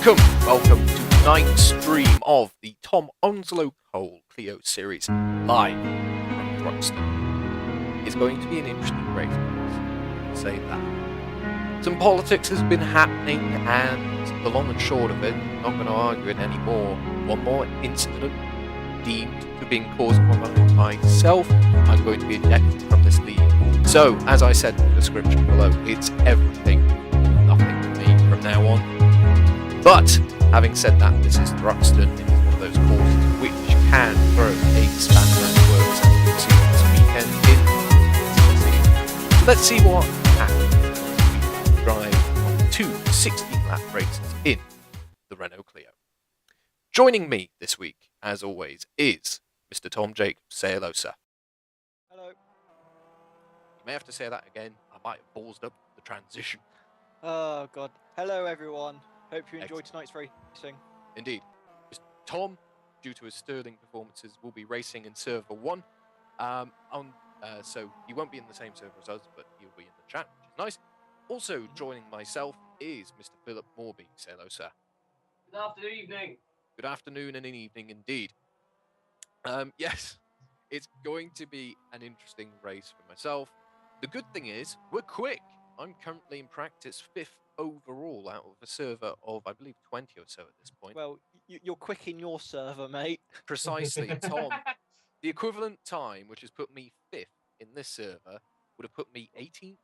Welcome to tonight's stream of the Tom Onslow Cole Clio series, live from Thruxton. It's going to be an interesting race, guys. Say that. Some politics has been happening, and the long and short of it, I'm not going to argue it anymore. One more incident deemed to have been caused by myself. I'm going to be ejected from this league. So, as I said in the description below, it's everything or nothing for me from now on. But, having said that, this is Thruxton. It is one of those courses which can throw a spanner in the works, as we've seen this weekend in. Let's see what happens as we drive on two 16-lap races in the Renault Clio. Joining me this week, as always, is Mr. Tom Jacobs. Say hello, sir. Hello. You may have to say that again. I might have ballsed up the transition. Oh, God. Hello, everyone. Hope you enjoyed tonight's racing. Indeed. Tom, due to his sterling performances, will be racing in server 1. So he won't be in the same server as us, but he'll be in the chat, which is nice. Also joining myself is Mr. Philip Morby. Say hello, sir. Good afternoon, evening. Good afternoon and an evening indeed. Yes, it's going to be an interesting race for myself. The good thing is, we're quick. I'm currently in practice 5th overall out of a server of, I believe, 20 or so at this point. Well, you're quick in your server, mate. Precisely, Tom. The equivalent time, which has put me 5th in this server, would have put me 18th.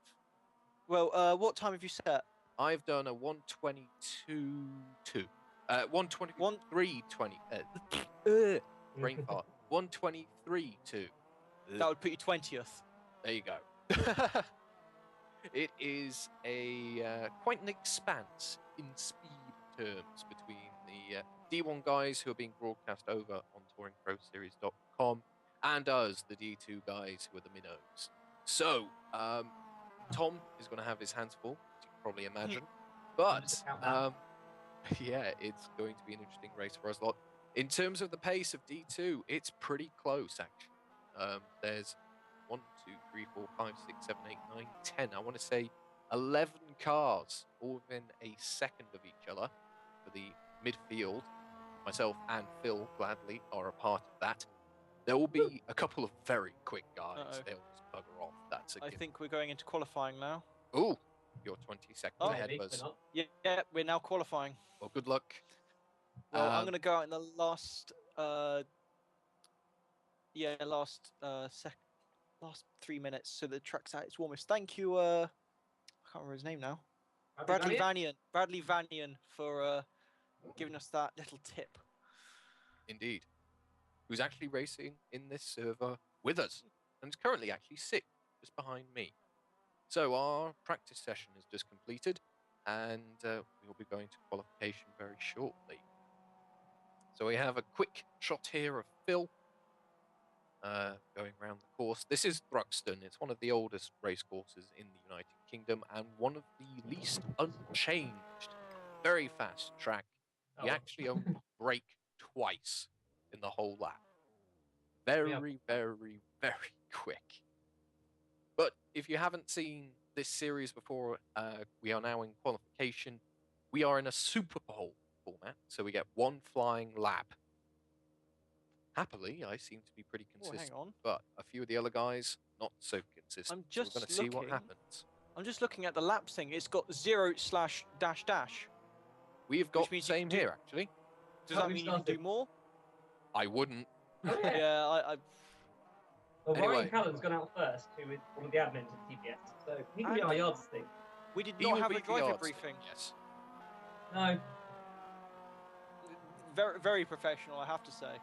Well, what time have you set? I've done a 1:22.2. 1:23.20. Brain fart. 1:23.2. That would put you 20th. There you go. It is a quite an expanse in speed terms between the D1 guys who are being broadcast over on touringproseries.com and us, the D2 guys who are the minnows. So, Tom is going to have his hands full, as you can probably imagine. But, yeah, it's going to be an interesting race for us lot. In terms of the pace of D2, it's pretty close, actually. There's 1, 2, 3, 4, 5, 6, 7, 8, 9, 10. I want to say 11 cars, all within a second of each other for the midfield. Myself and Phil gladly are a part of that. There will be a couple of very quick guys. They'll just bugger off. That's a given. think we're going into qualifying now. Oh, you're 20 seconds ahead of us. Yeah, we're now qualifying. Well, good luck. Well, I'm going to go out in the last 3 minutes, so the track's at its warmest. Thank you, I can't remember his name now. Bradley Vanian for giving us that little tip. Indeed. Who's actually racing in this server with us, and is currently actually 6th, just behind me. So our practice session is just completed, and we'll be going to qualification very shortly. So we have a quick shot here of Phil going around the course. This is Thruxton. It's one of the oldest race courses in the United Kingdom and one of the least unchanged. Very fast track. You actually only brake twice in the whole lap. Very, very, very quick. But if you haven't seen this series before, we are now in qualification. We are in a Super Bowl format, so we get one flying lap. Happily, I seem to be pretty consistent, but a few of the other guys, not so consistent. I'm just we're going to see what happens. I'm just looking at the lap thing. It's got 0/-. We've got the same here, actually. Does that mean you can do more? I wouldn't. Yeah, Well, Anyway. Ryan Callan's gone out first, who is one of the admins at TPS, so he can be our yardstick. We did He not will have be a the driver yardstick, briefing. Yes. No. Very, very professional, I have to say.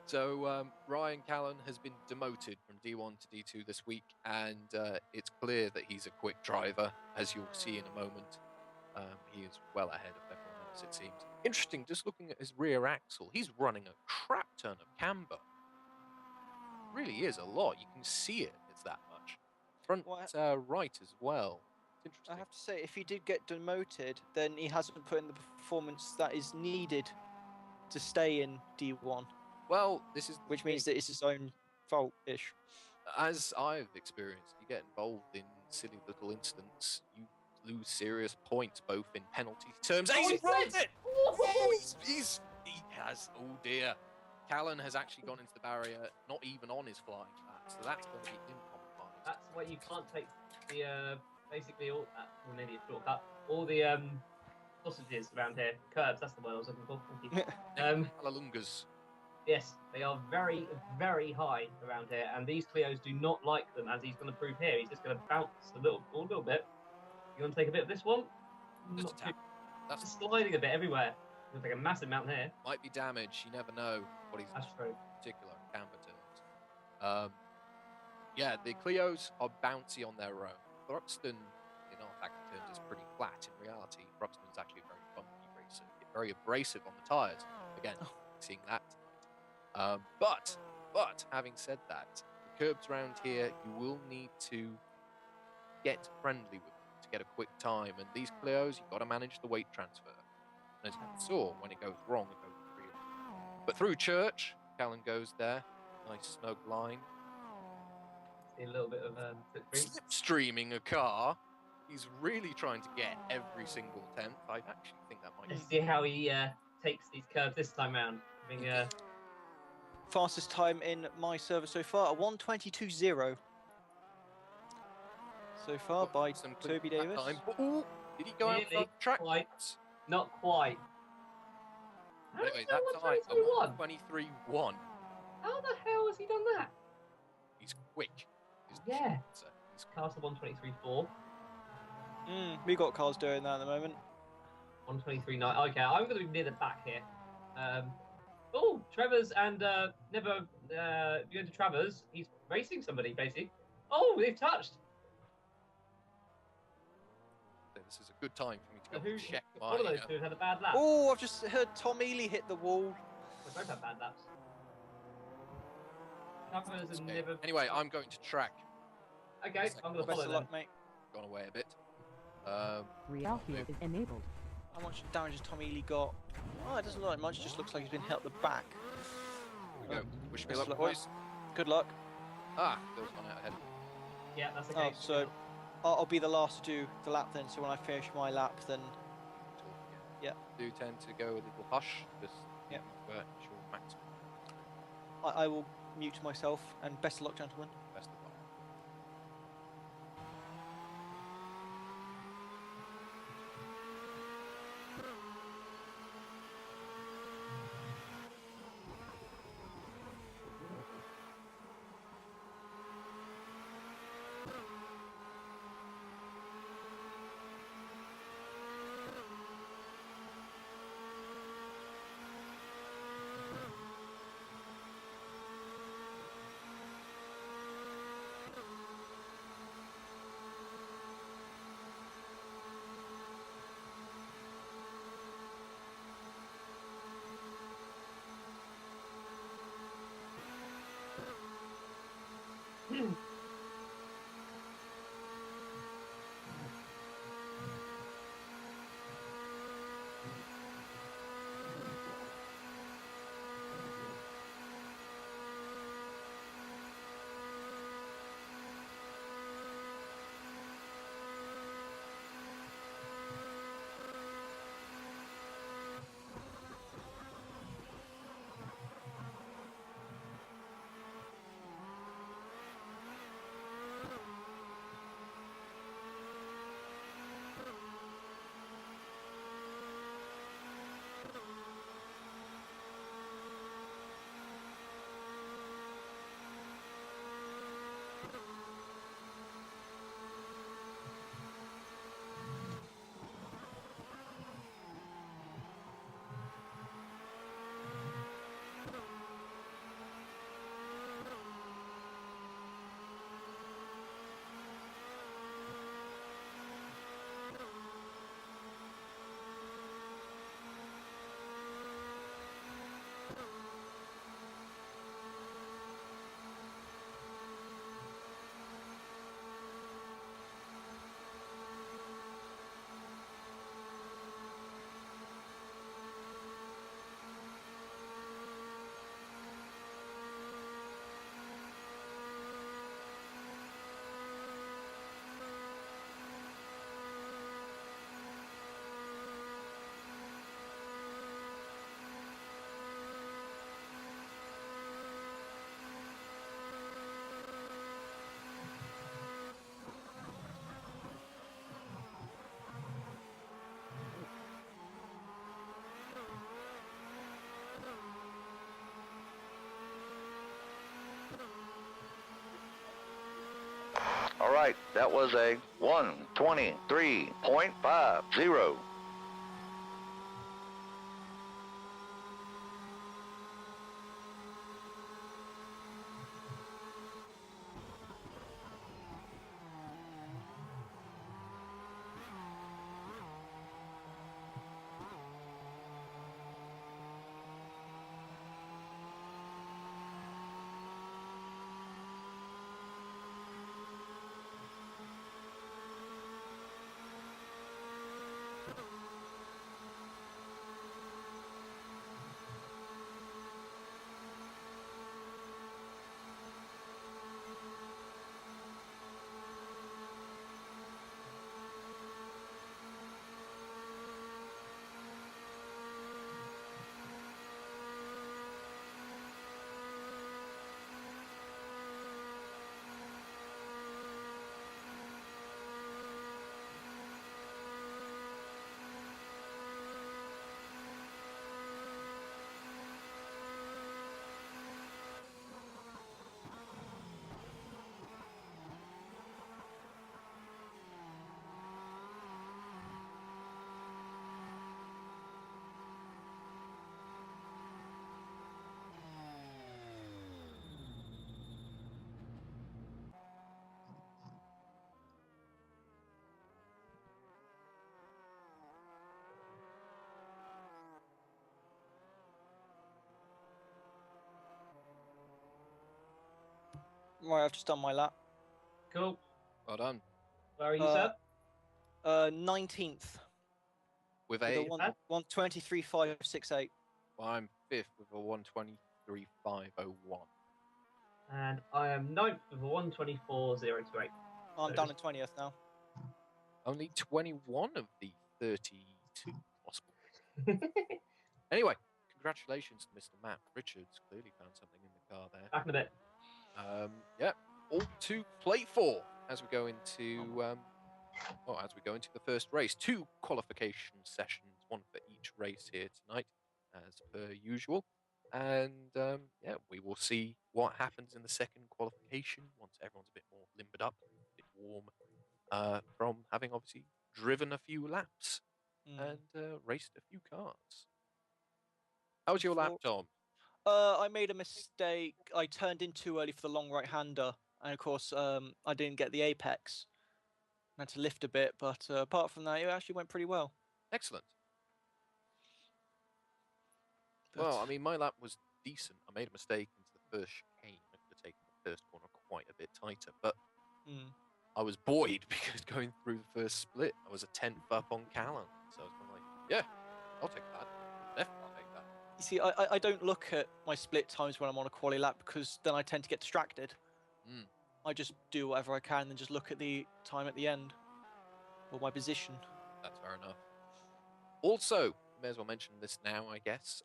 So Ryan Callan has been demoted from D1 to D2 this week, and it's clear that he's a quick driver, as you'll see in a moment. He is well ahead of everyone else, it seems. Interesting, just looking at his rear axle, he's running a crap ton of camber. Really is a lot. You can see it. It's that much. Front right as well. It's interesting. I have to say, if he did get demoted, then he hasn't put in the performance that is needed to stay in D1. Well, this is which means that it's his own fault-ish. As I've experienced, you get involved in silly little incidents, you lose serious points, both in penalty terms. Oh, He's he's rolled dead! it! Oh, he has. Oh dear. Callan has actually gone into the barrier, not even on his flying lap, so that's going to be incompromised. That's why you can't take the basically all that. Well, maybe a shortcut. All the sausages around here, curbs. That's the word I was looking for. Thank you. Alalungas. Yes, they are very, very high around here, and these Clios do not like them, as he's going to prove here. He's just going to bounce a little bit. You want to take a bit of this one? Just Not a tap. That's Just sliding a bit everywhere. Looks like a massive mountain here. might be damage. You never know what he's That's true. particular in camber terms. Yeah, the Clios are bouncy on their own. Thruxton, in R-Factor terms, is pretty flat in reality. Thruxton is actually a very bumpy racer, very abrasive on the tyres. Again, seeing that. But having said that, the curbs around here, you will need to get friendly with them to get a quick time. And these Clios, you've got to manage the weight transfer. And as you saw, when it goes wrong, it goes really wrong. But through church, Callan goes there. Nice snug line. See a little bit of Slipstreaming a car. He's really trying to get every single tenth. I actually think that might Let's see how he takes these curves this time round. Having, Fastest time in my server so far, a 1:22.0. So far by some Toby Davis. Ooh, did he go out Nearly, for track? quite. Not quite. How Anyway, did he that time, go 1:23.1. How the hell has he done that? He's quick. Yeah. He's Cars to 1:23.4. We got cars doing that at the moment. 1:23.9. Okay, I'm going to be near the back here. Oh, Trevor's and Never. Going to Trevor's. He's racing somebody, basically. Oh, they've touched. This is a good time for me to So go and check my. one of those two had a bad lap. Oh, I've just heard Tom Ely hit the wall. They both had bad laps. Trevor's and Okay. Never. Anyway, I'm going to track. Okay, I'm going to Best follow of them. luck, mate. Gone away a bit. Realfield is enabled. How much damage has Tom Ely got? Oh, it doesn't look like much. It just looks like he's been hit at the back. Here we go. Wish me Best luck, luck, boys. Good luck. Bill's gone out ahead. Yeah, that's Oh, okay. so I'll be the last to do the lap then. So when I finish my lap, then yeah. Do tend to go a little hush, just Yeah. your maximum. I will mute myself. And best of luck, gentlemen. Best of luck. right, that was a 1:23.50. Right, I've just done my lap. Cool. Well done. Where are you, Uh, sir? 19th. With With a a, 1:23.568. well, I'm 5th with a 1:23.501. And I am 9th with a 1:24.028. I'm So down just- in 20th now. Only 21 of the 32 possible. Anyway, congratulations to Mr. Matt Richards. Clearly found something in the car there. Back in a bit. Yeah, all to play for as we go into the first race. 2 qualification sessions, one for each race here tonight, as per usual. And yeah, we will see what happens in the second qualification once everyone's a bit more limbered up, a bit warm, from having obviously driven a few laps and raced a few cars. How was your lap, Tom? I made a mistake. I turned in too early for the long right-hander, and of course, I didn't get the apex. I had to lift a bit, but apart from that, it actually went pretty well. Excellent. But, Well, I mean, my lap was decent. I made a mistake into the first chicane. I could have taken the first corner quite a bit tighter, but I was buoyed because going through the first split, I was a 10th up on Callan. So I was kind of like, yeah, I'll take that. Definitely take that. you see, I don't look at my split times when I'm on a quali lap because then I tend to get distracted. I just do whatever I can and just look at the time at the end or my position. That's fair enough. Also, may as well mention this now, I guess.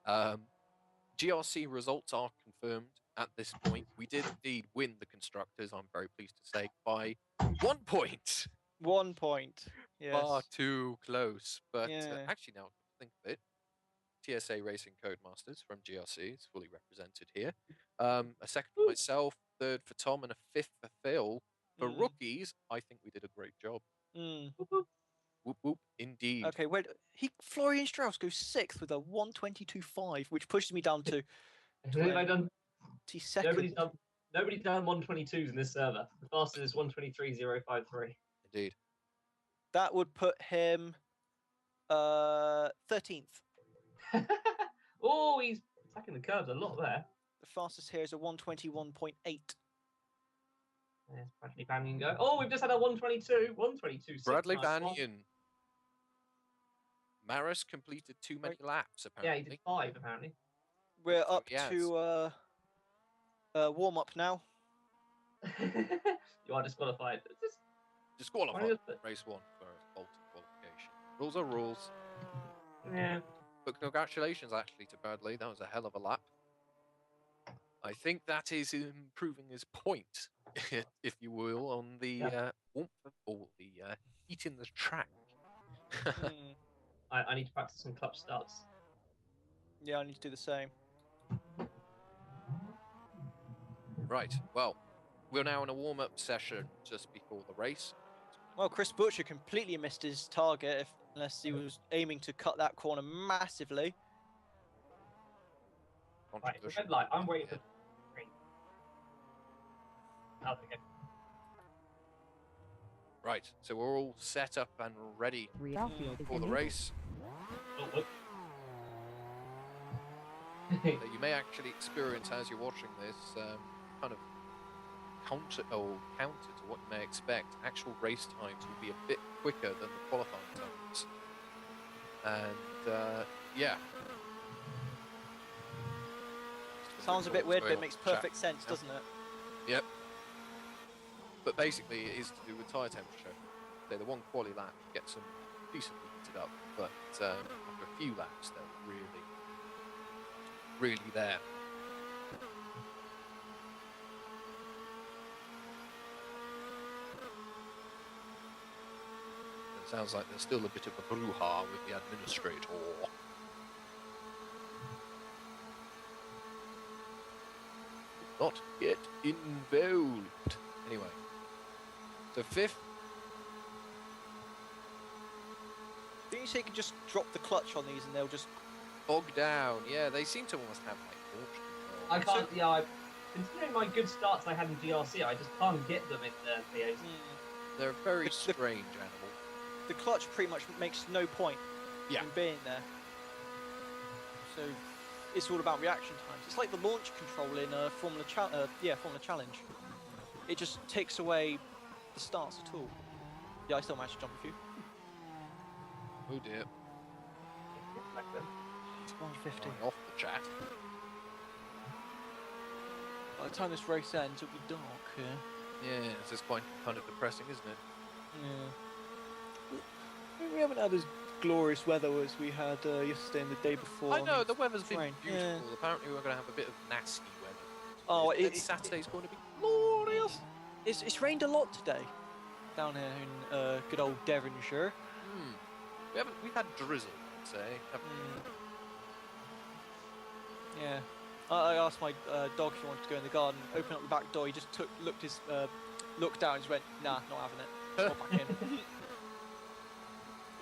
GRC results are confirmed at this point. We did indeed win the constructors, I'm very pleased to say, by 1 point. 1 point. Yes. Far too close. But Yeah. actually, now think of it, TSA Racing Codemasters from GRC is fully represented here. A second for myself, third for Tom, and a fifth for Phil. For rookies, I think we did a great job. Whoop whoop, indeed. Okay, Florian Strauss goes 6th with a 1:22.5, which pushes me down to Have I done? 22nd. Nobody's done 122s in this server. The fastest is 123.053. Indeed. That would put him 13th. Oh, he's attacking the curves a lot there. The fastest here is a 1:21.8. There's Bradley Banyan go. Oh, we've just had a 122. 122. Bradley Banyan. Maris completed too many laps, apparently. Yeah, he did 5, apparently. We're So up he has. to warm up now. You are disqualified. Disqualified. Race 1 for faulty qualification. Rules are rules. Yeah. But congratulations, actually, to Bradley. That was a hell of a lap. I think that is improving his point, if you will, on the warmth or the heat in the track. I need to practice some clutch starts. Yeah, I need to do the same. Right. Well, we're now in a warm-up session just before the race. Well, Chris Butcher completely missed his target, unless he was aiming to cut that corner massively. Right, it's a red light. I'm waiting for green. Oh, okay. Right, so we're all set up and ready Rear outfield is for the enabled. race. Oh, look. That you may actually experience as you're watching this kind of counter to what you may expect. Actual race times will be a bit quicker than the qualifying times. And yeah. Sounds a bit weird, but it Going makes on the chat perfect sense, now. doesn't it? Yep. But basically, it is to do with tyre temperature. So the one quali lap gets them decently heated up, but after a few laps, they're really there. It sounds like there's still a bit of a brouhaha with the administrator. Not get involved. Anyway, so fifth. Didn't you say you could just drop the clutch on these and they'll just... Bog down. Yeah, they seem to almost have like launch control. I can't. Yeah, considering my good starts I had in GRC, I just can't get them in the PAs. They're a very The- strange animal. The clutch pretty much makes no point Yeah. in being there. So it's all about reaction times. It's like the launch control in Formula Challenge. It just takes away the starts at all. Yeah, I still managed to jump a few. Oh dear. Back then. It's 150. Going off the chat. By the time this race ends, it'll be dark here. Yeah, this is quite kind of depressing, isn't it? Yeah. We haven't had as glorious weather as we had yesterday and the day before. I know, the weather's been rain. beautiful. Yeah. Apparently we're going to have a bit of nasty weather. Oh, And Saturday's going to be glorious. It's rained a lot today down here in good old Devonshire. We've had drizzle, I'd say. haven't we? Yeah. I asked my dog if he wanted to go in the garden, open up the back door. He just looked down and just went, nah, not having it. Not back in.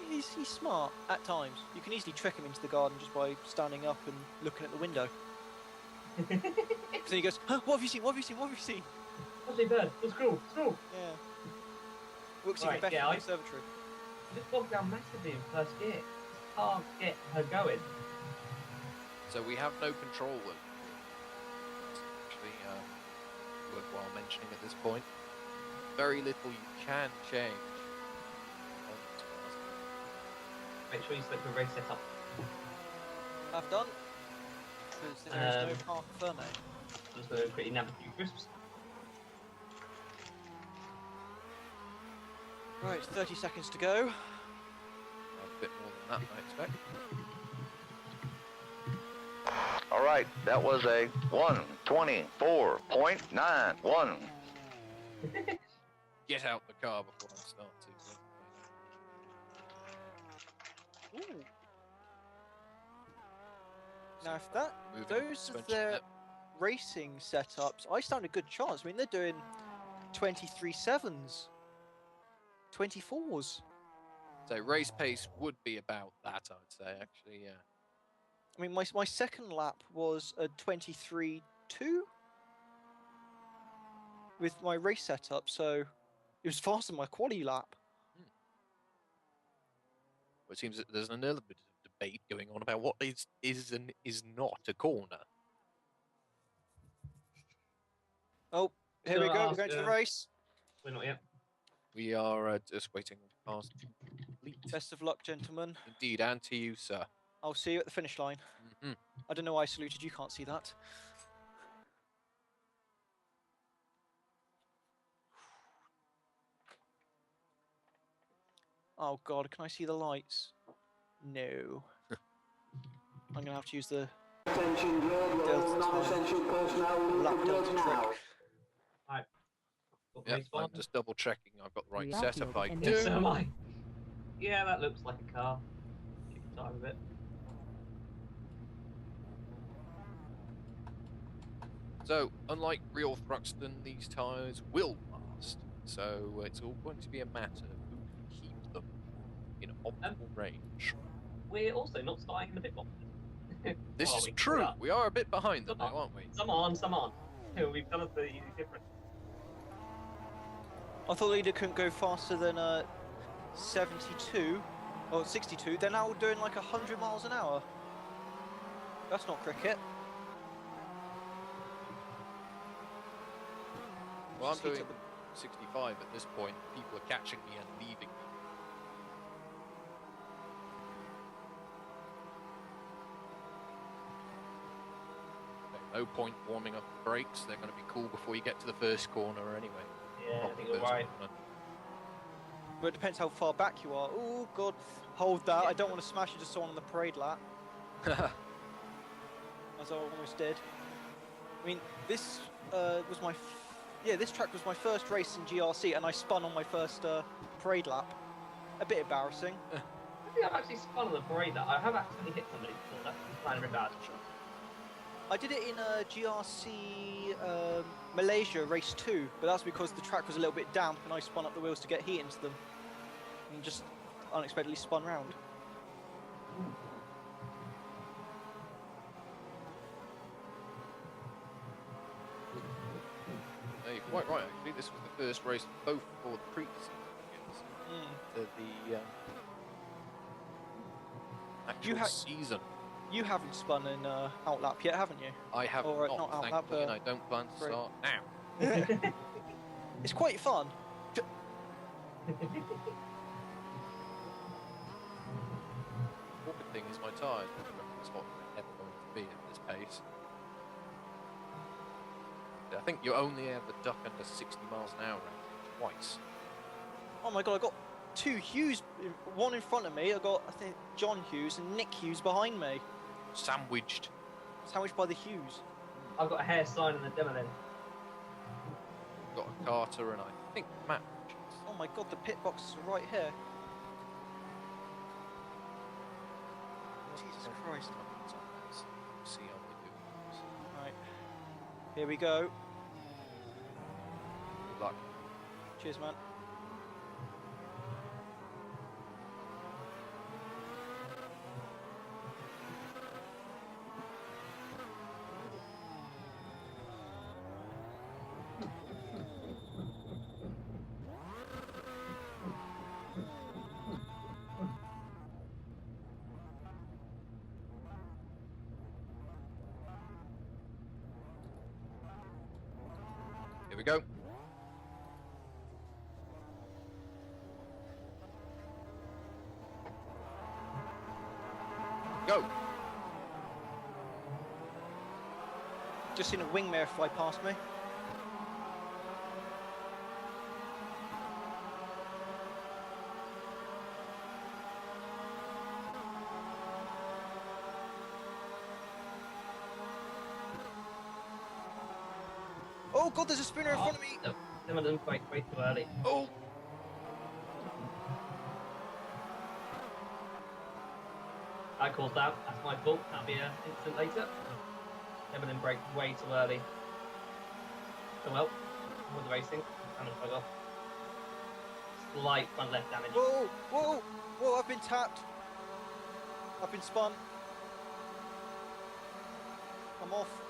He's smart at times. You can easily trick him into the garden just by standing up and looking at the window. So he goes, huh, what have you seen? What have you seen? What have you seen? Lovely bird. It's cool. It's cool. Yeah. Looks Right, even better yeah, in I- the conservatory. Just bogged down massively in first gear. Just can't get her going. So we have no control of it. It's actually worthwhile mentioning at this point. Very little you can change. on this class. Make sure you select the race setup. Have done. Because there is no park Ferme. I'm just going to quickly nab a few crisps. Right, 30 seconds to go. A bit more than that, I expect. All right, that was a 1:24.91. Get out the car before I start to. Ooh. Now, if that Moving those are suspension their there. racing setups, I stand a good chance. I mean, they're doing 23.7s, 24s. So race pace would be about that, I'd say, actually, yeah. I mean, my second lap was a 23.2 with my race setup, so it was faster than my quali lap. Well, it seems that there's another bit of debate going on about what is and is not a corner. Oh, here we So go. I'll We're going to the ask, race. We're not yet. We are just waiting for cars to complete. Best of luck, gentlemen. Indeed, and to you, sir. I'll see you at the finish line. hmm I don't know why I saluted. You can't see that. Oh God, can I see the lights? No. I'm gonna have to use the Attention Delta non-essential personnel lap leave delta the road now. Got the Yep, race I'm on. just double checking I've got the right Rear setup. field I and do. Yes, so am I. Yeah, that looks like a car. Kick the tire a bit. So, unlike real Thruxton, these tyres will last. So, it's all going to be a matter of who can keep them in optimal range. We're also not starting in the pit box. This Well, is we true. are. We are a bit behind them Some now, aren't we? Some on, some on. We've done the difference. I thought Leader couldn't go faster than 72 or 62. They're now doing like 100 miles an hour. That's not cricket. Well, I'm Just heats doing up 65 at this point. People are catching me and leaving me. No point warming up the brakes. They're going to be cool before you get to the first corner anyway. Yeah, I Proper think you're first right. corner. But it depends how far back you are. Oh god, hold that. I don't want to smash into someone on the parade lap, as I almost did. I mean, this was my this track was my first race in GRC, and I spun on my first parade lap. A bit embarrassing. I think I've actually spun on the parade lap. I have accidentally hit somebody before. That's kind of embarrassing. I did it in GRC Malaysia race 2, but that's because the track was a little bit damp and I spun up the wheels to get heat into them and just unexpectedly spun round. No, you're quite right, actually. This was the first race of both for the previous season. The actual season. You haven't spun in outlap yet, haven't you? I have Or, not, not outlap, thankfully, and I don't plan to right. start now. It's quite fun. Awkward thing is my tyres. That's what they're ever going to be at this pace. I think you only ever duck under 60 miles an hour twice. Oh my god, I got 2 Hughes, one in front of me. I got, I think, John Hughes and Nick Hughes behind me. Sandwiched. Sandwiched by the Hughes. I've got a hair sign in the demo then. Got a Carter and I think Matt Richards. Oh my god, the pit box is right here. Jesus Christ. See how we do. Right. Here we go. Good luck. Cheers, man. Here we go. Go. Just seen a wingmare fly past me. Oh god, there's a spinner in front of me! No, some of them way too early. Oh. I caused that. That's my fault. That'll be an instant later. Some of them break way too early. Oh well. More the racing. I'm gonna bug off. Slight front left damage. Whoa, whoa, whoa, I've been tapped. I've been spun. I'm off.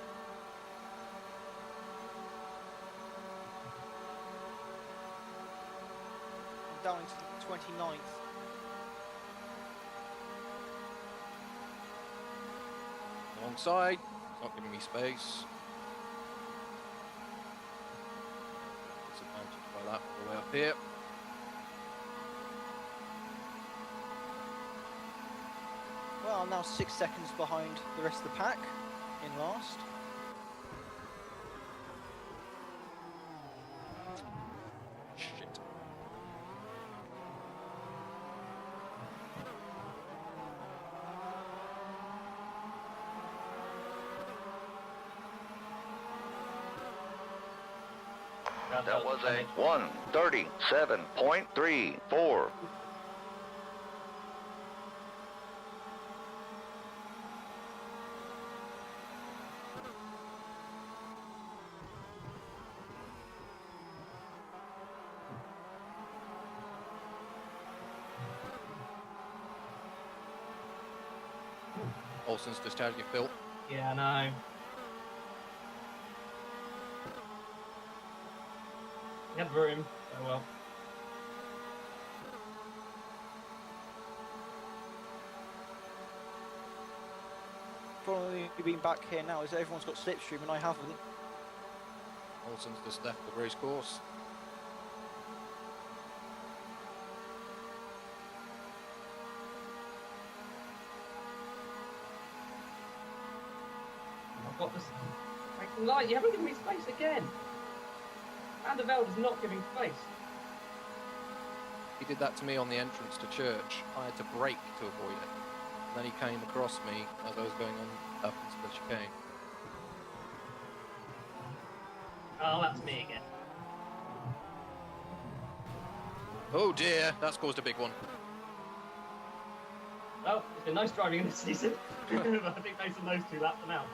I'm down into the 29th. Alongside. Not giving me space. Disadvantaged by that all the way up here. Well, I'm now 6 seconds behind the rest of the pack in last. Shit. That was a 1:37.34. Olsen's just had you, Phil. Yeah, I know. He had room. Oh well. Probably being back here now is that everyone's got slipstream and I haven't. Olsen's just left the race course. I've got this freaking light. You haven't given me space again. Van der Velde is not giving space. He did that to me on the entrance to church. I had to brake to avoid it. And then he came across me as I was going on up into the chicane. Oh, that's me again. Oh dear, that's caused a big one. Well, it's been nice driving in this season. I think based on those two laps, I'm out.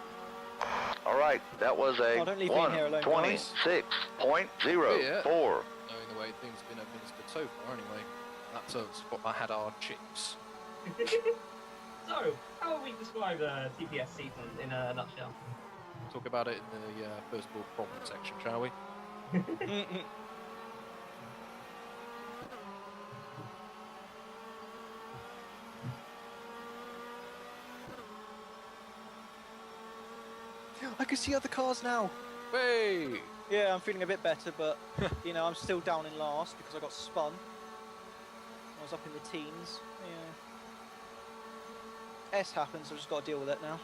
All right, that was a Oh, don't leave me in here alone, guys. 126.04. Knowing the way things have been administered so far anyway, that's us. I had our chips. So, how would we describe the TPS season in a nutshell? Talk about it in the first world problem section, shall we? I can see other cars now. Hey! Yeah, I'm feeling a bit better, but you know, I'm still down in last because I got spun. I was up in the teens. Yeah. S happens, I've just got to deal with it now.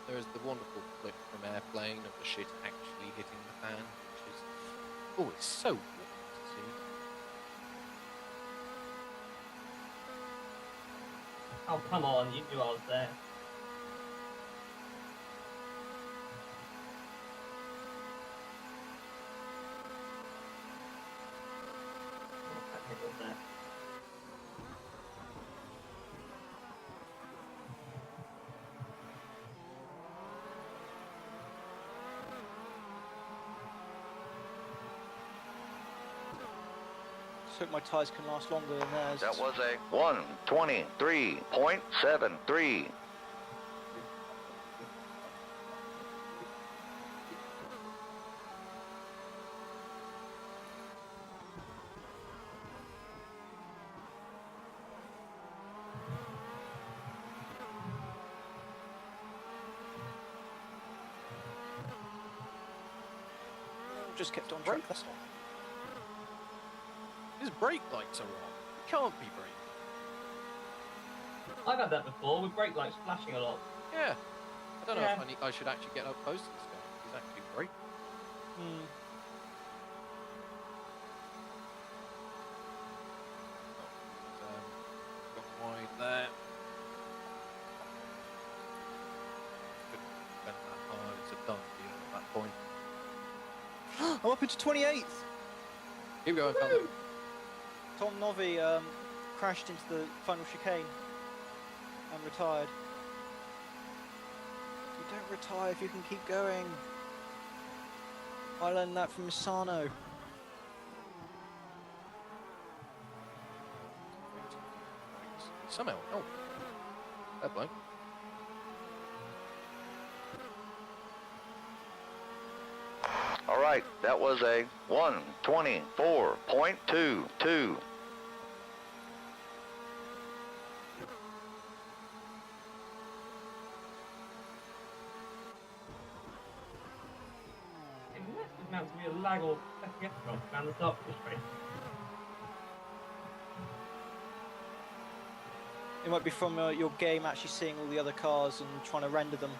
There is the wonderful clip from Airplane of the shit actually hitting the fan, which is always so good to see. Oh, come on, you knew I was there. There. Just hope my tyres can last longer than theirs. That was a 123.73. Just kept on track, that's all. His brake lights are on. It can't be brake. I've had that before with brake lights flashing a lot. Yeah. I don't know Yeah. if I should actually get up close to this guy. He's actually brake. Got wide there. Couldn't bend that hard. It's a done deal at that point. I'm up into 28th. Keep going, fella. Tom Novi crashed into the final chicane and retired. You don't retire if you can keep going. I learned that from Misano. Somehow, oh. Fair play. All right, that was a 124.22. It must amount to be a lag or FPS drop down the start of this race. It might be from your game actually seeing all the other cars and trying to render them,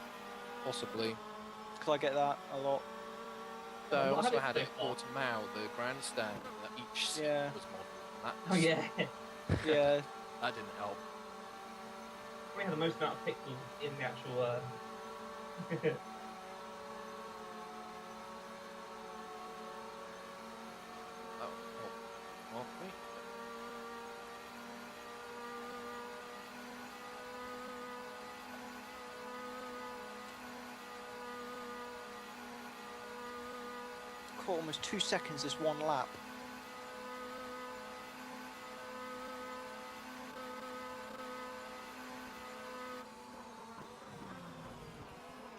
Possibly. because I get that a lot. So I Well, also I had had it it Portimao, the grandstand, that each seat Yeah. was modelled. Oh yeah. Yeah, That didn't help. We had the most amount of pixels in the actual Off me. caught almost 2 seconds this one lap.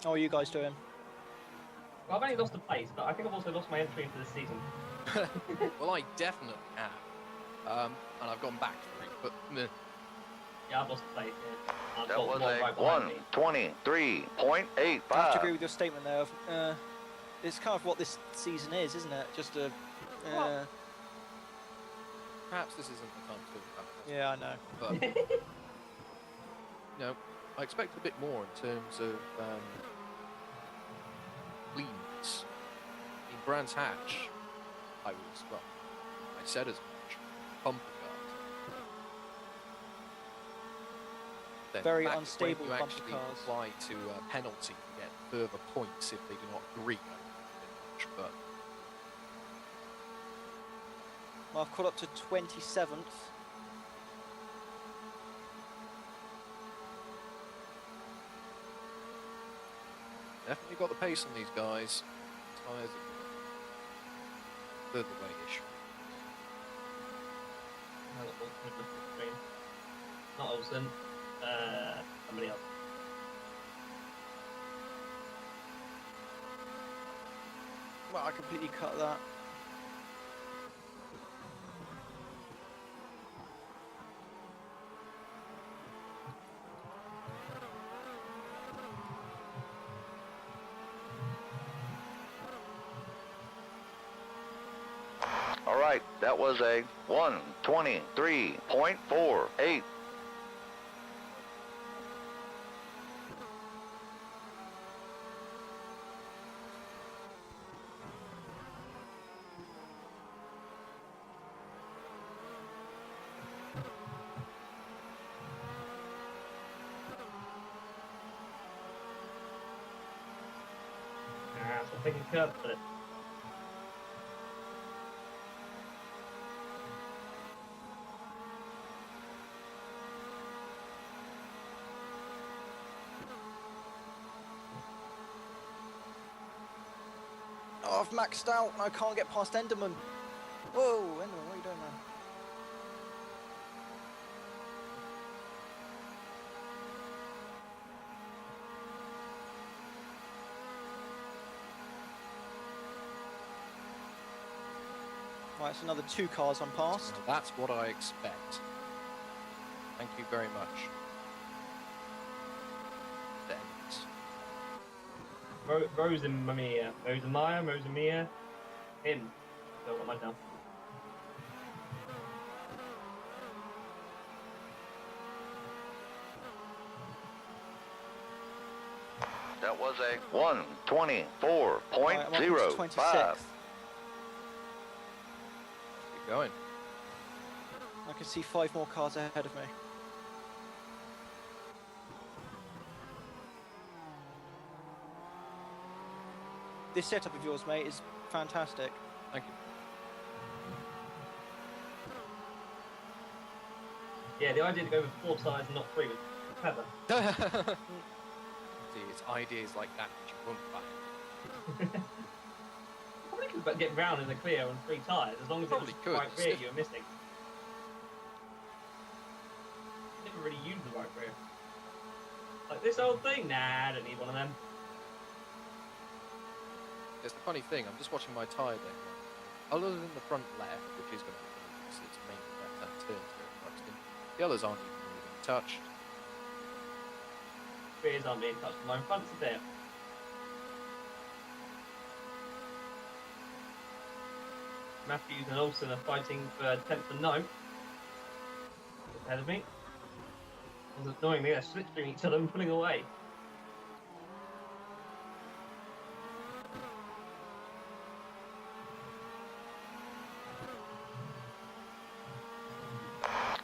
How are you guys doing? Well, I've only lost a place, but I think I've also lost my entry into the season. Well, I definitely have. And I've gone back 3, but meh. Yeah, I've lost a place. Yeah. I've That got was one a right behind me. 1:23.85. I have to agree with your statement there. It's kind of what this season is, isn't it? Just a. Well- Perhaps this isn't the time to talk about it. Yeah, I know. But I expect a bit more in terms of cleans. In Brands Hatch, I said as much. Bumper cars. Then Very back unstable when you bumper actually cars. apply to a penalty, you get further points if they do not agree. I don't think much, but Well, I've caught up to 27th. definitely got the pace on these guys. Tyres are further away-ish. I've got Olsen in the screen. Not Olsen. Somebody else. Well, I completely cut that. All right, that was a 1:23.48. So I'm taking curb for it. Oh, I've maxed out and I can't get past Enderman. Whoa, Enderman, what are you doing there? Right, it's another 2 cars I'm past. Now, that's what I expect. Thank you very much. Dennis. Rosamia. Rosamia. Him. So what am I down? That was a Right, I'm up to 1:24.05. 26th. Keep going. I can see 5 more cars ahead of me. This setup of yours, mate, is fantastic. Thank you. Yeah, the idea to go with 4 tyres and not 3 was clever. See, it's ideas like that which you won't find. Probably could get round in the Clio on 3 tyres, as long as Probably it was could. right rear you were missing. Never really used the right rear. Like this old thing? Nah, I don't need one of them. It's the funny thing, I'm just watching my tyre deck. Other than the front left, which is going to be because it's mainly left-hand turns here at Thruxton, the others aren't even really being touched. Rears aren't being touched, my front's a bit. Matthews and Olsen are fighting for 10th and 9th. Just ahead of me. And annoyingly, they're slipstreaming each other and pulling away.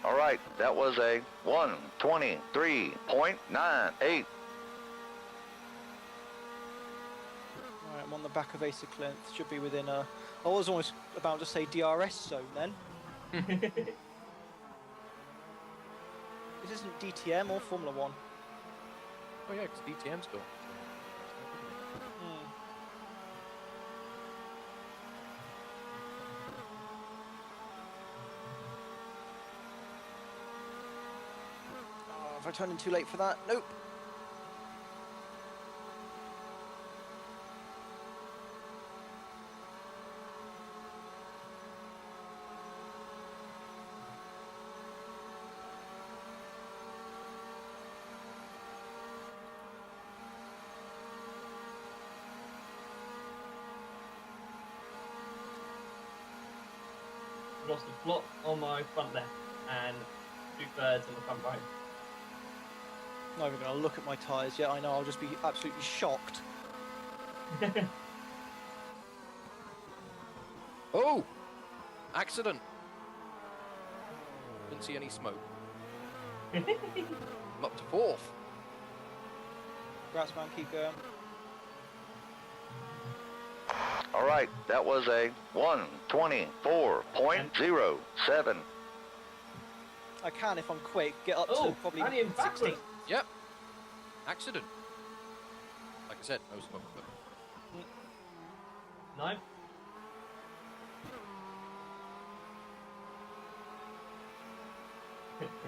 All right, that was a 1:23.98. Right, I'm on the back of Asa Clint. Should be within a. I was almost about to say DRS zone then. This isn't DTM or Formula 1. Oh yeah, because DTM's gone. Hmm. Oh, have I turned in too late for that? Nope. lost a block on my front left and 2/3 on the front right. Not even going to look at my tyres yet. I know I'll just be absolutely shocked. Oh! Accident! Didn't see any smoke. I'm up to 4th. Congrats, man. Keep going. All right, that was a 1:24.07. I can, if I'm quick, get up to Oh, probably Annie in 16. backwards. Yep. Accident. Like I said, no smoke. But No.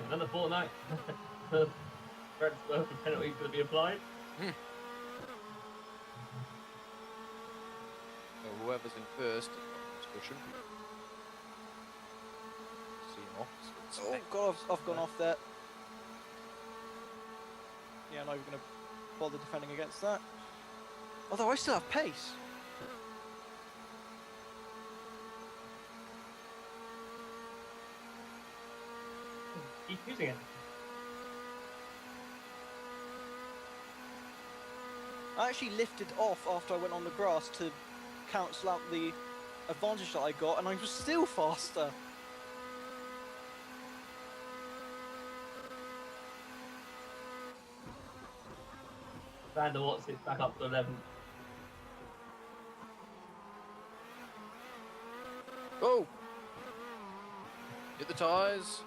Another fortnight. Red's worth of penalties going to be applied. so whoever's in first, discussion. See him off. So Oh, God, I've gone off there. Yeah, I'm not even going to bother defending against that. Although I still have pace. Keep using it. I actually lifted off after I went on the grass to cancel out the advantage that I got, and I was still faster. Van der Watts is back up to 11. Oh! Hit the tyres.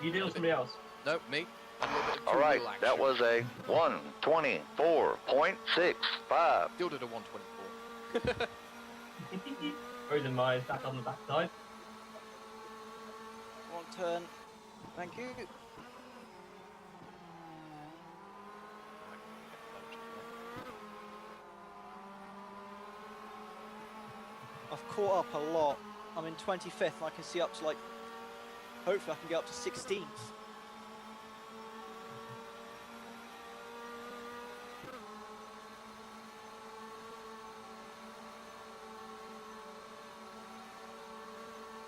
You deal with somebody else. No, me. A little bit of All right, two-wheel action. that was a 1:24.65. Still did a 124. Rosen Myers back on the backside. One turn. Thank you. I've caught up a lot. I'm in 25th and I can see up to like, hopefully I can get up to 16th.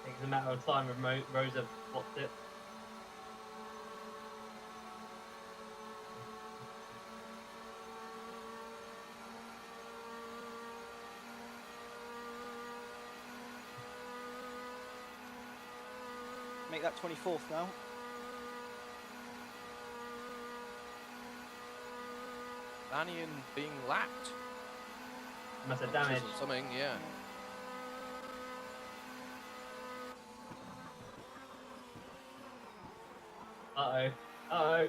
I think it's a matter of time if Rosa what's it. Make that 24th now. Lanyon being lapped. Must have Punches damage. or something, yeah. Uh-oh. Uh-oh.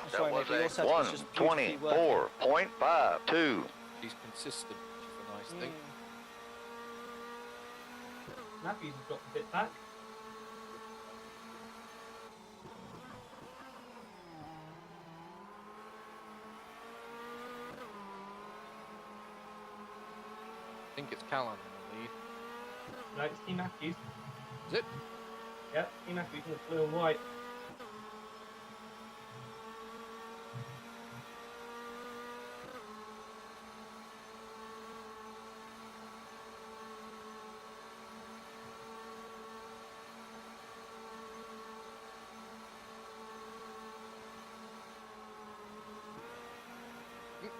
I'm That sorry, was mate, but a your settings just beautifully working. 1:24.52. He's consistent, which is a nice thing. Matthews has dropped a bit back. I think it's Callan in the lead. No, it's Team Matthews. Is it? Yep, Team Matthews in the blue and white.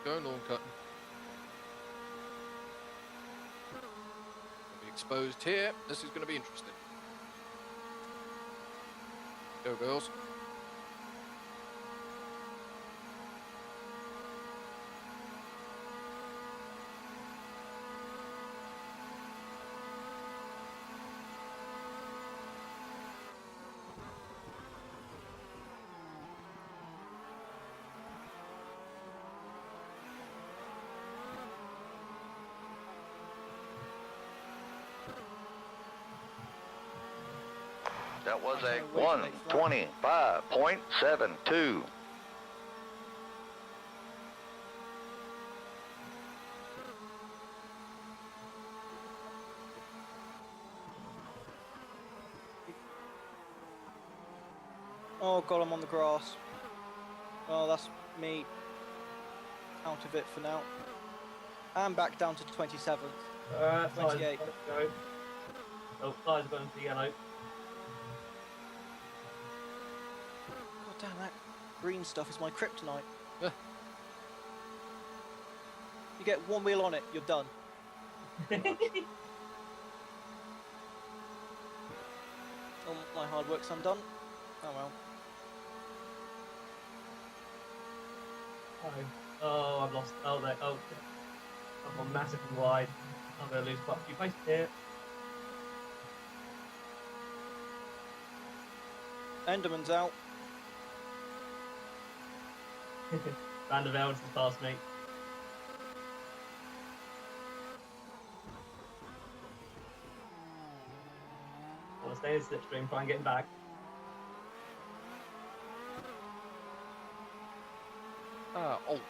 Going lawn cutting. Be exposed here. This is going to be interesting. Go, girls. That was a I'm trying to wait for 1:25.72. Oh god, I'm on the grass. Well, that's me out of it for now. And back down to 27th. Tyres, 28. let's go. Oh, tyres are going to yellow. God damn, that green stuff is my kryptonite. Yeah. You get one wheel on it, you're done. All my hard work's undone. Oh well. Oh, I've lost. Oh, there. Oh, I've gone massively wide. I'm going to lose quite a few places here. Enderman's out. Vandervelde is past me. I want to stay in slipstream, try and get him back. Olsen.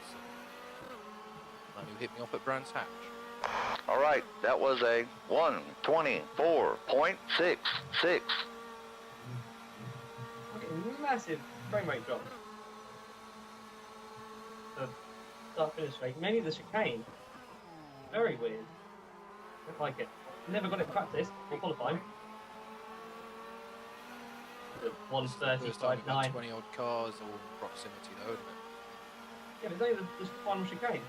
Man who hit me off at Brands Hatch. All right, that was a 124.66. Fucking massive frame rate drop. The start finish rate, mainly the chicane. Very weird. Don't like it. Never got it in practice or qualifying. The First time we've had 1:35.9. 20 odd cars all in proximity though, isn't it? Yeah, but it's only the final chicane.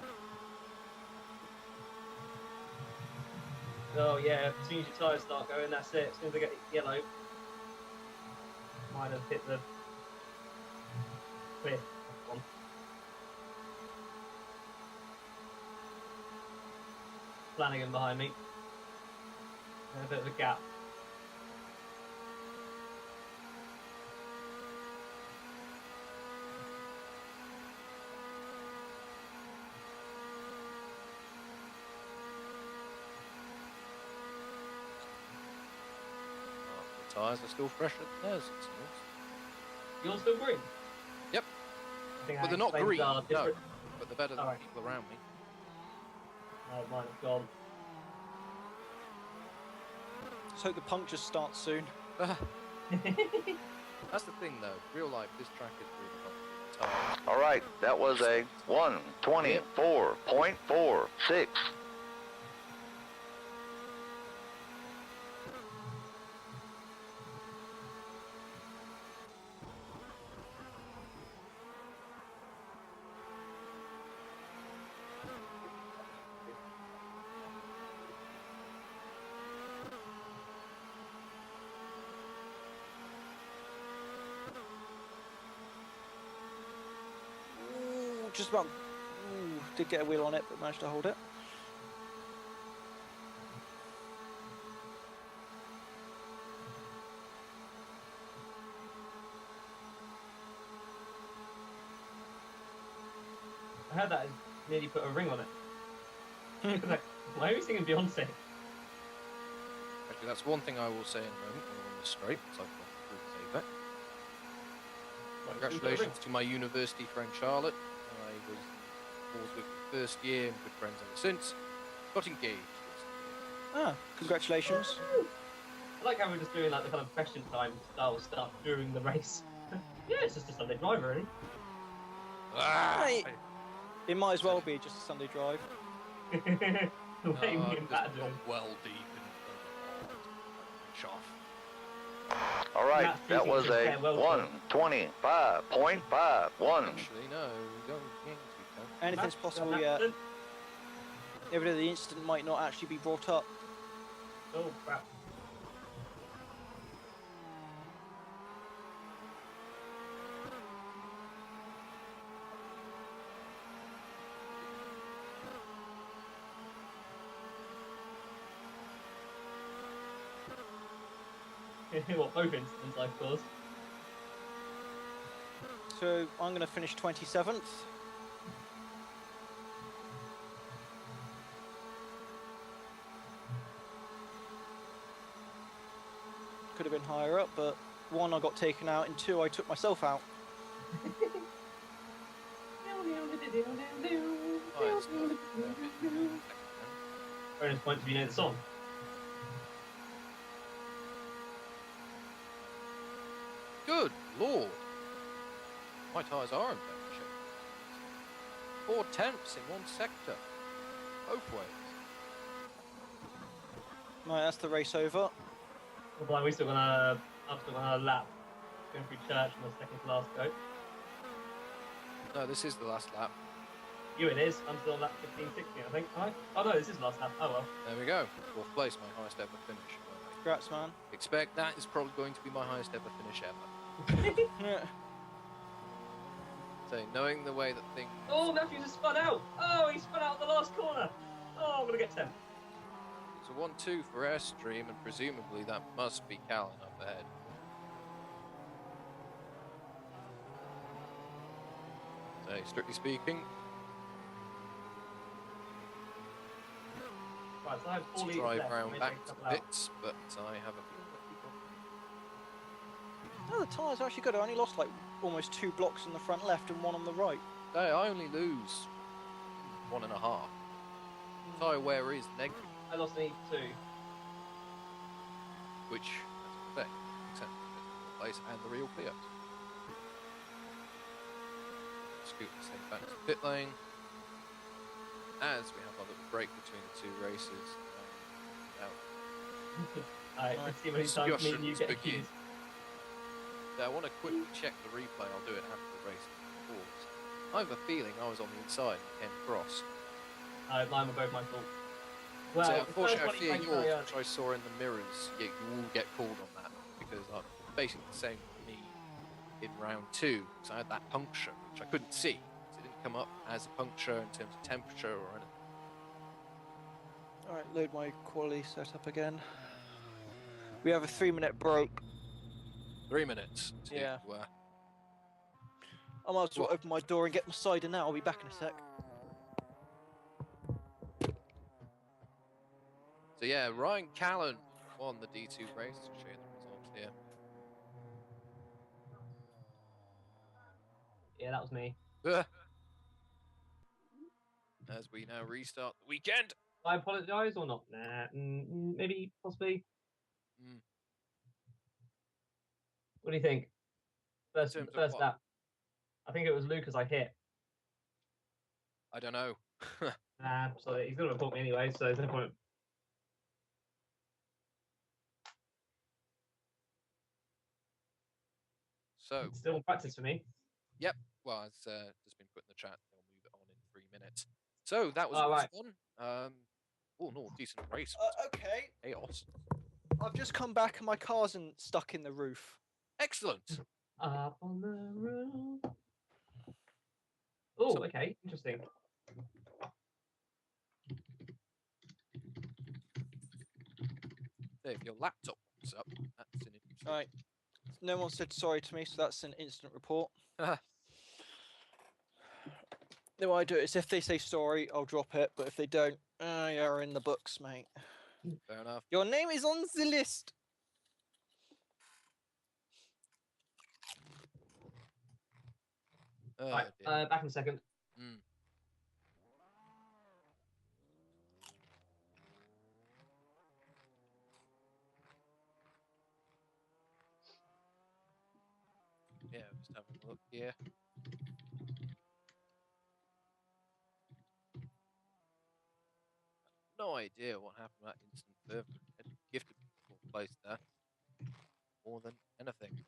Oh yeah, as soon as your tyres start going, that's it. As soon as they get yellow, mine have hit the cliff. One. Flanagan behind me. And a bit of a gap. The tyres are still fresher than theirs, it seems. You're still green? Yep. I think But that they're not explains green, our no. different- But they're better than Alright. people around me. Oh, mine have gone. Let's hope the punctures start soon. That's the thing though, real life, this track is really not tyres. All right, that was a 124.46. Ooh, just about. Ooh, did get a wheel on it, but managed to hold it. I heard that nearly put a ring on it. Like, why are we singing Beyonce? Actually, that's one thing I will say in a moment when we're on the straight, because I've gone through the save it. Congratulations to my university friend Charlotte. I was in Walswick the first year and good friends ever since. Got engaged recently. Ah, congratulations. I like how we're just doing like the kind of question time style stuff during the race. Yeah, it's just a Sunday drive, really. Ah! Right. It might as well be just a Sunday drive. The way No, me I've and just Pat are got doing. well deep into the off. All right, Matt's that teaching was to a compare well to. 125.51. Actually, no, we don't get to Anything's Matt, possible Matt, yet. Every day the incident might not actually be brought up. Oh crap. Well, both incidents, of course. So I'm going to finish 27th. Could have been higher up, but one, I got taken out, and two, I took myself out. Bonus points if you know the song. Good lord. My tyres are in better shape. 4 tenths in one sector. Both ways. Right, that's the race over. Although I'm still gonna lap going through church on the second to last go. No, this is the last lap. You it is. I'm still on lap 15, 16, I think. Right? Oh no, this is the last lap. Oh well. There we go. 4th place, my highest ever finish. Congrats, man. Expect that is probably going to be my highest ever finish ever. Yeah. So, knowing the way that things... Oh, Matthews has spun out. Oh, he spun out at the last corner. Oh, I'm gonna get 10. It's a 1-2 for Airstream, and presumably that must be Callan up ahead. So, strictly speaking, Right, so I have 4 to litres drive left. round Maybe back I can to couple the out. pits, but I have a feeling that people... No, the tyres are actually good. I only lost like almost 2 blocks on the front left and 1 on the right. No, I only lose 1.5. Tyre wear is negative, I lost an E2. which, as I say, except the place and the real Clios. Scoot the same back to the pit lane. As we have a little break between the 2 races. Now, Alright, let's see how many times me and you discussions get begin. accused. So I want to quickly check the replay. I'll do it after the race. Afterwards. I have a feeling I was on the inside and came across. Mine were both my fault. Well, So the first unfortunately, I one he fear cranked yours, very which I saw in the mirrors. You will get called on that because I'm basically the same for me in round 2. Because I had that puncture, which I couldn't see. So it didn't come up as a puncture in terms of temperature or anything. Alright, load my quality setup again. We have a 3-minute break. 3 minutes to Yeah. I might as well What? open my door and get my cider now. I'll be back in a sec. So yeah, Ryan Callan won the D2 race. I'll show you the results here. Yeah, that was me. As we now restart the weekend. I apologise or not? Nah, maybe, possibly. Mm. What do you think? First terms of first what? lap. I think it was Lucas I hit. I don't know. Nah, so he's going to report me anyway, so there's no point. So, It's still practice for me. yep. Well, it's just been put in the chat. They'll move it on in 3 minutes. So that was Oh, right. fun. Oh no, decent race. Okay. Chaos. I've just come back and my car's stuck in the roof. Excellent. Up on the roof. Oh, okay, interesting. Dave, your laptop pops up. That's an interesting. Alright. No one said sorry to me, so that's an incident report. The way I do it is if they say sorry, I'll drop it, but if they don't, you're in the books, mate. Fair enough. Your name is on the list. Oh, Right, dear. back in a second. Mm. Yeah, just having a look here. No idea what happened to that instant serve. It gifted people place there more than anything.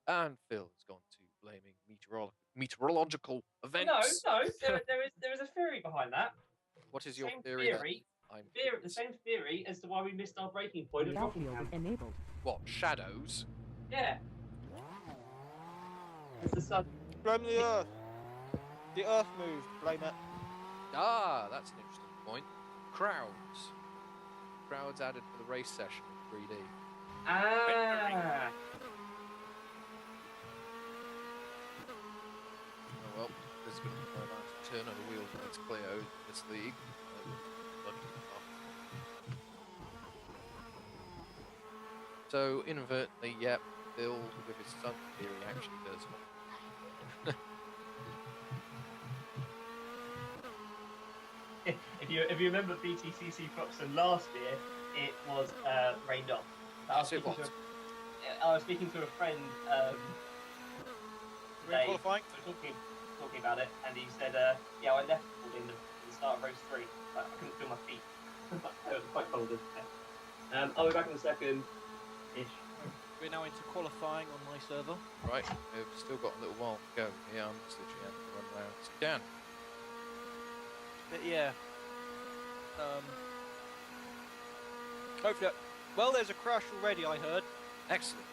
And Phil has gone to blaming meteorological events. No, there is a theory behind that. What is your Same theory? theory. I'm The same theory as to why we missed our breaking point at Real field is Rockingham. enabled. What, shadows? Yeah. It's the sun. Blame the earth. The earth moved. Blame it. Ah, that's an interesting point. Crowds. Crowds added for the race session in 3D. Ah. Oh well, there's going to be no amount of turn of the wheels when it's Clio in this league. So, inadvertently, yep, Bill with his sun theory actually does. If you remember BTCC Thruxton last year, it was rained off. Yes, it was. I was speaking to a friend We're in Dave, qualifying. talking about it, and he said, yeah, I left in the start of race 3, but I couldn't feel my feet. It was quite cold, isn't it? I'll be back in a second-ish. We're now into qualifying on my server. Right, we've still got a little while to go. Yeah, I'm just literally having to run around Sudan. But yeah. Hopefully. Well, there's a crash already, I heard. Excellent.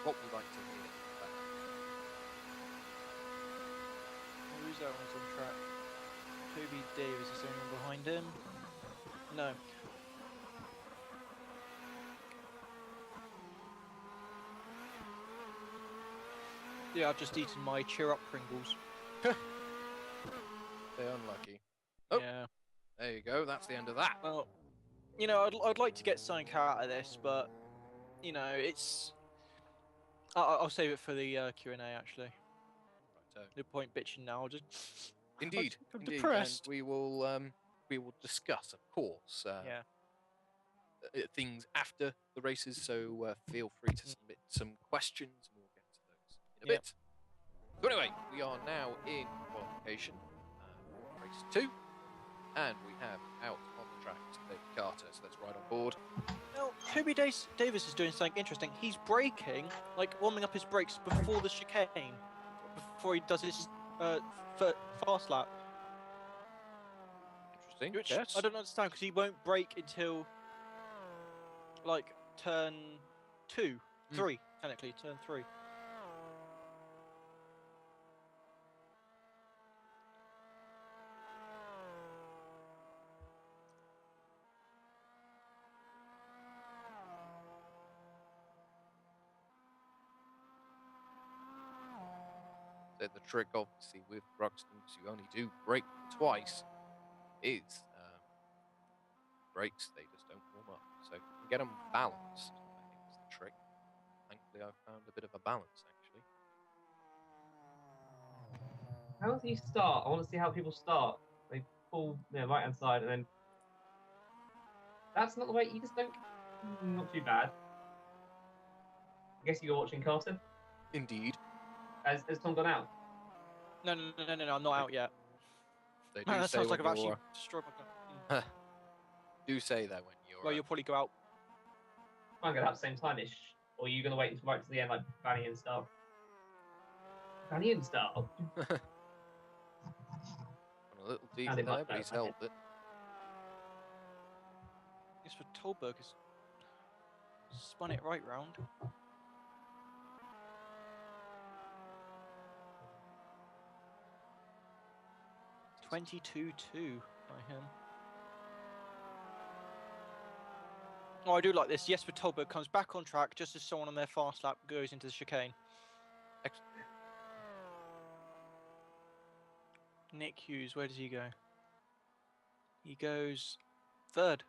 What we like to hear. Who's that one's on track? Toby Davis, is there anyone behind him? No. Yeah, I've just eaten my cheer up Pringles. They're unlucky. Oh. Yeah. There you go. That's the end of that. Well, you know, I'd like to get something out of this, but you know, it's. I'll save it for the Q&A actually. Righto. No point bitching now. I'll just. Indeed. I'm Indeed. depressed. And we will discuss, of course, Yeah. things after the races. So feel free to submit some questions, and we'll get to those in a Yep. bit. So anyway, we are now in qualification for race 2, and we have out on the track David Carter. So let's ride on board. Now, Toby Davis is doing something interesting. He's braking, like warming up his brakes before the chicane, before he does his fast lap. Interesting. Which Yes. I don't understand because he won't brake until like turn 3, technically turn 3. So the trick, obviously, with Thruxton, because you only do brake twice, is brakes, they just don't warm up. So you can get them balanced, I think is the trick. Thankfully, I've found a bit of a balance, actually. How does he start? I want to see how people start. They pull their right-hand side, and then... That's not the way... You just don't... Not too bad. I guess you're watching Carson? Indeed. Has Tom gone out? No, I'm not out yet. They do Man, that say sounds like when I've actually you're... destroyed my gun. do say that when you're... Well, you'll probably go out. I'm going to have the same time-ish. Or are you going to wait until right to the end, like Vanny and style? Vanny and style? On a little deep Sounded there, much but he's better, held it. It's for Tolberg has spun it right round. $22-2 by him. Oh, I do like this. Jesper Tolberg comes back on track just as someone on their fast lap goes into the chicane. Excellent. Nick Hughes, where does he go? He goes 3rd.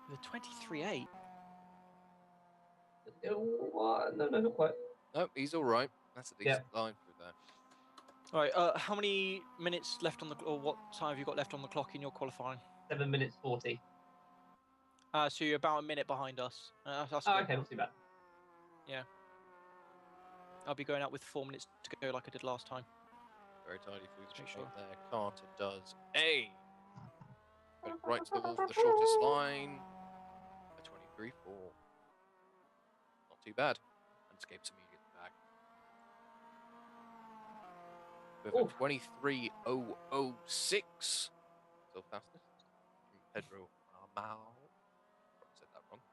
The 23.8. No, not quite. No, he's all right. That's a decent line through there. All right. How many minutes left on the or what time have you got left on the clock in your qualifying? 7 minutes 40. So you're about a minute behind us. That's Oh, good. okay, not too bad. Yeah. I'll be going out with 4 minutes to go like I did last time. Very tidy through the Make chicane sure. there. Carter does a... Got it right to the wall for the shortest line. A 23.4. Not too bad. And escapes immediately back. With a 23.006. Still fastest. From Pedro Amal. Probably said that wrong.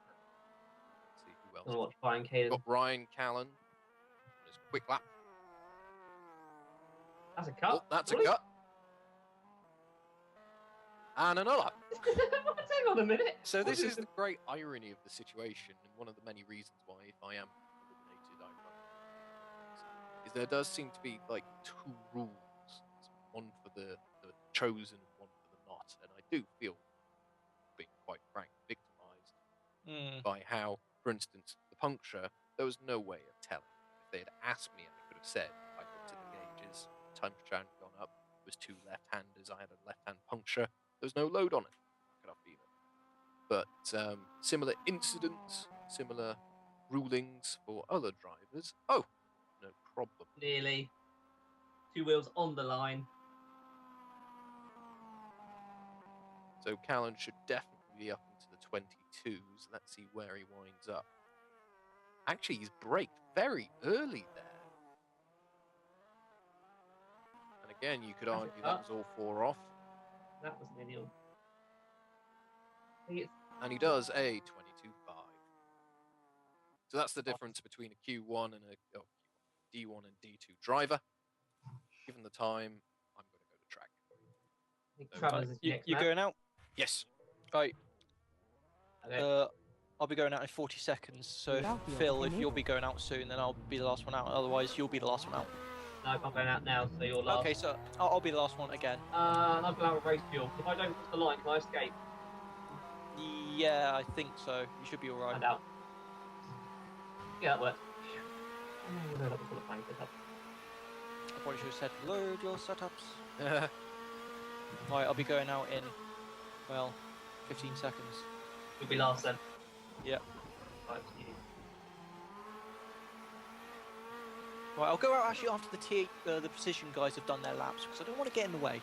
Let's see who else. I don't know what Brian Caden. Got Ryan Callan. His quick lap. That's a cut. Oh, that's a cut. And another. Hang on a minute. So this is the great irony of the situation, and one of the many reasons why, if I am eliminated, I run. Is there does seem to be like 2 rules, one for the chosen, one for the not, and I do feel, being quite frank, victimized by how, for instance, the puncture, there was no way of telling. If they had asked me, I could have said, I looked at the gauges, temperature hadn't gone up, it was 2 left-handers, I had a left-hand puncture, there was no load on it. How could I feel it? But similar incidents, similar rulings for other drivers. Oh, no problem. Nearly. 2 wheels on the line. So Callan should definitely be up into the 22s. Let's see where he winds up. Actually, he's braked very early there. And again, you could That's argue it, that was all 4 off. That was nearly all. I think it's And he does a 22.5. So that's the difference between a Q1 and a D1 and D2 driver. Given the time, I'm going to go to track. I think Travers is next. You man. going out? Yes. Right. Okay. I'll be going out in 40 seconds. So Yeah, yeah, Phil, if I you'll know. be going out soon, then I'll be the last one out. Otherwise, you'll be the last one out. No, I'm going out now, so you're last. Okay, so I'll be the last one again. And I've got out of race fuel. If I don't cross the line, can I escape? Yeah, I think so. You should be alright. And out. Yeah, that worked. Oh, no, that was all the fine setup. I probably should have said load your setups. Right, I'll be going out in, well, 15 seconds. You'll be last then. Yeah. Right, you. Right, I'll go out actually after the precision guys have done their laps because I don't want to get in the way.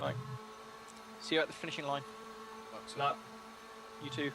Right. See you at the finishing line. No. You too.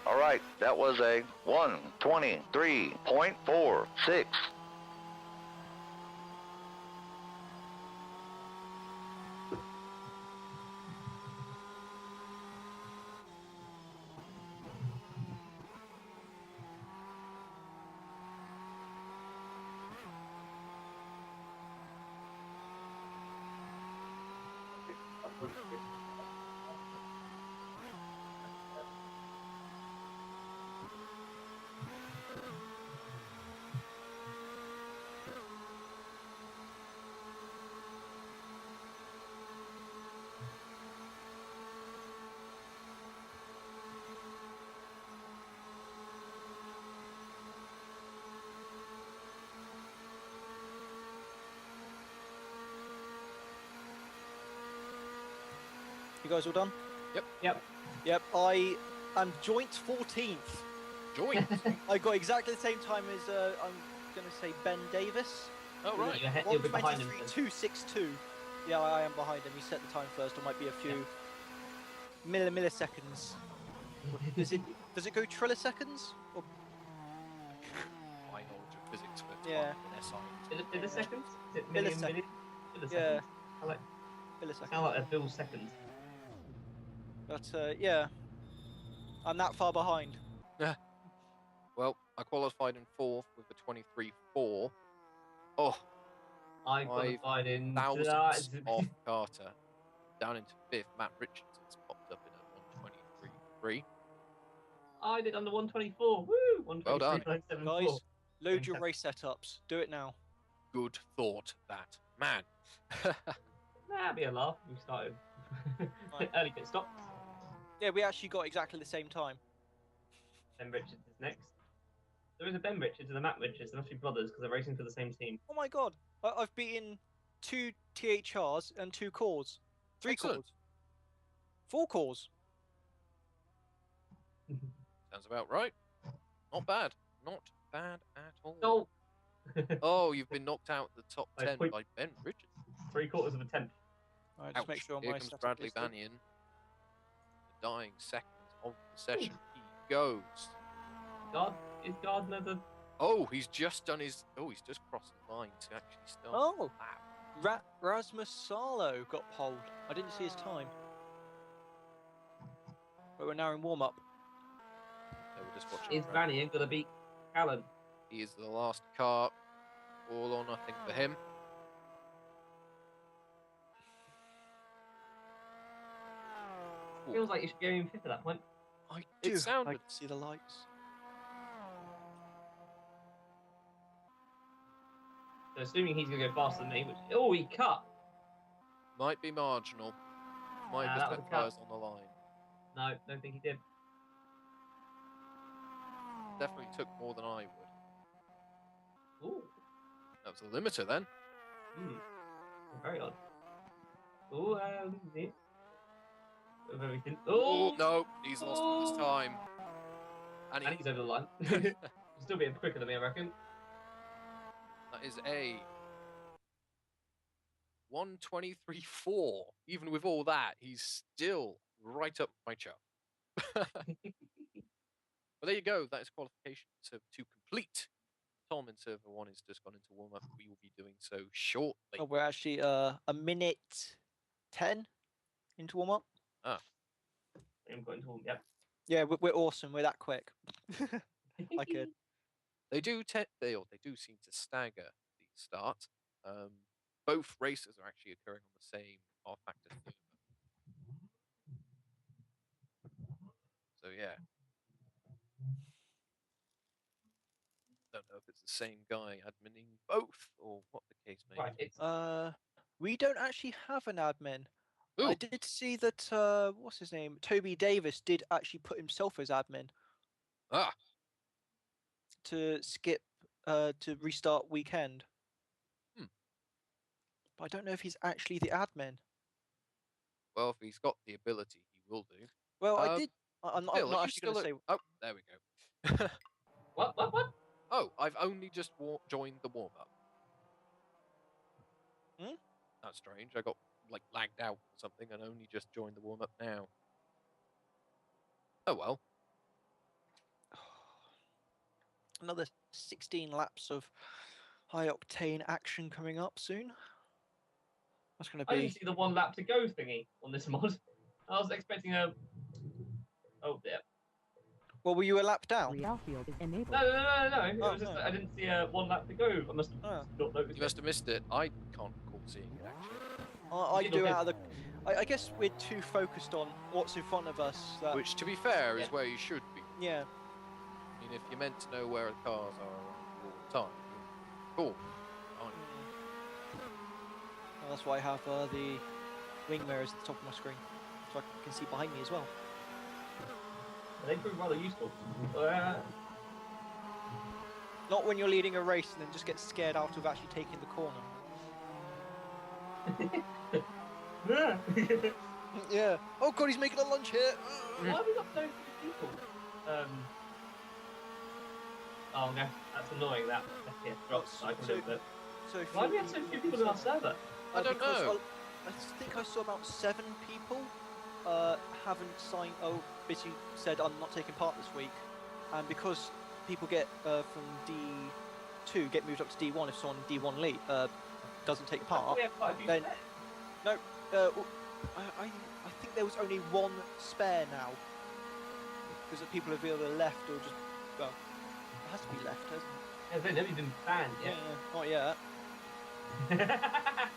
All right, that was a 1:23.46. You guys all done? Yep. Yep. I am joint 14th. Joint. I got exactly the same time as I'm gonna say Ben Davis. Oh, right. You'll be behind him. 1:23.262. Yeah, I am behind him. He set the time first. There might be a few milliseconds. Does it go trilliseconds? Or, My knowledge of physics for Yeah. time and SI. Is it milliseconds? Is it million, Millisec- million? Milliseconds? yeah. I like, milliseconds. sound like a bill seconds. But yeah, I'm that far behind. Well, I qualified in 4th with a 23.4. Oh, I 5 qualified in thousandths off Carter. Down into 5th, Matt Richardson's popped up in a 123.3. I did under 124. Woo! Well done. 123.974. Guys, load your Fantastic. race setups. Do it now. Good thought, that man. That'd be a laugh. We started Right. early pit stop. Yeah, we actually got exactly the same time. Ben Richards is next. There is a Ben Richards and a Matt Richards. They must be brothers because they're racing for the same team. Oh my god, I've beaten 2 THRs and 2 cores. 3 Excellent. cores. 4 cores. Sounds about right. Not bad. Not bad at all. No. Oh, you've been knocked out the top By 10 point- by Ben Richards. 3/4 of a tenth. Alright, just Ouch. make sure Here my comes setup Bradley is good. Bannion. The dying seconds of the session. He goes. Is Gardner the? Oh, he's just done his. Oh, he's just crossed the line to actually start. Oh, the lap. Rasmus Salo got poled. I didn't see his time. But we're now in warm up. They were just watching. Is Bradley. Vanny gonna beat Callan? He is the last car. All or nothing for him. Feels like you should go in fifth at that point. I It do. I sounded. can see the lights. So assuming he's gonna go faster than me, which he cut. Might be marginal. Might Nah, just that was have a cut. tyres on the line. No, don't think he did. Definitely took more than I would. Ooh, That was a limiter then. very odd. Ooh, yeah. Of everything. Oh Oh no, he's lost all his time. And And he, he's over the line. He's still being quicker than me, I reckon. that is a 123.4. Even with all that, he's still right up my chart. But there you go. That is qualification to complete. Tom in server 1 has just gone into warm up. We will be doing so shortly. Oh, we're actually a minute 10 into warm up. I'm going to, yep. Yeah, we're awesome. We're that quick. I could. They do seem to stagger the start. Both races are actually occurring on the same R-Factor server. So yeah. Don't know if it's the same guy adminning both or what the case may Right, be. it's We don't actually have an admin. Ooh. I did see that what's his name? Toby Davis did actually put himself as admin Ah, to skip to restart weekend. Hmm. But I don't know if he's actually the admin. well, if he's got the ability, he will do. Well, I Um, did. I'm Phil, not are you actually going to still say. Oh, there we go. what? Oh, I've only just joined the warm-up. Hmm? That's strange. I got like lagged out or something and only just joined the warm-up now. Oh well. Another 16 laps of high octane action coming up soon. That's going to I didn't be. see the 1 lap to go thingy on this mod. I was expecting a. Oh dear. Well, were you a lap down? Real field is enabled. No. It Oh, was just no. that I didn't see a 1 lap to go. I must have Oh. not noticed. You must have missed it. I can't recall seeing it actually. I You do did. out of the. I guess we're too focused on what's in front of us. That, Which, to be fair, is Yeah. where you should be. yeah. I mean, if you're meant to know where the cars are all the time, cool. Fine. Well, that's why I have the wing mirrors at the top of my screen, so I can see behind me as well. They prove rather useful. Not when you're leading a race and then just get scared out of actually taking the corner. Yeah. Oh god, he's making a lunge here. Why have we got so few people? Oh no, that's annoying. That yeah, drops. I can do it. So if Why do we you- have so few people in our server? I don't because know. I think I saw about 7 people haven't signed. Oh, basically said I'm not taking part this week, and because people get from D2 get moved up to D1 if someone in D1 doesn't take part. We have quite a few Then spares. no, I think there was only one spare now because people have either left or just well, it has to be left, hasn't it? They've never been banned yet. Not yet.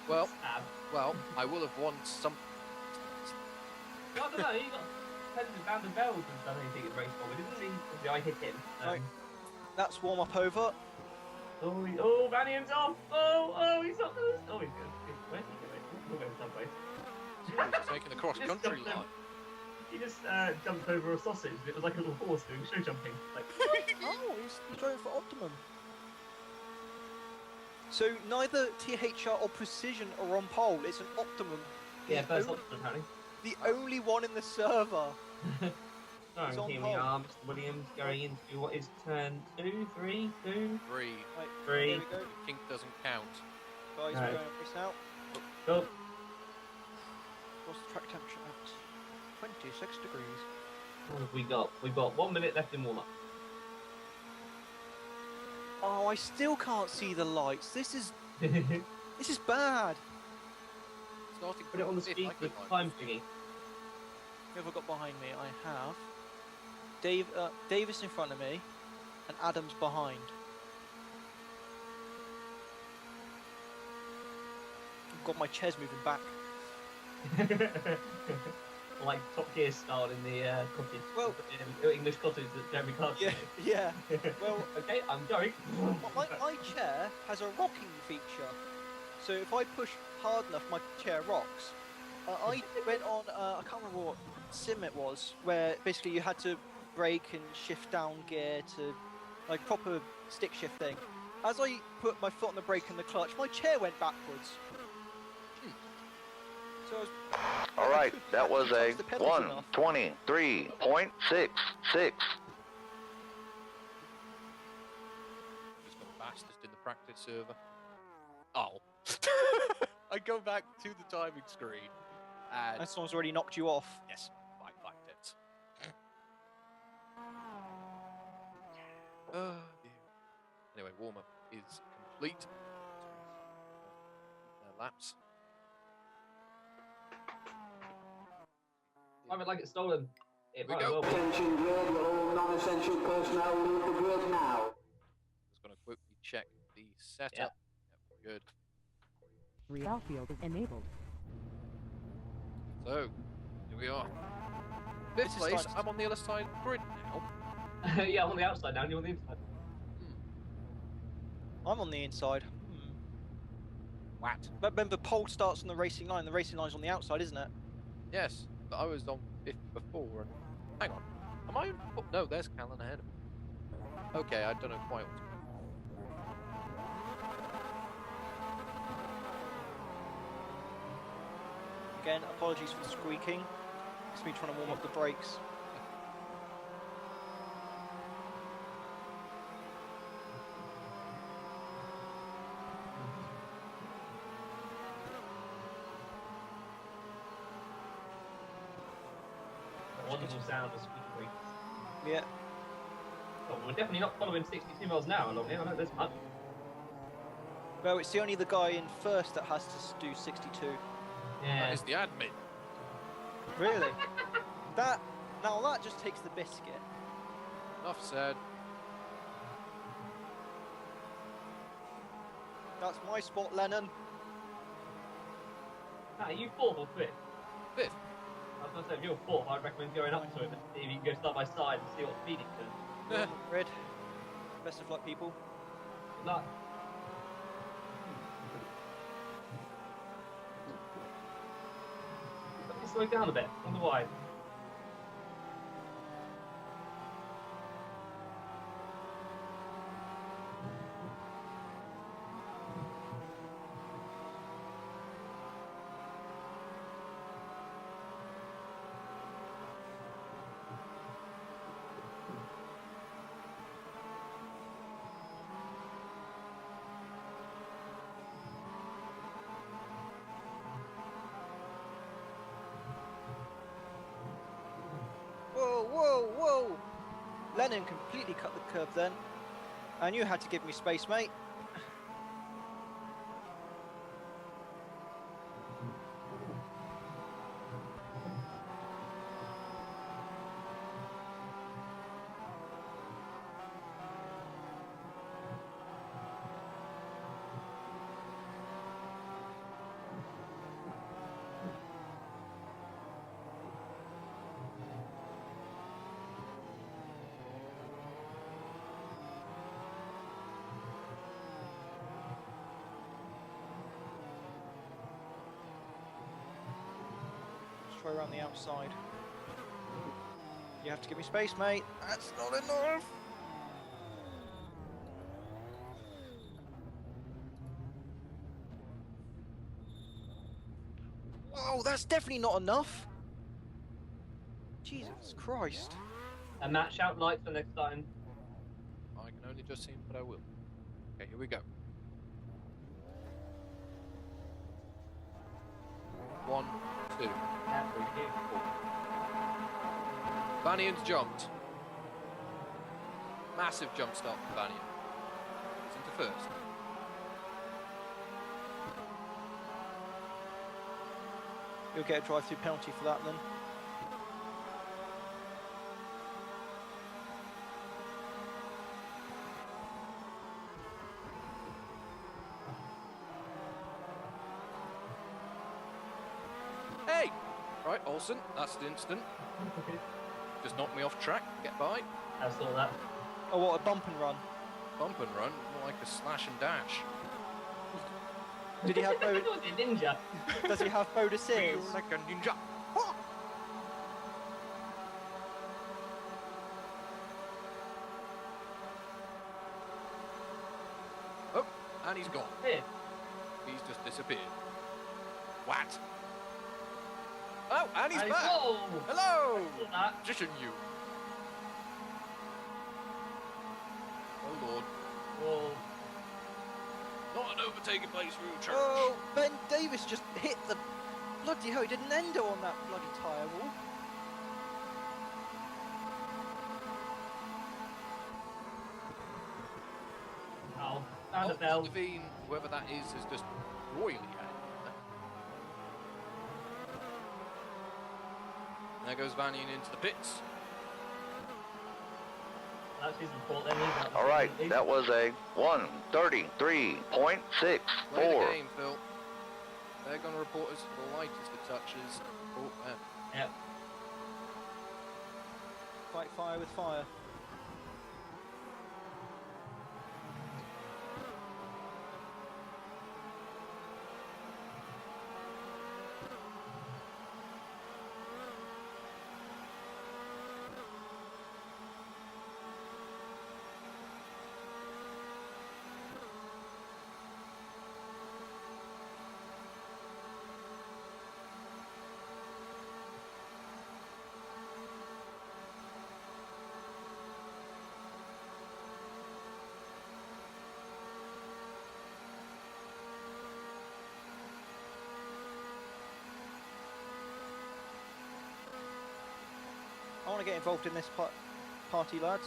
Well, Stab. well, I will have won some. No, I don't know. You got depends on down the bells and stuff. You think it's race forward, isn't he? Obviously, I hit him. Right. That's warm up over. Oh, Vanian's off. Oh, he's not. Oh, he's good. Where's he going? He'll go someplace. He's taking the cross country Just line. He just jumped over a sausage. It was like a little horse doing show jumping. Like, Oh, he's going for optimum. So neither THR or Precision are on pole. It's an optimum. yeah, The first only- option apparently. The only one in the server. So He's on here we pole. are, Mr. Williams going into what is turn 2, 3, 2, 3. Right, 3. there we go. Kink doesn't count. Guys, No. we're going to race now. Go. What's the track temperature at? 26 degrees. What have we got? We've got 1 minute left in warm up. Oh, I still can't see the lights. This is bad. Starting Put it on the fifth, speed I with can like time fifth. thingy. Who have I got behind me? I have Davis in front of me and Adams behind. I've got my chairs moving back. Like Top Gear style in the cottage. Well- English cottage that Jeremy Clarkson Yeah, made. yeah. Well, Okay, I'm going. my chair has a rocking feature. So if I push hard enough, my chair rocks. I went on, I can't remember what sim it was, where basically you had to brake and shift down gear to like proper stick shift thing. As I put my foot on the brake and the clutch, my chair went backwards. So I was, All right, that was a touch the pedals enough. 123.66. Just got fastest in the practice server. Oh. I go back to the timing screen. And and someone's already knocked you off. yes, by 5 tenths. Oh dear. Anyway, warm up is complete. Laps. I would like it stolen. It We might go. well be. Attention grid, all non-essential personnel leave the grid now. Just going to quickly check the setup. Yeah. Yep, good. Real field is enabled. So, here we are. Fifth This is place. starting- I'm on the other side of the grid now. Yeah, I'm on the outside now, and you're on the inside. I'm on the inside. What? But remember, pole starts on the racing line. The racing line's on the outside, isn't it? Yes, but I was on fifth before. And hang on, am I on? Oh, no, there's Callan ahead of me. Okay, I don't know quite what's going on. Again, apologies for the squeaking. It's me trying to warm up the brakes. A wonderful sound of squeaky. Yeah. Oh, we're definitely not following 62 miles an hour along here. I know this much. Well, it's only the guy in first that has to do 62. Yeah. That is the admin. Really? That just takes the biscuit. Enough said. That's my spot, Lennon. Are you fourth or fifth? Fifth. I was going to say, if you're fourth, I'd recommend going up to it and see if you can go side by side and see what speed it can. Red. Best of luck, people. Good luck. Let me slow it down a bit. Wonder why. whoa, whoa! Lennon completely cut the curb then. And you had to give me space, mate. Let's try around the outside. You have to give me space, mate. That's not enough. Oh, that's definitely not enough. Jesus Christ. And Matt, shout lights for next time. I can only just see him, but I will. Okay, here we go. 1, 2, 3, Yeah, 4. Banyan's jumped. Massive jump start from Banyan. He's into first. You'll get a drive-through penalty for that then. Hey! Right, Olsen, that's the instant. Just knocked me off track, get by. I saw that. Oh, what, a bump and run? Bump and run, more like a slash and dash. Did he have It bow? was a ninja. Does he have bow to Feel like a ninja. Ha! Oh, and he's gone. Here. He's just disappeared. What? Oh, and he's And back. whoa! Hello, Saw that. magician you. Oh Lord, Whoa. not an overtaking place through church. Oh, Ben Davis just hit the... Bloody hell, he did an endo on that bloody tyre wall. Oh, found a bell. Levine, whoever that is, has just royally had it. There goes Vanyan into the pits. That's his report then. He's out. All right, that was a 1:33.64. Play the game, Phil. They're going to report us for the lightest of touches. Oh, Yep. Fight fire with fire. I want to get involved in this party, lads.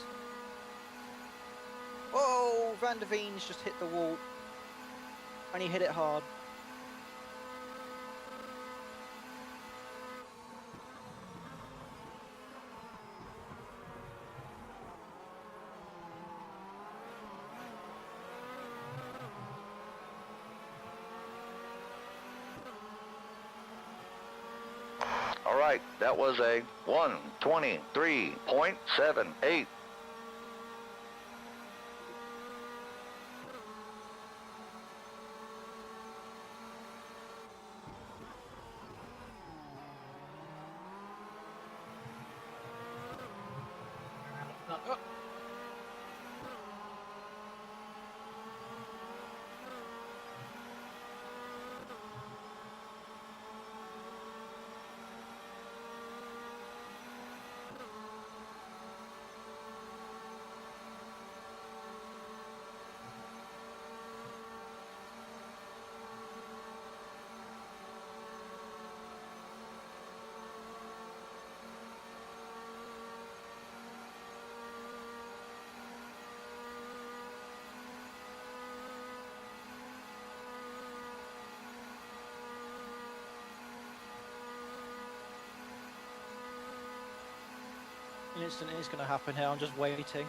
Oh, Van der Veen's just hit the wall. And he hit it hard. All right, that was a 1:23.78. Instant is going to happen here. I'm just waiting.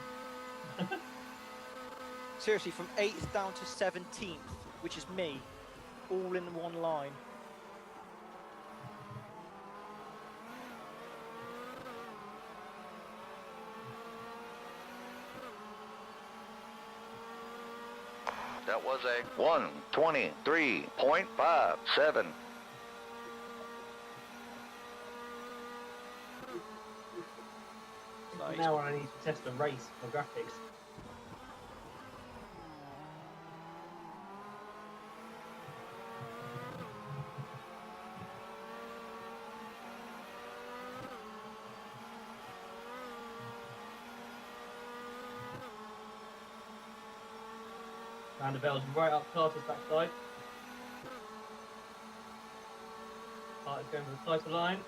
Seriously, from 8th down to 17th, which is me, all in one line. That was a 1:23.57. Nice. Now I need to test a race for graphics. Round of Belgium right up Carter's backside. Carter's going for the title line.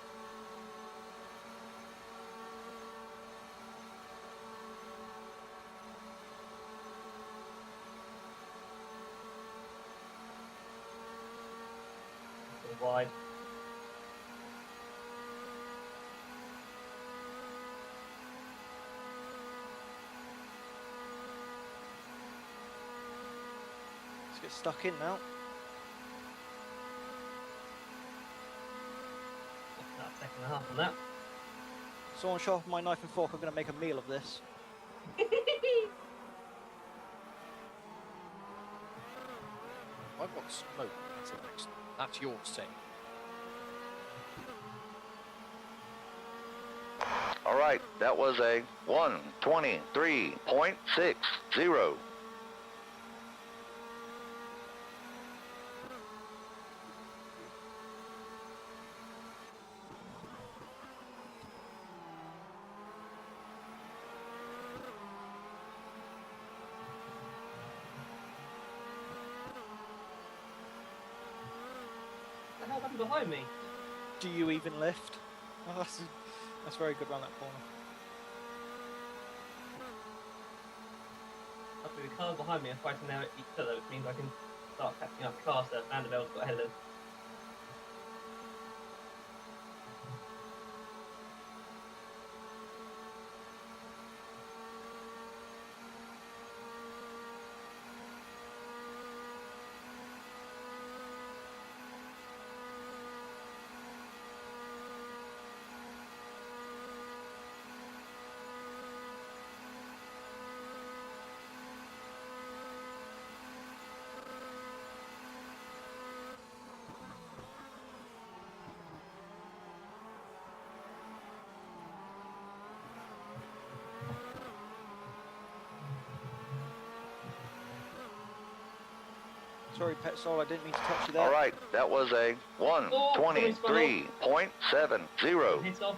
Wide. Let's get stuck in now. That second and a half on that. Someone sharpen my knife and fork. I'm going to make a meal of this. I've got smoke. That's an accident. That's your say. All right, that was a 1:23.60. What the hell happened behind me? Do you even lift? Oh, that's very good round that corner. Actually, the cars behind me are fighting now at each other, which means I can start catching up faster. Vanderbilt's got ahead of them. Sorry, Pet Soul, I didn't mean to touch you there. All right, that was a 1:23.70. Hits off.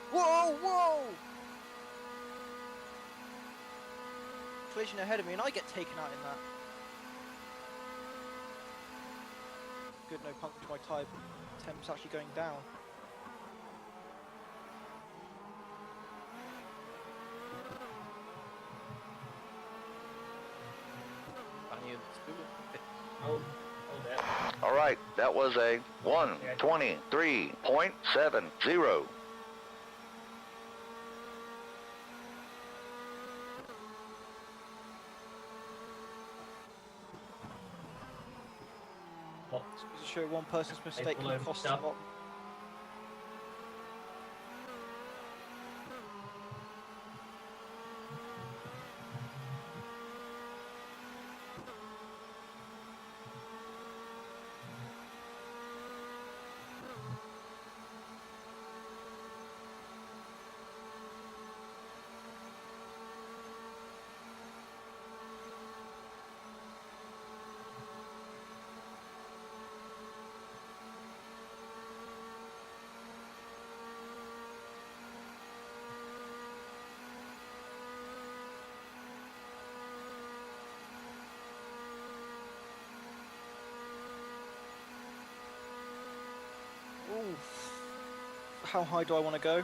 Whoa, whoa! Collision ahead of me and I get taken out in that. Good, no puncture to my tyre. Temp's actually going down. Banyan's doing it. Oh, there. All right, that was a 1:23.70. It's to show one person's mistake all can over cost a stuff. lot. how high do I want to go?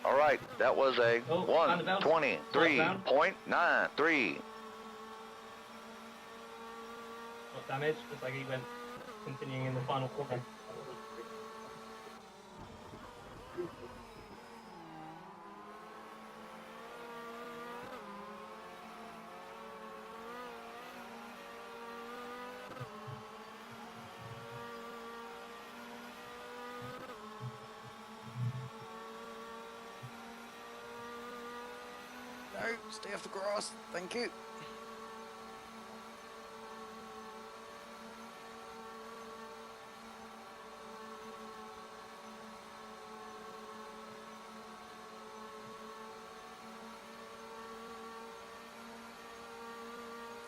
All right, that was a Oh, roundabout. 123.93. Not damaged, looks like he went continuing in the final corner. No, stay off the grass. Thank you.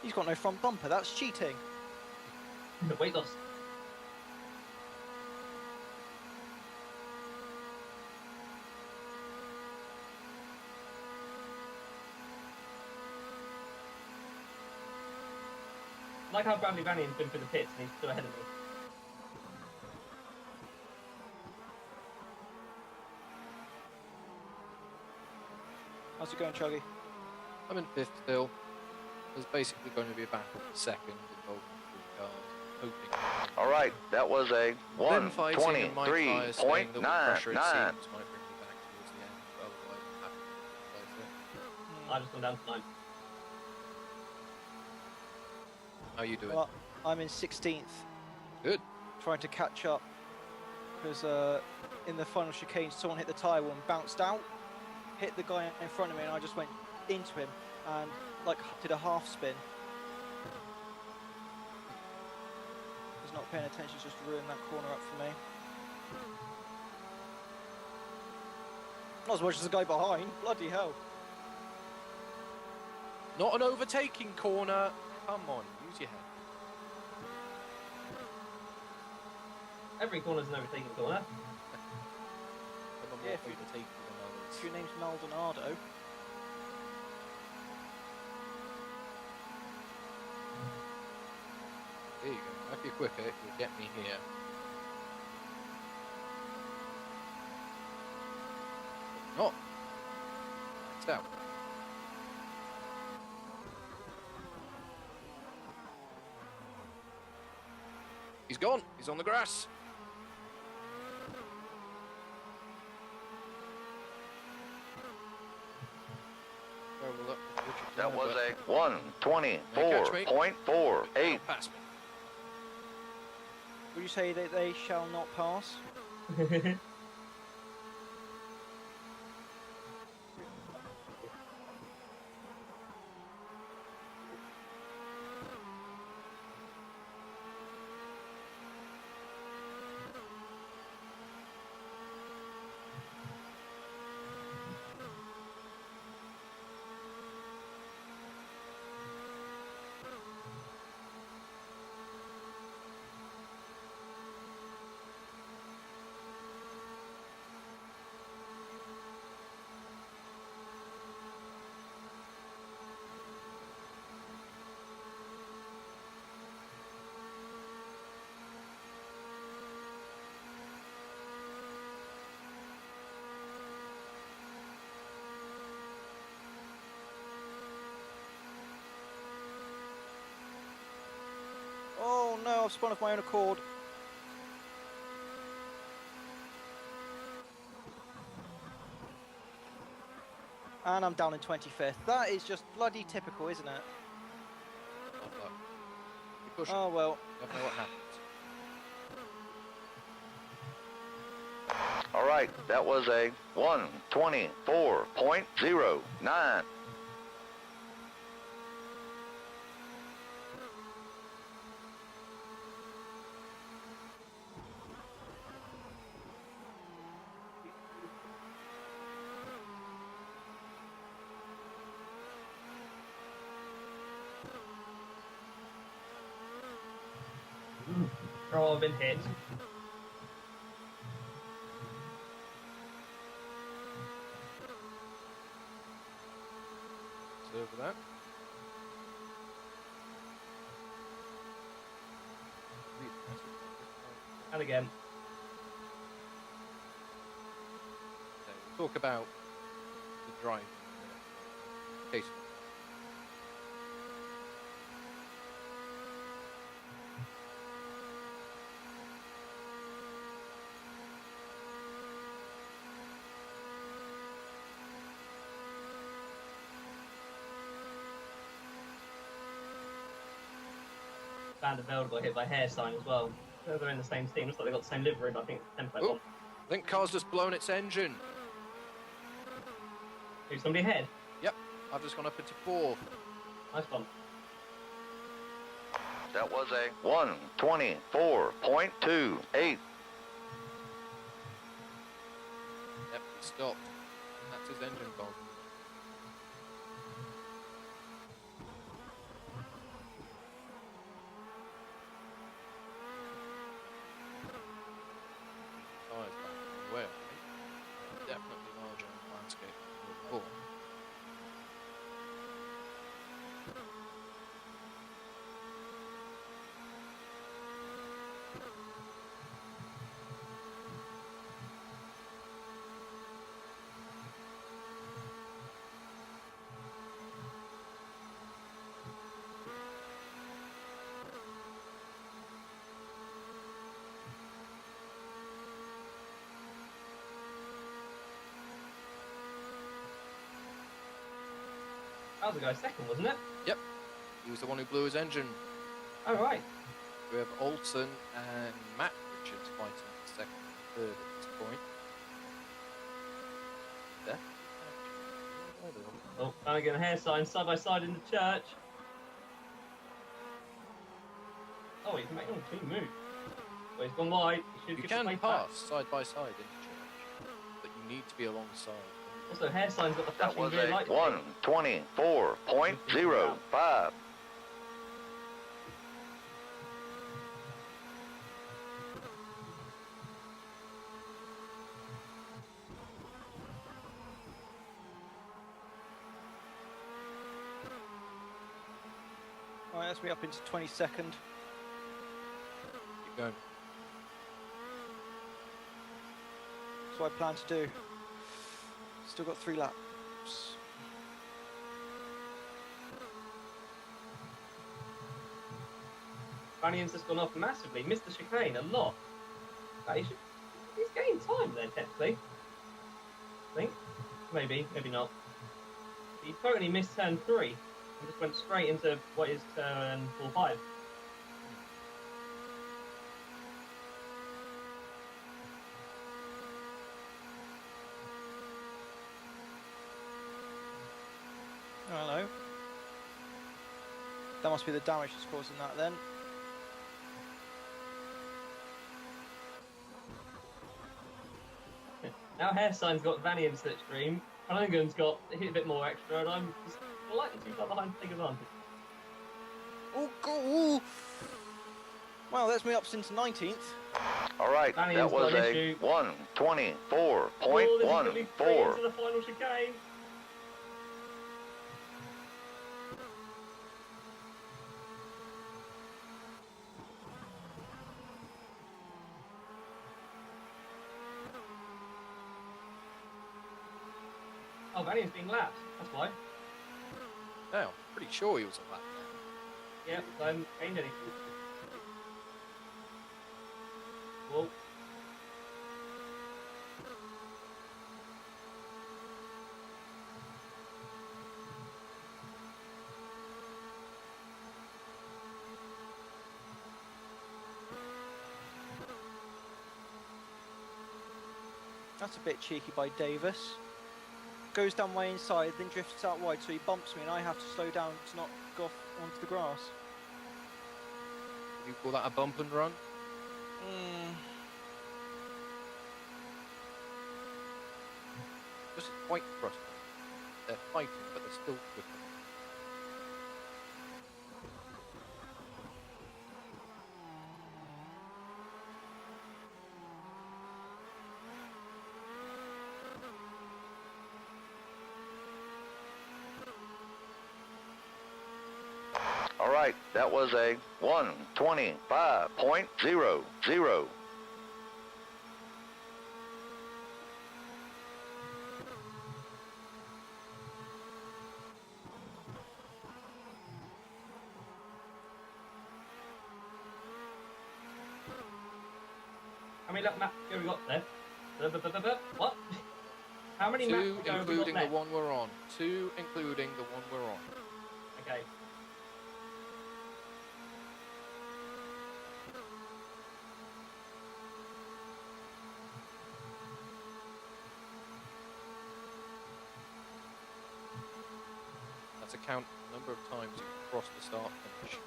He's got no front bumper. That's cheating. Weight loss. I like how Bradley Vannion's been through the pits and he's still ahead of me. How's it going, Chuggy? I'm in 5th still. There's basically going to be a battle for 2nd involving 3 cars. Hoping. All right, that was a Then fighting and my tyres staying the pressure it 123.99. seems might bring me back towards the end. But otherwise, I'm happy to play through. I've just gone down to 9. How are you doing? Well, I'm in 16th, Good. trying to catch up. Because in the final chicane, someone hit the tyre wall and bounced out, hit the guy in front of me, and I just went into him and like did a half spin. He's not paying attention, just ruined that corner up for me. Not as much as the guy behind. Bloody hell. Not an overtaking corner. Come on, use your head. Every corner's an overtaking corner. Some are Yeah, more if you- overtaking than others. If your name's Maldonado. There you go. If you're quicker, you'll get me here. Not. It's out. He's gone. He's on the grass. Oh, well, Richard That there, was but a 124.48. pass me. Would you say that they shall not pass? Oh no, I've spun off my own accord. And I'm down in 25th. That is just bloody typical, isn't it? Not luck. You push it. Oh well. You never know what happens. All right, that was a 124.09. Oh, I've been hit. over that. And again. So we'll talk about the drive in a minute. Case. Vandervelde got hit by Hairsign as well. They're in the same team. Looks like they got the same livery, but I think it's template Oh, one. I think car's just blown its engine. Who's somebody ahead? Yep, I've just gone up into 4th. Nice one. That was a 124.28. Yep, he stopped. That's his engine bomb. Oh, it's back away, I think. Definitely larger on the landscape than before. That was the guy second, wasn't it? Yep, he was the one who blew his engine. Oh, right. We have Alton and Matt Richards fighting for second and third at this point. There. Oh, Flanagan and Hairsign side by side in the church. Oh, he's making a clean move. Well, he's gone wide. He should You give the can place pass back. side by side into church, but you need to be alongside. Also, Hairsign's got the That flashing was rear a light. 124.05. Right, that's me up into 22nd. Keep going. That's what I plan to do. Still got 3 laps. Flanagan's just gone off massively. Missed the chicane a lot. He's gaining time then, technically. I think. Maybe, maybe not. He totally missed turn 3 and just went straight into what is turn 4-5. Hello. That must be the damage that's causing that then. Now Hairsign's got Vanny in slipstream. Flanagan's got a bit more extra, and I'm just slightly too far behind to take advantage. Oh, go! Well, that's me up into 19th. All right, Flanagan's that was got an a issue. 124.14. Oh, this is going to be straight into the final chicane. Oh, Vanny's being lapped. That's why. Now, I'm pretty sure he was a lap down. Yep, I haven't gained anything. Well, That's a bit cheeky by Davis. Goes down my inside, then drifts out wide, so he bumps me and I have to slow down to not go off onto the grass. Would you call that a bump and run? Just quite frustrating. They're fighting, but they're still quicker. right, that was a 1:25.00. How many lap maps have we got left? What? How many maps Two, have we got including the left? one we're on. Two, including the one we're on. Okay. That's a count the number of times you cross the start finish.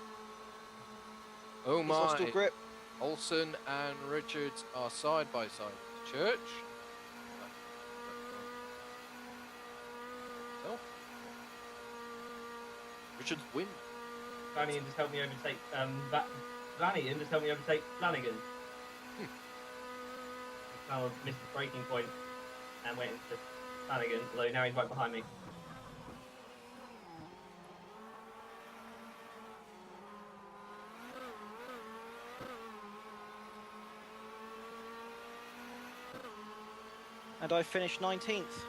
Oh He's lost all my! grip. Olsen and Richards are side by side. Church. So, Richards wins. Flanagan just helped me overtake. Flanagan just helped me overtake Flanagan. Now I've missed the braking point and waiting for Flanagan, although now he's right behind me. And I finished 19th.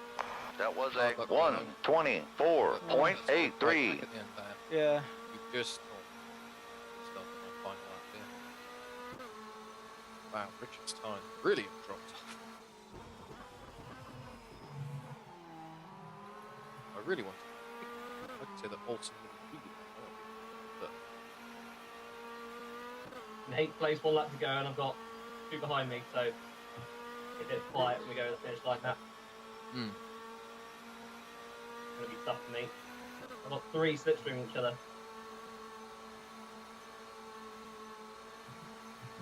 That was Oh, a but we're on. 1:24.83. At the end there. Yeah. You just started my final lap there. Wow, Richard's time really dropped off. I really wanted to. I could say that Olsen would have beat In 8th place, 1 lap to go, and I've got 2 behind me, so it's a bit quiet when we go to the finish line now. Hmm. It's going to be tough for me. I've got 3 slipstreaming each other.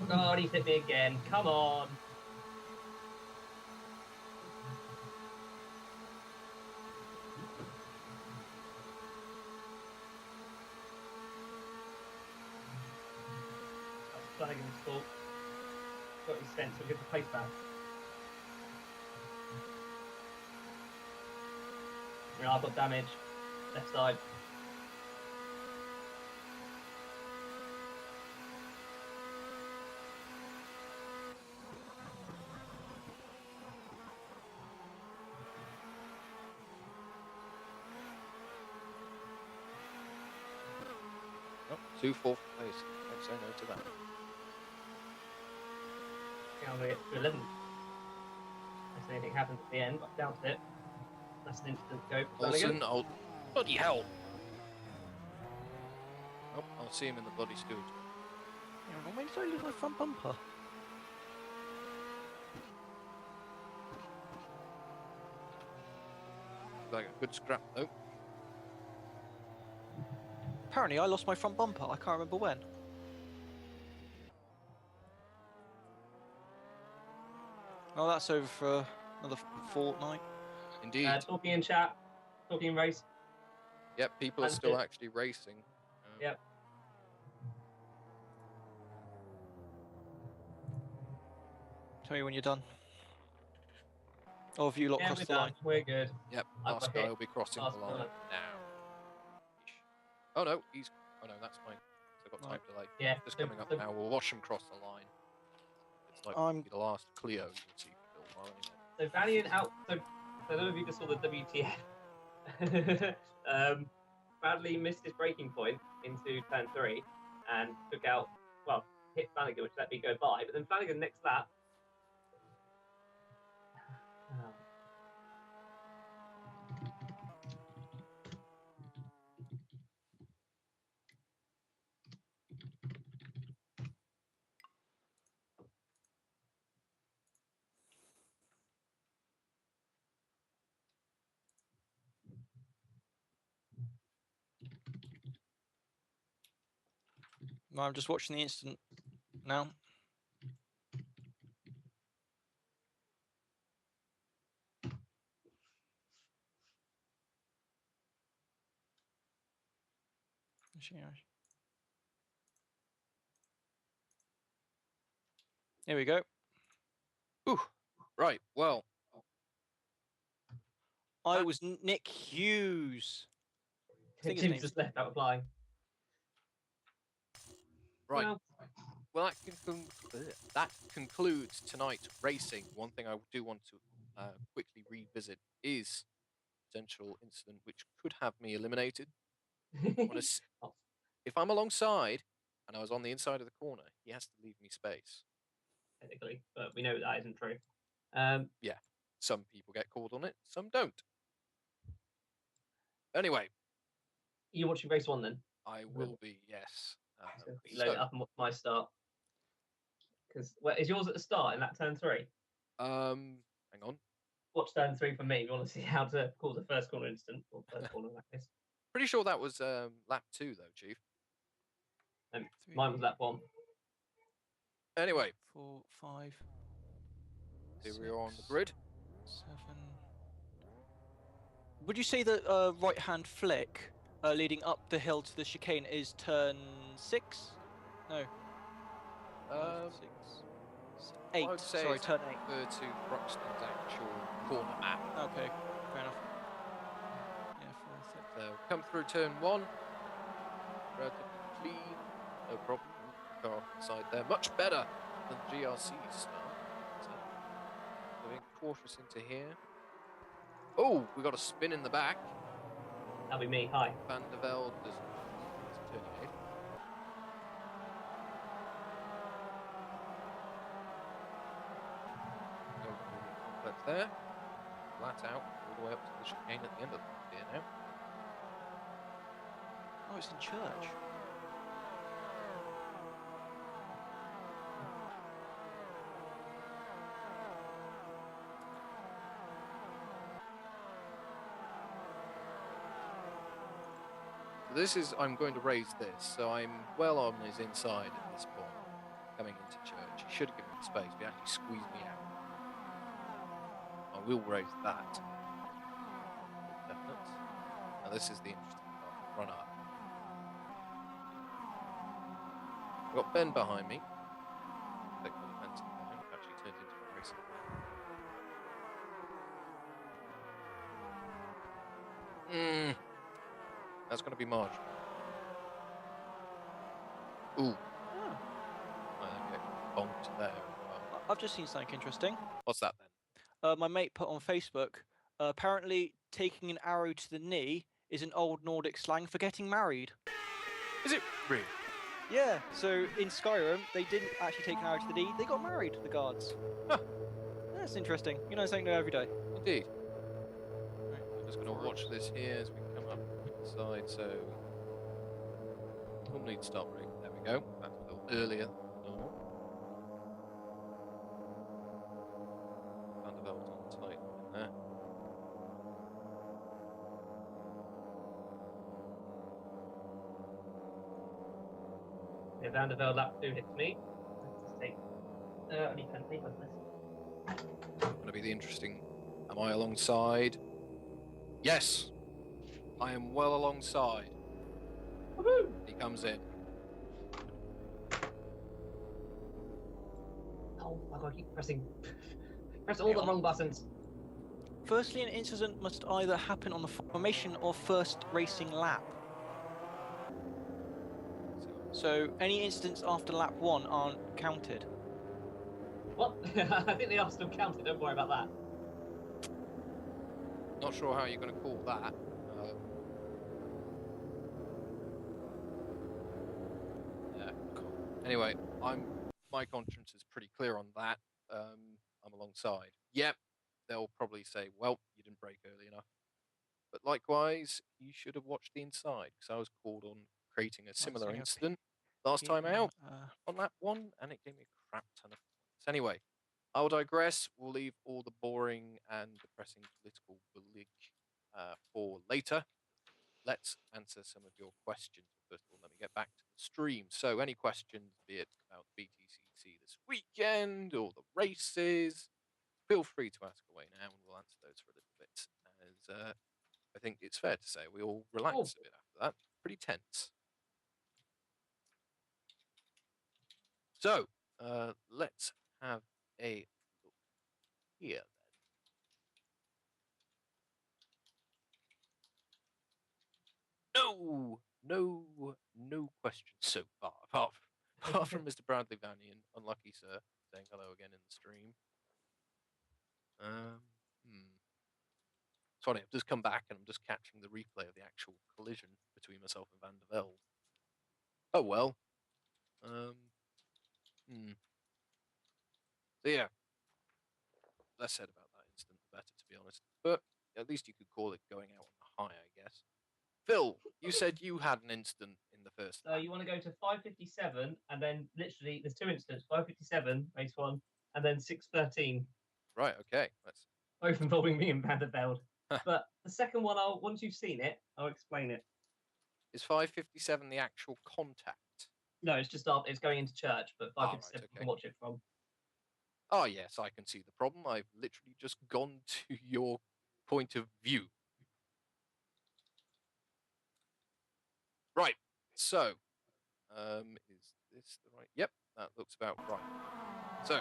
Oh God, he's hit me again. Come on. That's Flanagan's fault. Got his sense, we'll get the pace back. Yeah, I've got damage. Left side. Oh, 2 fourth place. Don't say no to that. I think I'm going to get to 11th. Unless anything happens at the end, but I doubt it. That's an instant go for Flanagan. Olsen, oh, bloody hell! Oh, I'll see him in the bloody steward. When did I lose my front bumper? Like a good scrap though. Apparently I lost my front bumper. I can't remember when. Oh, that's over for another fortnight. Indeed. Talking in chat, talking in race. Yep, people are and still it- actually racing. Yep. Tell me when you're done. Or have you lot Yeah, crossed we're the done. line? We're good. Yep, I've last got guy hit. will be crossing Last the line corner. now. Oh no, he's. Oh no, that's fine. So I've got time delay. Yeah. Just so- coming up so- now. We'll watch him cross the line. It's like I'm- the last Clio you'll see for Bill Murray. So Valiant out. So I don't know if you just saw the WTF. Bradley missed his braking point into turn 3 and took out. Well, hit Flanagan, which let me go by. But then Flanagan next lap. No, I'm just watching the instant now. Here we go. Ooh, right. Well, I was Nick Hughes. I think his Jim's name's just left out applying. Right. Well, Well, that concludes tonight's racing. One thing I do want to quickly revisit is potential incident which could have me eliminated. If I'm alongside and I was on the inside of the corner, he has to leave me space. technically, but we know that isn't true. Yeah, some people get called on it, some don't. Anyway, You watching race 1 then? I will be, yes. Just gonna quickly load it up and watch my start. Because is yours at the start in that turn 3? Hang on. Watch turn 3 for me. We want to see how to cause a first corner incident or first corner in that case. Pretty sure that was lap 2 though, Chief. Mine was lap 1. Anyway, 4, 5. here we are on the grid. 7. Would you say the right-hand flick leading up the hill to the chicane is turn 6? No. 5, 6, 8. I would say Sorry, it's turn 8. refer to Thruxton's actual corner map. Okay, fair enough. Yeah, 4, 6. So come through turn 1, relatively clean, no problem. Car off the side there, much better than GRC's start. So, being cautious into here. Oh, we got a spin in the back. That'll be me. Hi. Van der Velde does turning 8. No complex there. Flat out, all the way up to the chicane at the end of the here now. Oh, it's in church. So this is, I'm going to raise this, so I'm well on his inside at this point, coming into church. He should have given me space, but he actually squeezed me out. I will raise that. Definite. Now this is the interesting part, run up. I've got Ben behind me. Click on the fence now, it actually turns into a racing. That's going to be marginal. Ooh. Oh. I get bonked there as well. I've just seen something interesting. What's that then? My mate put on Facebook, apparently taking an arrow to the knee is an old Nordic slang for getting married. Is it really? Yeah, so in Skyrim, they didn't actually take an arrow to the knee, they got married, the guards. Huh. That's interesting. You know something new every day. Indeed. Right. I'm just going to watch this here as we come up the side, so we'll need to start right. There we go. That's a little earlier than normal. Van der Velde's on tight in there. Yeah, Van der Velde lap 2 hits me. Let's just take only penalty with this. Going to be the interesting. Am I alongside? Yes, I am well alongside. Woohoo! He comes in. Oh, I've got to keep pressing. Press all the wrong buttons. Firstly, an incident must either happen on the formation or first racing lap. So any incidents after lap 1 aren't counted. What? I think they are still counted. Don't worry about that. Not sure how you're going to call that. Yeah. Cool. Anyway, my conscience is pretty clear on that. I'm alongside. Yep. They'll probably say, "Well, you didn't brake early enough." But likewise, you should have watched the inside because I was called on creating a similar seeing a incident last time out on lap 1, and it gave me a crap ton of points. Anyway, I'll digress. We'll leave all the boring and depressing political bullige for later. Let's answer some of your questions. First of all, let me get back to the stream. So any questions, be it about BTCC this weekend or the races, feel free to ask away now and we'll answer those for a little bit. As I think it's fair to say we all relaxed a bit after that. Pretty tense. So let's have a look here then. No questions so far, apart from Apart from Mr. Bradley Vanian, unlucky sir, saying hello again in the stream. Sorry, I've just come back and I'm just catching the replay of the actual collision between myself and Van der Velde. Oh well. So yeah, less said about that incident, the better, to be honest. But at least you could call it going out on the high, I guess. Phil, you said you had an incident in the first So lap. you want to go to 5:57, and then literally there's 2 incidents: 5:57 race 1, and then 6:13. Right. Okay. Let's. Both involving me and Van der Velde. But the second one, once you've seen it, I'll explain it. Is 5:57 the actual contact? No, it's just it's going into church, but 5:57 right, you okay. can watch it from. Oh yes, I can see the problem. I've literally just gone to your point of view. Right. So, is this the right? Yep, that looks about right. So,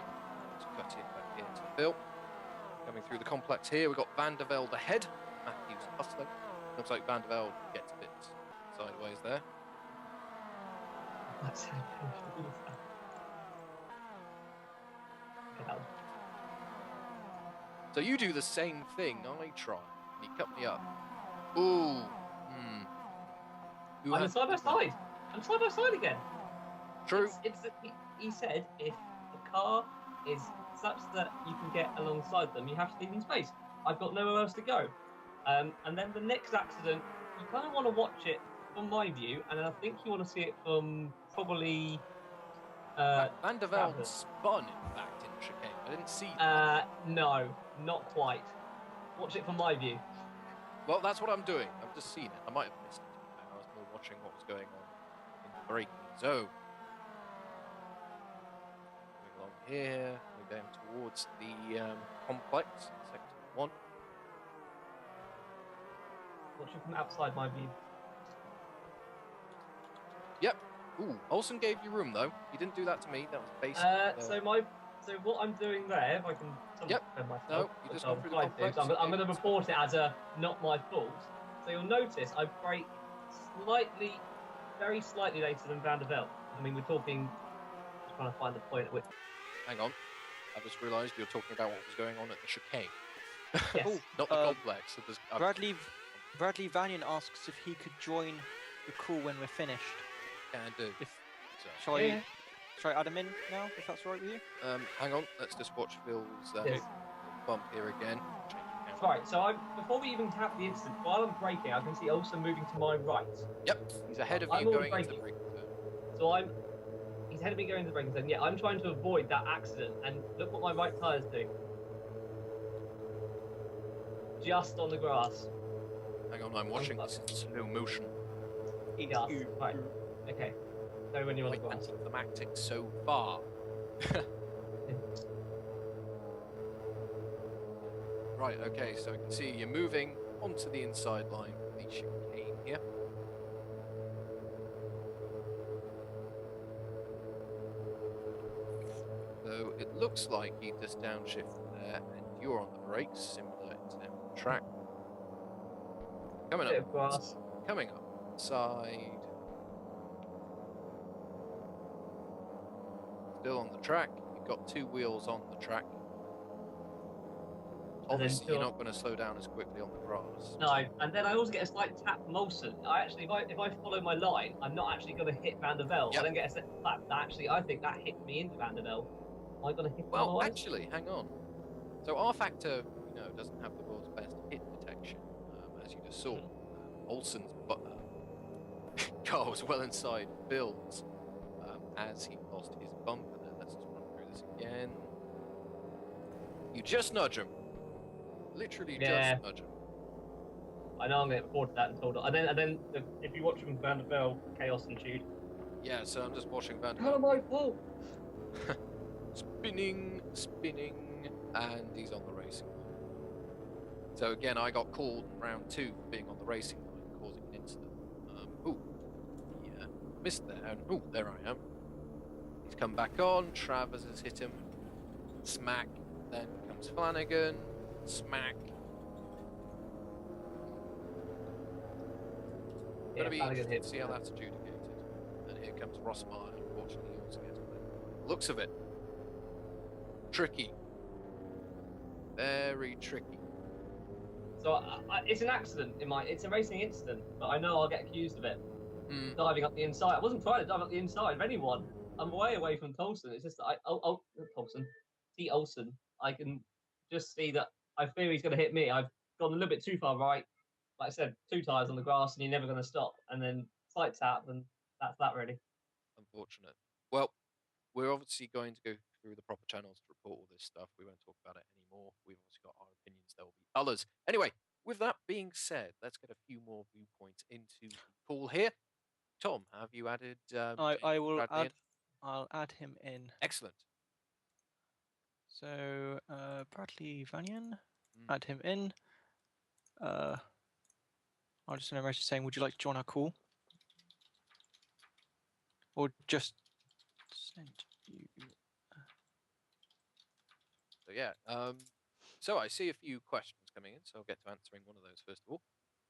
let's cut it back here to Phil. Coming through the complex here, we've got Van der Velde ahead. Matthews Onslow. Looks like Van der Velde gets a bit sideways there. That's So you do the same thing I try, and you cut me up. Ooh. I'm side by side. I'm side by side again. True. He said if the car is such that you can get alongside them, you have to leave in space. I've got nowhere else to go. And then the next accident, you kind of want to watch it from my view, and then I think you want to see it from probably. Van der Velde spun, in fact, in chicane. I didn't see that. No, not quite. Watch it from my view. Well, that's what I'm doing. I've just seen it. I might have missed it. I was more watching what was going on in the braking zone. Going along here, we're going towards the complex, sector 1. Watch it from outside my view. Yep. Ooh, Olsen gave you room though. He didn't do that to me. That was basic. So what I'm doing there, if I can. Yep. Myself, No, you just gone through the complex. I'm going to report it as a not my fault. So you'll notice I brake very slightly later than Van der Velde. I mean, we're talking. Just trying to find the point at which. Hang on. I just realised you're talking about what was going on at the chicane. Yes. Ooh, not the complex. So Bradley Vanian asks if he could join the call when we're finished. Can do. Shall I add him in now, if that's all right with you? Hang on. Let's just watch Phil's bump here again. Right, so before we even have the incident, while I'm braking, I can see Olsen moving to my right. Yep, he's ahead of you going into the braking zone. So he's ahead of me going into the braking zone. Yeah, I'm trying to avoid that accident, and look what my right tyre's doing. Just on the grass. Hang on, I'm watching this in slow motion. Just, right. Okay. So when you're on the grass. Anticlimactic so far. Right, okay, so I can see you're moving onto the inside line of the chicane here. So it looks like you just downshift there and you're on the brakes, similar to the track. Coming up side. Still on the track. You've got 2 wheels on the track. Obviously, you're not going to slow down as quickly on the grass. No, and then I also get a slight tap from Olsen. If I follow my line, I'm not actually going to hit Van der Velde. Yep. I don't get a set tap. I think that hit me into Van der Velde. Am I going to hit him? Well, actually, hang on. So R Factor, doesn't have the world's best hit detection, as you just saw. Olsen's car was well inside Phil's as he lost his bumper there. Let's just run through this again. You just nudge him. Literally just nudge him. I know I'm going to report that and told her. And then if you watch from Van der Velde, chaos ensued. Yeah, so I'm just watching Van der How Velde. my fault? spinning, and he's on the racing line. So again, I got called in round 2 for being on the racing line, causing an incident. Missed there, and there I am. He's come back on, Travers has hit him, smack, then comes Flanagan, smack. Gonna be interesting to see how that's adjudicated. And here comes Rossmar. Unfortunately, he also gets played. Looks of it. Tricky. Very tricky. So it's an accident it's a racing incident, but I know I'll get accused of it. Diving up the inside. I wasn't trying to dive up the inside of anyone. I'm way away from Tolson. It's just that Tolson, T. Olsen. I can just see that I fear he's going to hit me. I've gone a little bit too far right. Like I said, 2 tires on the grass, and you're never going to stop. And then slight tap, and that's that really. Unfortunate. Well, we're obviously going to go through the proper channels to report all this stuff. We won't talk about it anymore. We've obviously got our opinions. There will be others. Anyway, with that being said, let's get a few more viewpoints into the call here. Tom, have you added? I will Bradley in? add. I'll add him in. Excellent. So Bradley Vanyan, add him in. I'll just send a message saying, "Would you like to join our call?" Or just send you. So yeah. So I see a few questions coming in, so I'll get to answering one of those first of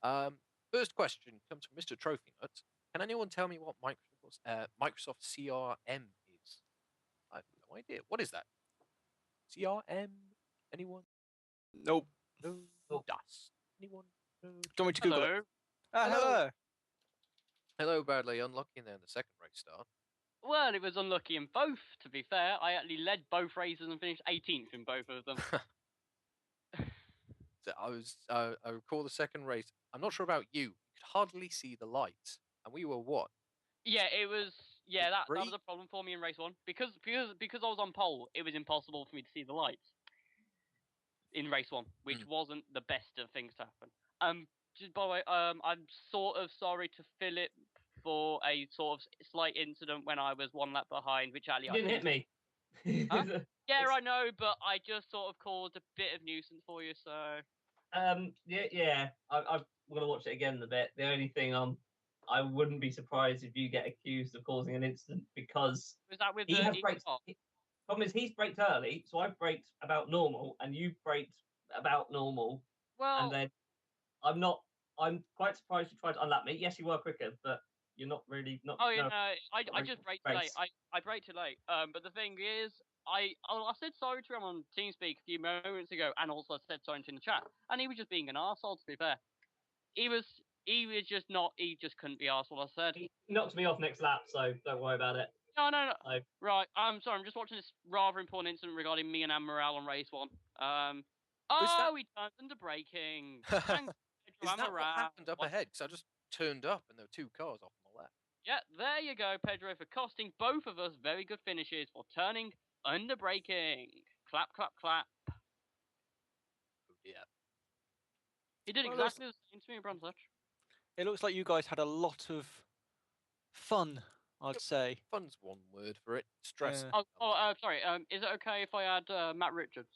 all. First question comes from Mr. Trophy Nut. Can anyone tell me what Microsoft CRM is? I have no idea. What is that? CRM? Anyone? Nope. No. Nope. Dust. Anyone? No. Do you want me to Google it? Hello. Hello. Hello, Bradley. Unlucky in there in the second race start. Well, it was unlucky in both, to be fair. I actually led both races and finished 18th in both of them. So I recall the second race. I'm not sure about you. You could hardly see the lights, and we were what? Yeah, it was. Yeah, that was Three? a problem for me in race 1 because I was on pole. It was impossible for me to see the lights in race 1, which wasn't the best of things to happen. Just by the way, I'm sort of sorry to Philip for a sort of slight incident when I was 1 lap behind, which actually You didn't hit me. Huh? Yeah, I know, but I just sort of caused a bit of nuisance for you, so. Yeah. I'm gonna watch it again in a bit. The only thing I wouldn't be surprised if you get accused of causing an incident because Was that with he the has braked. car? Problem is he's braked early, so I've braked about normal, and you braked about normal, Well, and then I'm quite surprised you tried to unlap me. Yes, you were quicker, but you're not really not. oh, you no, know, I not just really braked too late. race. I braked too late. But the thing is, I said sorry to him on TeamSpeak a few moments ago, and also said sorry to him in the chat, and he was just being an arsehole, to be fair. He just couldn't be arsed what I said. He knocked me off next lap, so don't worry about it. No. So, Right, I'm sorry, I'm just watching this rather important incident regarding me and Anne Morale on race 1. He turned into braking. Thanks, Is that what Morale. happened up ahead? Because I just turned up and there were 2 cars off on my left. Yeah, there you go, Pedro, for costing both of us very good finishes for turning under braking. Clap, clap, clap. Oh dear. He did Well, exactly the same to me in Brunswick. It looks like you guys had a lot of fun, I'd say. Fun's one word for it. Stress. Yeah. Sorry. Is it okay if I add Matt Richards?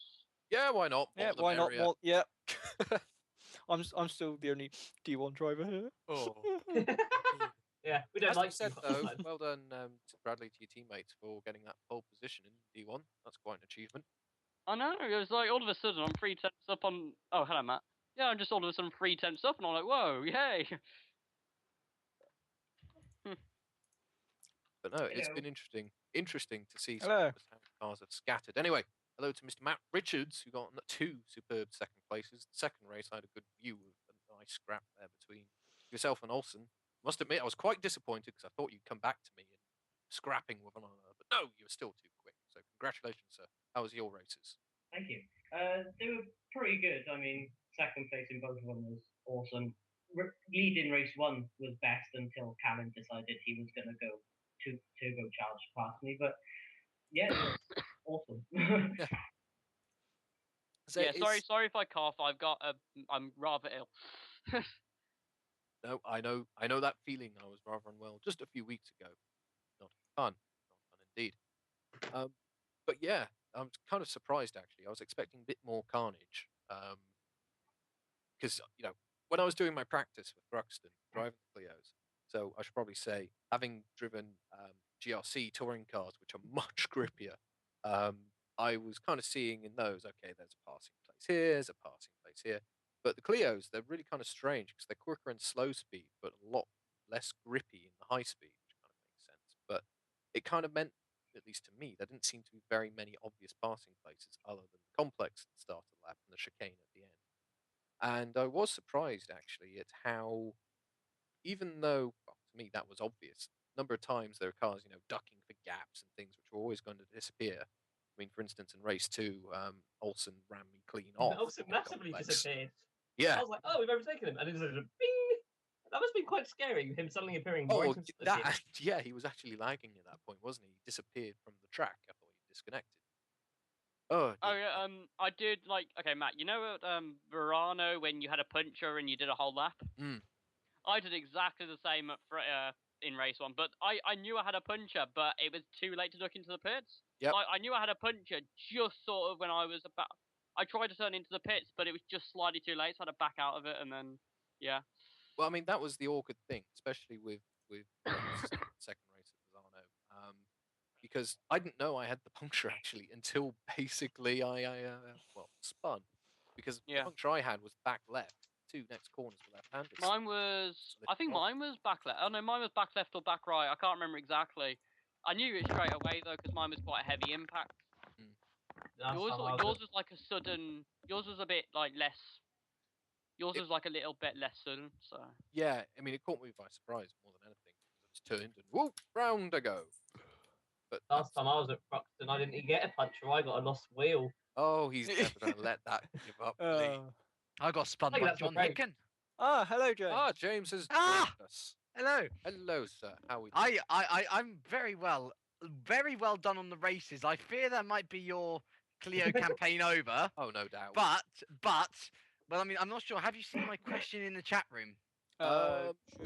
Yeah, why not? Yeah, More the why not? merrier. More, yeah. I'm still the only D1 driver here. Oh. yeah, we don't As like we said you. though, well done to Bradley, to your teammates for getting that pole position in D1. That's quite an achievement. I know. It was like all of a sudden I'm 3 tenths up on. Oh, hello, Matt. Yeah, I'm just all of a sudden 3 tenths up, and I'm like, whoa, yay! But no, it's been interesting to see Hello. how cars have scattered. Anyway, hello to Mr. Matt Richards, who got 2 superb second places. The second race, I had a good view of a nice scrap there between yourself and Olsen. Must admit, I was quite disappointed because I thought you'd come back to me and scrapping with one another. But no, you were still too quick. So congratulations, sir. How was your races? Thank you. They were pretty good. I mean, second place in both of them was awesome. Leading race 1 was best until Callum decided he was going to go turbo charge past me. But yeah, it was awesome. So yeah, sorry if I cough. I'm rather ill. No, I know that feeling. I was rather unwell just a few weeks ago. Not fun indeed. But yeah, I'm kind of surprised actually. I was expecting a bit more carnage. Because when I was doing my practice with Thruxton, driving the Clios, so I should probably say, having driven GRC touring cars, which are much grippier, I was kind of seeing in those, okay, there's a passing place here, there's a passing place here. But the Clios, they're really kind of strange because they're quicker in slow speed, but a lot less grippy in the high speed, which kind of makes sense. it kind of meant, at least to me, there didn't seem to be very many obvious passing places other than the complex at the start of the lap and the chicane at the end. And I was surprised actually at how, even though, well, to me that was obvious, a number of times there were cars, ducking for gaps and things which were always going to disappear. I mean, for instance, in race 2, Olsen ran me clean off. Also in the massively complex. disappeared. Yeah. I was like, oh, we've overtaken him, and it was a bing. That must have been quite scary. Him suddenly appearing right in front of you. Yeah, he was actually lagging at that point, wasn't he? He disappeared from the track. I thought he disconnected. Oh, Oh dear. yeah, I did okay, Matt. You know at Verano when you had a puncher and you did a whole lap? Mm. I did exactly the same in race 1, but I knew I had a puncher, but it was too late to duck into the pits. Yep. Like, I knew I had a puncher just sort of when I was about. I tried to turn into the pits, but it was just slightly too late, so I had to back out of it, and then yeah. Well, I mean, that was the awkward thing, especially with second race at Lozano, because I didn't know I had the puncture actually until basically I spun, because the puncture I had was back left. 2 next corners were left-handed. Mine was, I think mine was back left. Oh no, mine was back left or back right. I can't remember exactly. I knew it straight away though, because mine was quite a heavy impact. Yours was like a sudden. Yours was a bit like less. Yours was like a little bit less sudden. So yeah, I mean, it caught me by surprise more than anything. I just turned and whoop, round I go. But last time I was at Thruxton, I didn't get a puncher. I got a lost wheel. Oh, he's never going to let that give up. I got spun by John Hicken. Ah, hello, James. Ah, James has joined us. Hello. Hello, sir. How are we? I'm very well done on the races. I fear that might be your Clio campaign over. Oh, no doubt. But well, I mean, I'm not sure. Have you seen my question in the chat room?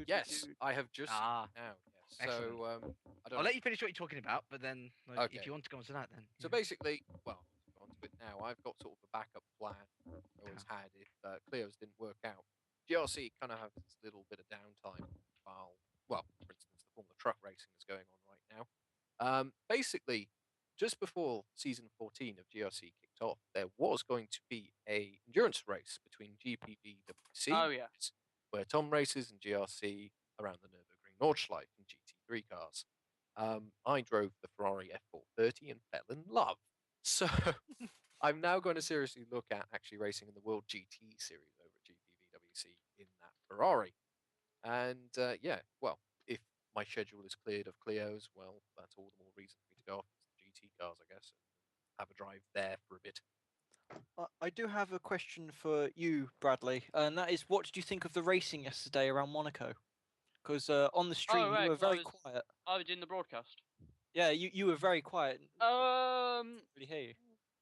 Yes, I have just seen it now. Yes. Excellent. So I'll let you finish what you're talking about, but then if you want to go on to that, then. So basically, well, go on to it now. I've got sort of a backup plan. I always had if Clios didn't work out. GRC kind of has this little bit of downtime while, well, for instance, the Formula Truck racing is going on right now. Basically, just before season 14 of GRC kicked off, there was going to be a endurance race between GPVWC, where Tom races, and GRC around the Nürburgring Nordschleife in GT3 cars. I drove the Ferrari F430 and fell in love. So I'm now going to seriously look at actually racing in the World GT series over at GPVWC in that Ferrari. And well, if my schedule is cleared of Clios, well, that's all the more reason for me to go off the GT cars, I guess, and have a drive there for a bit. I do have a question for you, Bradley, and that is, what did you think of the racing yesterday around Monaco? Because on the stream you were very quiet. I was in the broadcast. Yeah, you were very quiet. Really hear you.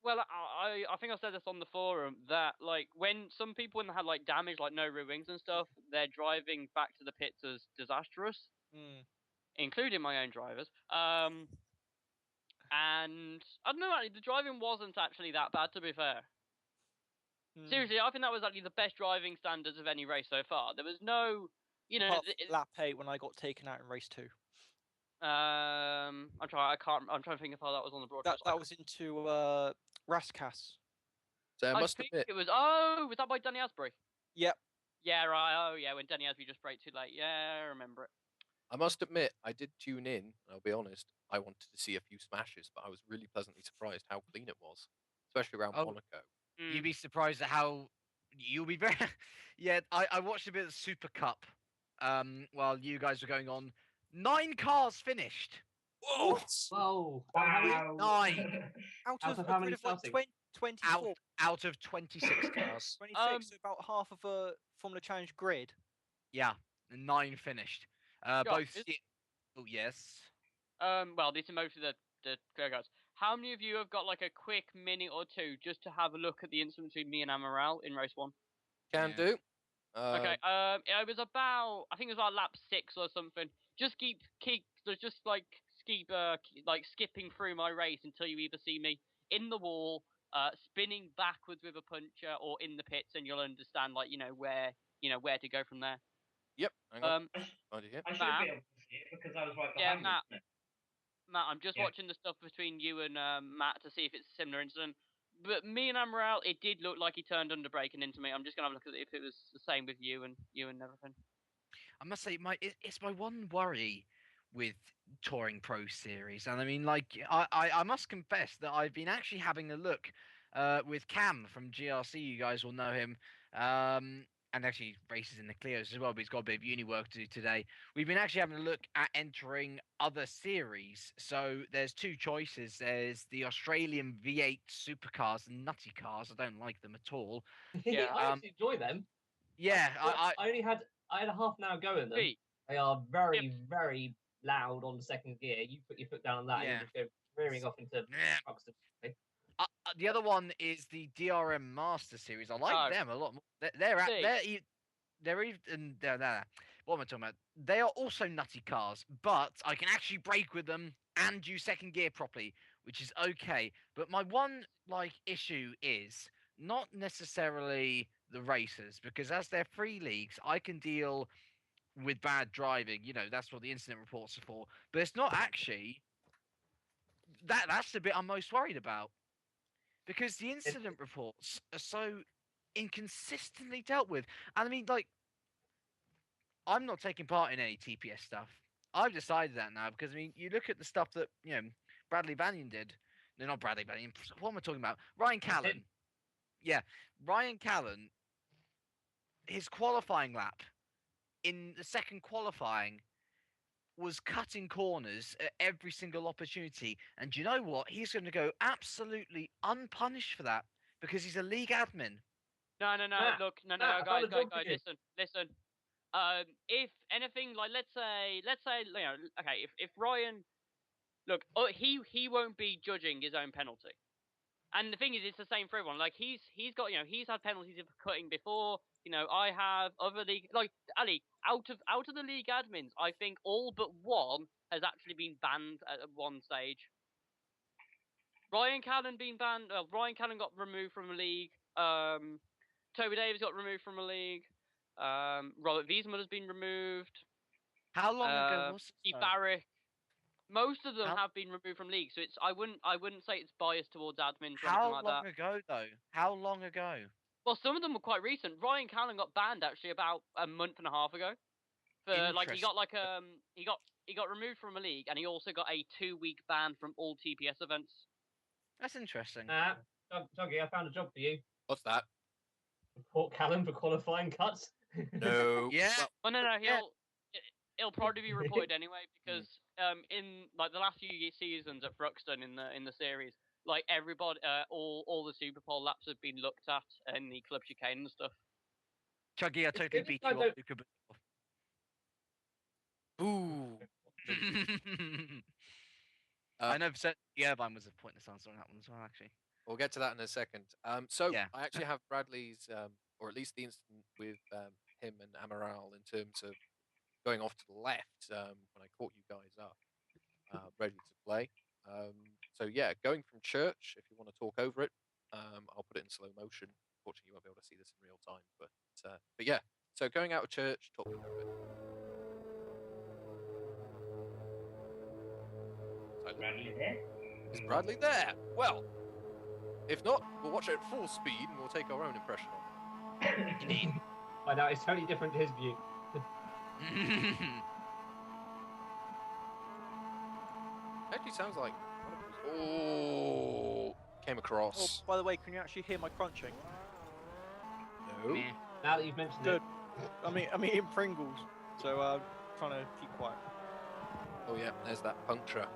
Well, I think I said this on the forum that like when some people when they had like damage, like no rear wings and stuff, their driving back to the pits is disastrous, including my own drivers. And I don't know, the driving wasn't actually that bad, to be fair. Seriously, I think that was actually the best driving standards of any race so far. There was no, Apart from lap 8 when I got taken out in race 2. I'm trying to think of how that was on the broadcast. That was into Raskas. So I must think admit, it was. Oh, was that by Danny Asbury? Yep. Yeah, right. Oh, yeah, when Danny Asbury just braked too late. Yeah, I remember it. I must admit, I did tune in, and I'll be honest, I wanted to see a few smashes, but I was really pleasantly surprised how clean it was, especially around Monaco. You'd be surprised at how you'll be very. Yeah, I watched a bit of Super Cup while you guys were going on. 9 cars finished. Whoa! Whoa! Wow. 9 out of how many starting? 24. Out of 26 cars. 26, so about half of a Formula Challenge grid. Yeah, 9 finished. Both. Oh yes. Well, these are mostly the clear guys. How many of you have got like a quick minute or two just to have a look at the incident between me and Amaral in race 1? Can do. Okay. It was about, I think it was about lap 6 or something. Just keep skipping through my race until you either see me in the wall, spinning backwards with a puncher, or in the pits, and you'll understand where to go from there. Yep. Hang on. I should be Matt, able to see it because I was right behind you. Matt, I'm just watching the stuff between you and Matt to see if it's a similar incident. But me and Amaral, it did look like he turned under braking into me. I'm just gonna have a look at it if it was the same with you and everything. I must say, it's my one worry with Touring Pro Series, and I mean, like, I must confess that I've been actually having a look with Cam from GRC. You guys will know him, and actually races in the Clios as well. But he's got a bit of uni work to do today. We've been actually having a look at entering other series. So there's two choices. There's the Australian V8 supercars and nutty cars. I don't like them at all. Yeah. I actually enjoy them. Yeah, I had a half an hour go in them. Hey, They are very loud on the second gear. You put your foot down on that, and Yeah. you just go rearing off into Yeah. Thruxton. The other one is the DRM Master Series. I like Oh. them a lot more. They're even what am I talking about? They are also nutty cars, but I can actually brake with them and use second gear properly, which is okay. But my one issue is not necessarily the racers, because as they're free leagues, I can deal with bad driving. You know, that's what the incident reports are for. But it's not actually that's the bit I'm most worried about. Because the incident reports are so inconsistently dealt with. And I mean, like, I'm not taking part in any TPS stuff. I've decided that now because, I mean, you look at the stuff that, Bradley Banyan did. No, not Bradley Banyan. What am I talking about? Ryan Callan. Yeah, Ryan Callan, his qualifying lap in the second qualifying was cutting corners at every single opportunity. And do you know what? He's going to go absolutely unpunished for that because he's a league admin. No, Matt, look, Matt, I guys, found a job for you. listen. If anything, like, let's say, okay, if Ryan, look, he won't be judging his own penalty. And the thing is, it's the same for everyone. Like, he's got, he's had penalties for cutting before. I have other league, like, Ali, out of the league admins, I think all but one has actually been banned at one stage. Ryan Callan being banned. Ryan Callan got removed from the league. Toby Davis got removed from the league. Robert Wiesmuller has been removed. How long ago was Steve this? Barrick. Most of them How- have been removed from league, so it's I wouldn't say it's biased towards admins or anything How like long that. ago, though? How long ago? Well, some of them were quite recent. Ryan Callan got banned actually about a month and a half ago. For like he got he got removed from a league, and he also got a 2-week ban from all TPS events. That's interesting. Tuggy, I found a job for you. What's that? Report Callum for qualifying cuts. No. Yeah. Well, Oh no, Yeah. He'll probably be reported anyway because in like the last few seasons at Thruxton in the series, like everybody, all the Super Pole laps have been looked at in the club chicane and stuff. Chuggy, I It's totally good beat I you up. don't- You could- boo. I know Irvine was a pointless answer on that one as well, actually. We'll get to that in a second. So Yeah. I actually have Bradley's, or at least the incident with him and Amaral in terms of going off to the left when I caught you guys up, ready to play. So yeah, going from church. If you want to talk over it, I'll put it in slow motion. Unfortunately, you won't be able to see this in real time, but yeah. So going out of church, talk me through it. Bradley there? Is Bradley there? Well, if not, we'll watch it at full speed and we'll take our own impression on it. Indeed. I know it's totally different to his view. Actually, sounds like. Oh, came Oh, across. by the way, can you actually hear my crunching? No. Meh. Now that you've mentioned Good. it, I'm eating Pringles, so trying to keep quiet. Oh yeah, there's that puncture.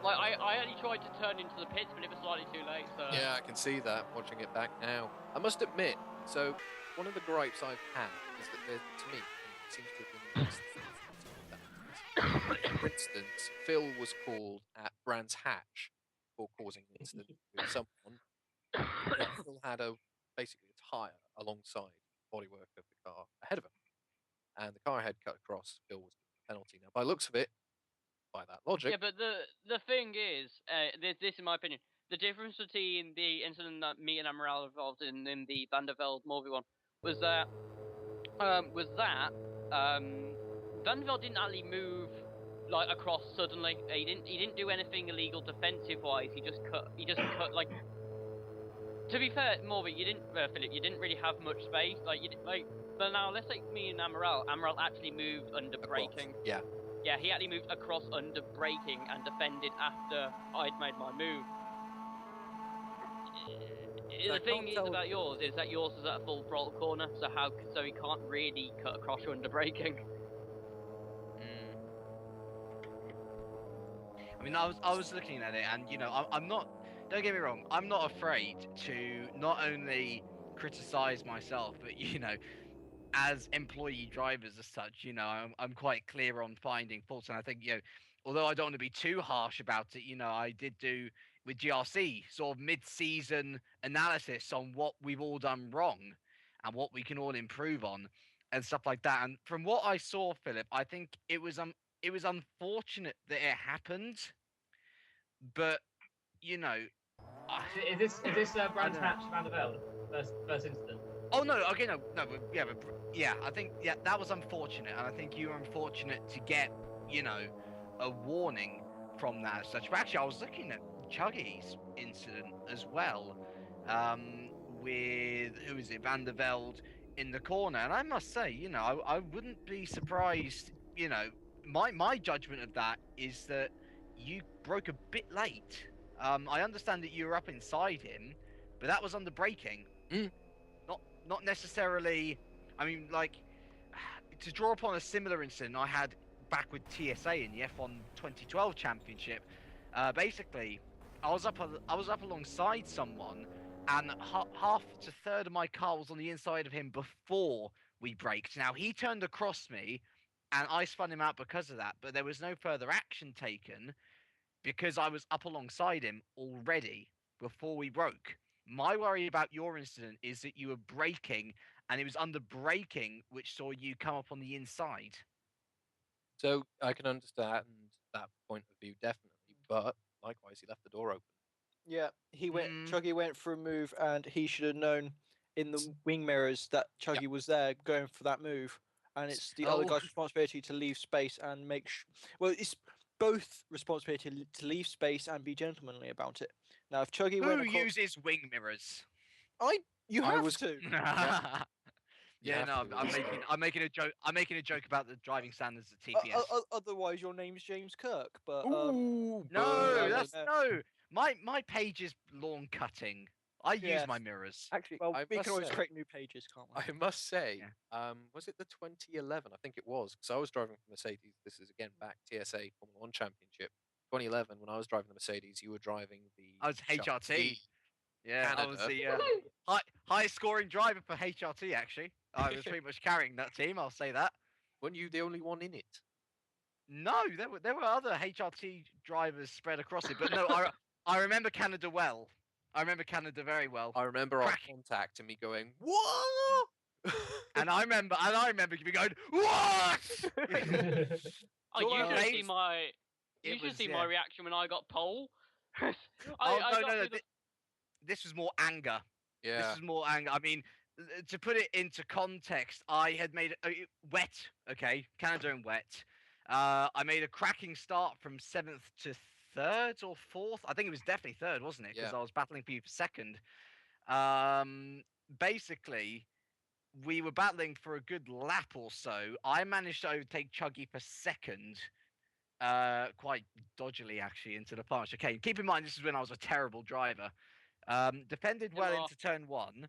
Like I only tried to turn into the pits, but it was slightly too late. So Yeah, I can see that watching it back now. I must admit, so one of the gripes I've had is that there, to me, it seems to have been for instance, Phil was called at Brands Hatch for causing an incident with someone. And Phil had basically a tyre alongside the bodywork of the car ahead of him. And the car had cut across. Phil was given a penalty. Now, by the looks of it, by that logic, yeah, but the thing is, this in my opinion, the difference between the incident that me and Amaral were involved in the Van der Velde Morvey one was that Van der Velde didn't actually move like across suddenly. He didn't do anything illegal defensive wise. He just cut like. To be fair, Morvey, you didn't Philip, you didn't really have much space. Like But now let's take me and Amaral. Amaral actually moved under braking. Yeah. Yeah, he actually moved across under braking and defended after I'd made my move. The thing is about yours is that yours is at a full throttle corner, so he can't really cut across you under braking. I mean, I was looking at it, and you know, I'm not. Don't get me wrong. I'm not afraid to not only criticize myself, but you know, as employee drivers as such, you know, I'm quite clear on finding faults, and I think, you know, although I don't want to be too harsh about it, you know, I did do with GRC sort of mid-season analysis on what we've all done wrong and what we can all improve on and stuff like that. And from what I saw, Philip, I think it was unfortunate that it happened, but you know, Is this Brands Hatch Van der Velde first incident? Oh no, okay, no, but yeah, I think that was unfortunate, and I think you were unfortunate to get, you know, a warning from that as such. But actually, I was looking at Chuggy's incident as well, with who is it, Van der Velde in the corner, and I must say, you know, I wouldn't be surprised. You know, my judgment of that is that you broke a bit late. I understand that you were up inside him, but that was under braking. Not necessarily. I mean, like, to draw upon a similar incident I had back with TSA in the F1 2012 Championship. Basically, I was up alongside someone, and half to third of my car was on the inside of him before we braked. Now he turned across me, and I spun him out because of that. But there was no further action taken because I was up alongside him already before we broke. My worry about your incident is that you were braking, and it was under braking which saw you come up on the inside. So I can understand that point of view, definitely, but likewise, he left the door open. Yeah, he went. Chuggy went for a move, and he should have known in the wing mirrors that Chuggy was there going for that move. And it's the other guy's responsibility to leave space and make well, it's both responsibility to leave space and be gentlemanly about it. Now, if Chuggy who uses wing mirrors? You have to. Yeah, no, I'm making a joke. I'm making a joke about the driving standards at TPS. Otherwise, your name's James Kirk. But no, my page is lawn cutting. I use my mirrors. Actually, well, we can always create new pages, can't we? I must say, was it the 2011? I think it was, because I was driving for Mercedes. This is again back TSA Formula 1 Championship. 2011, when I was driving the Mercedes, you were driving the. I was HRT. Yeah, Canada. I was the highest scoring driver for HRT. Actually, I was pretty much carrying that team. I'll say that. Weren't you the only one in it? No, there were other HRT drivers spread across it, but no, I remember Canada well. I remember Canada very well. I remember our contact and me going, "What?" and I remember you going, "What?" You should see my. You should see my reaction when I got pole. This was more anger. Yeah. This is more anger. I mean, to put it into context, I had made wet. Okay, Canada and wet. I made a cracking start from 7th to 3rd or 4th. I think it was definitely 3rd, wasn't it? Because I was battling for you for 2nd. Basically, we were battling for a good lap or so. I managed to overtake Chuggy for 2nd. Quite dodgily, actually, into the finish. Okay, keep in mind, this is when I was a terrible driver. Defended well into turn 1.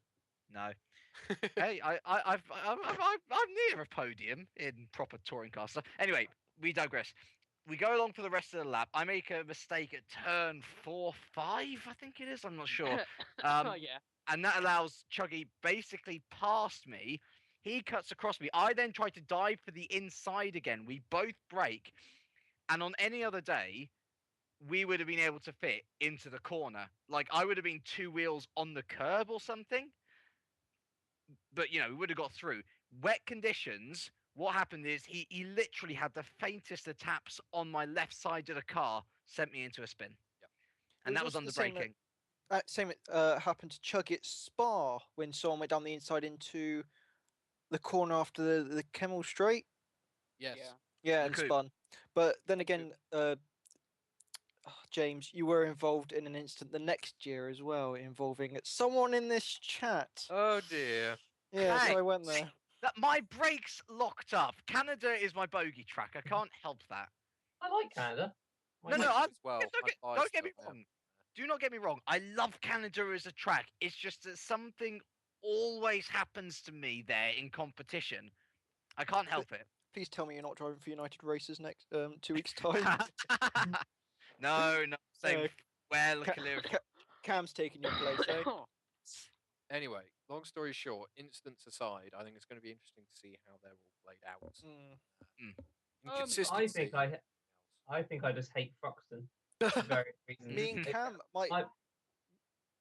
No. Hey, I'm near a podium in proper touring car stuff. Anyway, we digress. We go along for the rest of the lap. I make a mistake at turn 4, 5, I think it is. I'm not sure. And that allows Chuggy basically past me. He cuts across me. I then try to dive for the inside again. We both brake. And on any other day, we would have been able to fit into the corner. Like, I would have been 2 wheels on the curb or something. But, you know, we would have got through. Wet conditions, what happened is he literally had the faintest of taps on my left side of the car, sent me into a spin. Yep. And that was under braking. Same happened to Chuggy at Spa when someone went down the inside into the corner after the Kemmel Straight. Yes. Yeah, and spun. But then again, James, you were involved in an incident the next year as well, involving someone in this chat. Oh dear. Yeah, so I went there. My brakes locked up. Canada is my bogey track. I can't help that. I like Canada. No, like no, it I'm, as well. don't get me wrong. Do not get me wrong. I love Canada as a track. It's just that something always happens to me there in competition. I can't help it. Please tell me you're not driving for United Races next 2 weeks' time. No, same. Uh, Well, Ca- clear. Cam's taking your place, eh? Anyway, long story short, instance aside, I think it's going to be interesting to see how they're all played out. Inconsistency. I think I just hate Thruxton. For various reasons. Me and Cam might.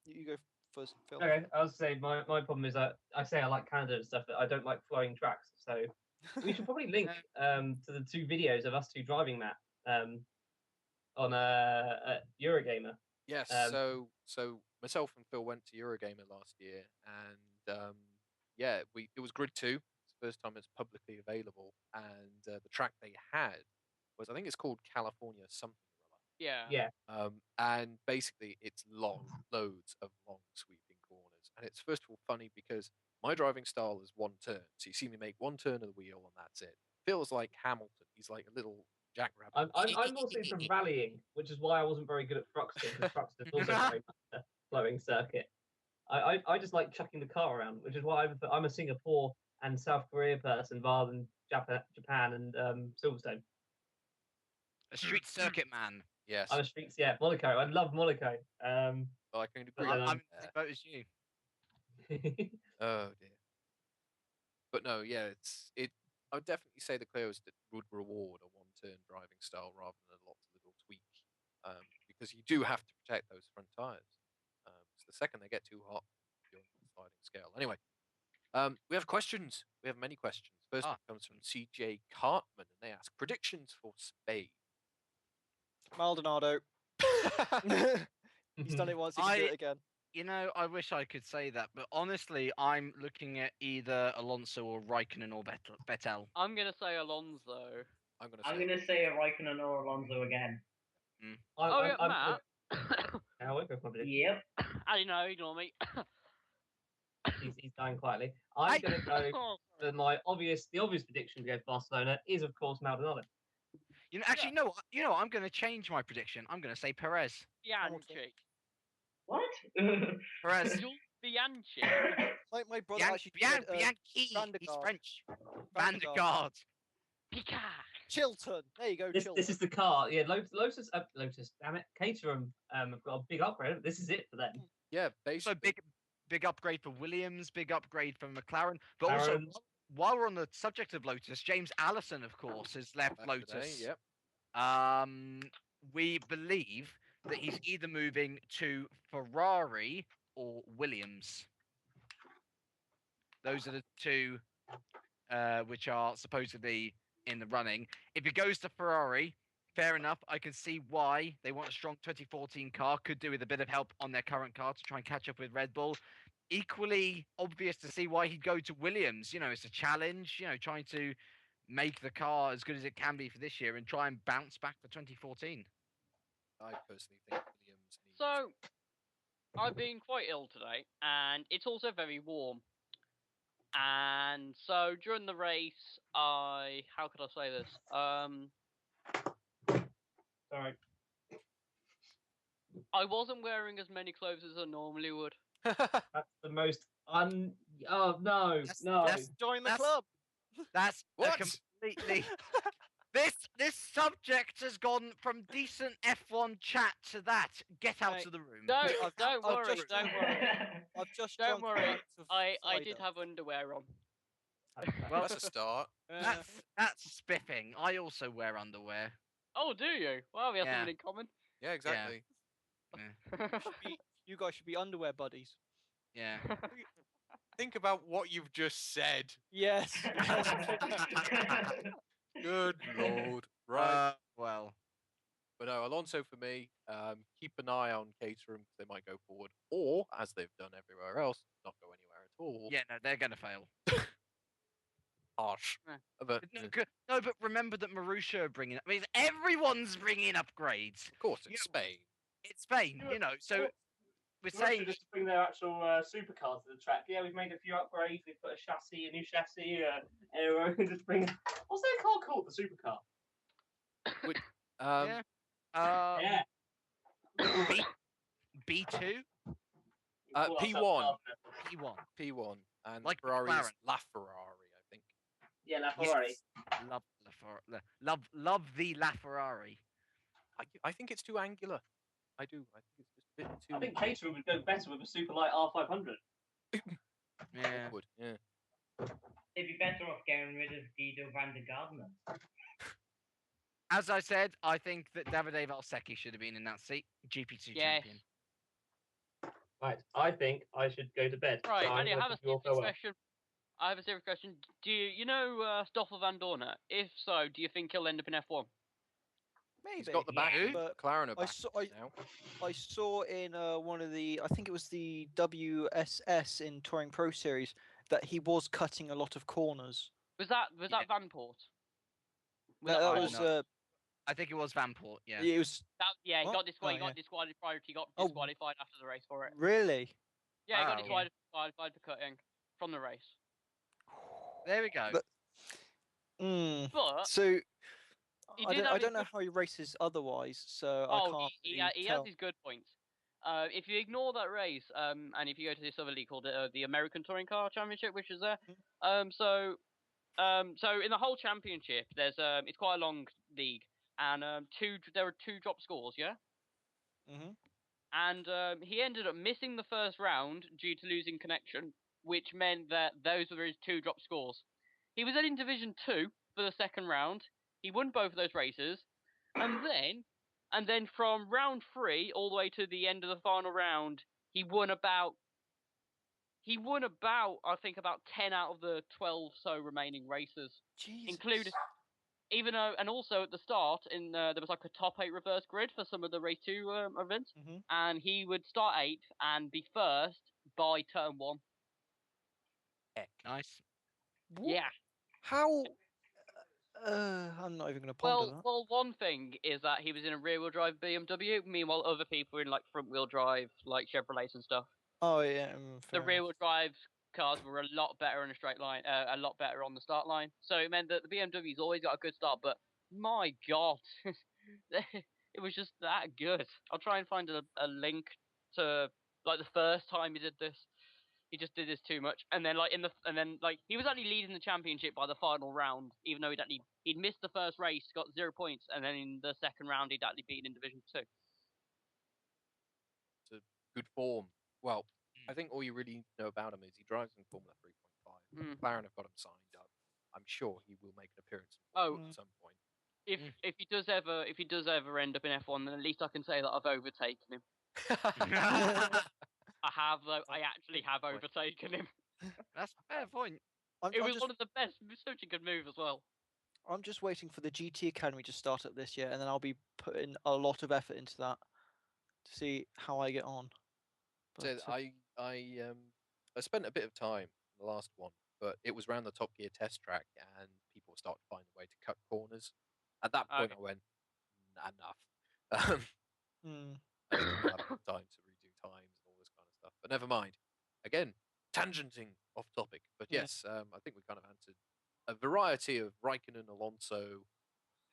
You go first, Phil. Okay, I was saying my problem is that I say I like Canada and stuff, but I don't like flowing tracks. So we should probably link to the 2 videos of us 2 driving that on Eurogamer. Yes. So myself and Phil went to Eurogamer last year, and it was Grid 2. It's the first time it's publicly available, and the track they had was, I think it's called California something or other. Yeah. And basically it's loads of long sweeping corners, and it's first of all funny because my driving style is 1 turn, so you see me make 1 turn of the wheel and that's it. Feels like Hamilton. He's like a little jackrabbit. I'm also from rallying, which is why I wasn't very good at Thruxton, because Thruxton is also very much a flowing circuit. I just like chucking the car around, which is why I'm a Singapore and South Korea person rather than Japan and Silverstone. A street circuit man. Yes. I'm a streets, Monaco. I love Monaco. Well, I can agree. I'm the same boat as you. Oh dear. But no, yeah, I would definitely say the Clios that would reward a 1-turn driving style rather than a lot of little tweaks, because you do have to protect those front tires. So the second they get too hot, you're on the sliding scale. Anyway, we have questions. We have many questions. First one comes from CJ Cartman, and they ask predictions for Spain. Maldonado. He's done it once, he can do it again. You know, I wish I could say that, but honestly, I'm looking at either Alonso or Raikkonen or Vettel. I'm going to say Alonso. I'm going to say a Raikkonen or Alonso again. Matt. I won't go public. Yep. I don't know, ignore me. He's dying quietly. I'm going to go for the obvious prediction to go to Barcelona is, of course, Maldonado. You know, actually, no. You know, I'm going to change my prediction. I'm going to say Perez. Bianchi. What? Perez. Bianchi. My brother actually said, Bianchi. He's French. Van der Gaard. Picard. Chilton. There you go, Chilton. This is the car. Yeah, Lotus. Damn it, Caterham have got a big upgrade. This is it for them. Yeah, basically. So big upgrade for Williams. Big upgrade for McLaren. But also, while we're on the subject of Lotus, James Allison, of course, has left Lotus. Today, yep. We believe that he's either moving to Ferrari or Williams. Those are the 2 which are supposedly in the running. If he goes to Ferrari, fair enough. I can see why they want a strong 2014 car. Could do with a bit of help on their current car to try and catch up with Red Bull. Equally obvious to see why he'd go to Williams. You know, it's a challenge, you know, trying to make the car as good as it can be for this year and try and bounce back for 2014. I personally think Williams needs... So, I've been quite ill today, and it's also very warm. And so, during the race, how could I say this? Sorry. I wasn't wearing as many clothes as I normally would. That's the most Oh no, no! Let's join the club. That's what? Completely. This subject has gone from decent F1 chat to that. Get out of the room. Don't worry. I've just don't worry. I cider. did have underwear on. Well, that's a start. That's spiffing. I also wear underwear. Oh, do you? Well, we have something in common. Yeah, exactly. Yeah. You guys should be underwear buddies. Yeah. Think about what you've just said. Yes. Good Lord. Right. Well. But no, Alonso for me. Keep an eye on Caterham because they might go forward. Or, as they've done everywhere else, not go anywhere at all. Yeah, no, they're going to fail. Harsh. But, no, but remember that Marussia are bringing... I mean, everyone's bringing upgrades. Of course, it's Spain. It's Spain, you know, so... we're Thruxton saying just bring their actual supercars to the track. Yeah, we've made a few upgrades. We've put a new chassis, aero, and just bring. What's their car called? The supercar. Which, yeah. Yeah. B2, We call ourselves P1, Cars Vessel. P1. P1, and Like Ferrari is McLaren. LaFerrari, I think. Yeah, LaFerrari. Yes. Love the LaFerrari. I think it's too angular. I do. I think it's just a bit too. I think Caterham would go better with a super light R500. Yeah. Awkward. Yeah. They'd be better off getting rid of Guido van der Gardner. As I said, I think that Davide Valsecchi should have been in that seat. GP2 Yes. champion. Right, I think I should go to bed. Right, so I'm Andy, I gonna have a bid you all serious farewell. question. I have a serious question. Do you know Stoffel Van Dorner? If so, do you think he'll end up in F1? Maybe. He's got the back. but McLaren are I back saw- now. I saw in one of the, I think it was the WSS in Touring Pro Series, that he was cutting a lot of corners. Was that Vanport? That Oh, was no. I think it was Vanport. Yeah. it was He What? got disqualified. Oh, He got yeah. disqualified. He got Oh. disqualified after the race for it. really. Yeah, he got Wow. disqualified for cutting from the race. There we go. But- Mm. But So he I did don't, have I his don't know good- how he races otherwise, so I Oh, can't he really has tell. his good points. If you ignore that race, and if you go to this other league called the American Touring Car Championship, which is there, so in the whole championship, there's it's quite a long league, and there are 2 drop scores, yeah. Mhm. And he ended up missing the first round due to losing connection, which meant that those were his 2 drop scores. He was then in Division 2 for the second round. He won both of those races, and then from round 3 all the way to the end of the final round, he won about I think about 10 out of the 12 so remaining races, Jesus. including and also at the start there was like a top 8 reverse grid for some of the race 2 events, Mhm. and he would start 8th and be first by turn 1. Nice. Yeah. How? I'm not even going to ponder that. Well, one thing is that he was in a rear-wheel drive BMW. Meanwhile, other people were in like front-wheel drive, like Chevrolets and stuff. Oh yeah. The Fair rear-wheel drive cars were a lot better in a straight line, a lot better on the start line. So it meant that the BMW's always got a good start. But my God, it was just that good. I'll try and find a link to like the first time he did this. He just did this too much, and then he was actually leading the championship by the final round, even though he'd missed the first race, got 0 points, and then in the second round he'd actually been in Division 2. It's a good form. Well, I think all you really know about him is he drives in Formula 3.5. McLaren have got him signed up. I'm sure he will make an appearance at some point. If he does ever end up in F1, then at least I can say that I've overtaken him. I have though. I actually have overtaken him. That's a fair point. It was one of the best. It was such a good move as well. I'm just waiting for the GT Academy to start up this year, and then I'll be putting a lot of effort into that to see how I get on. So I spent a bit of time in the last one, but it was around the Top Gear test track, and people started to find a way to cut corners. At that point, I went, enough. I just didn't have enough time to redo times and all this kind of stuff. But never mind. Again, tangenting off topic. But yes, I think we kind of answered a variety of Raikkonen, Alonso,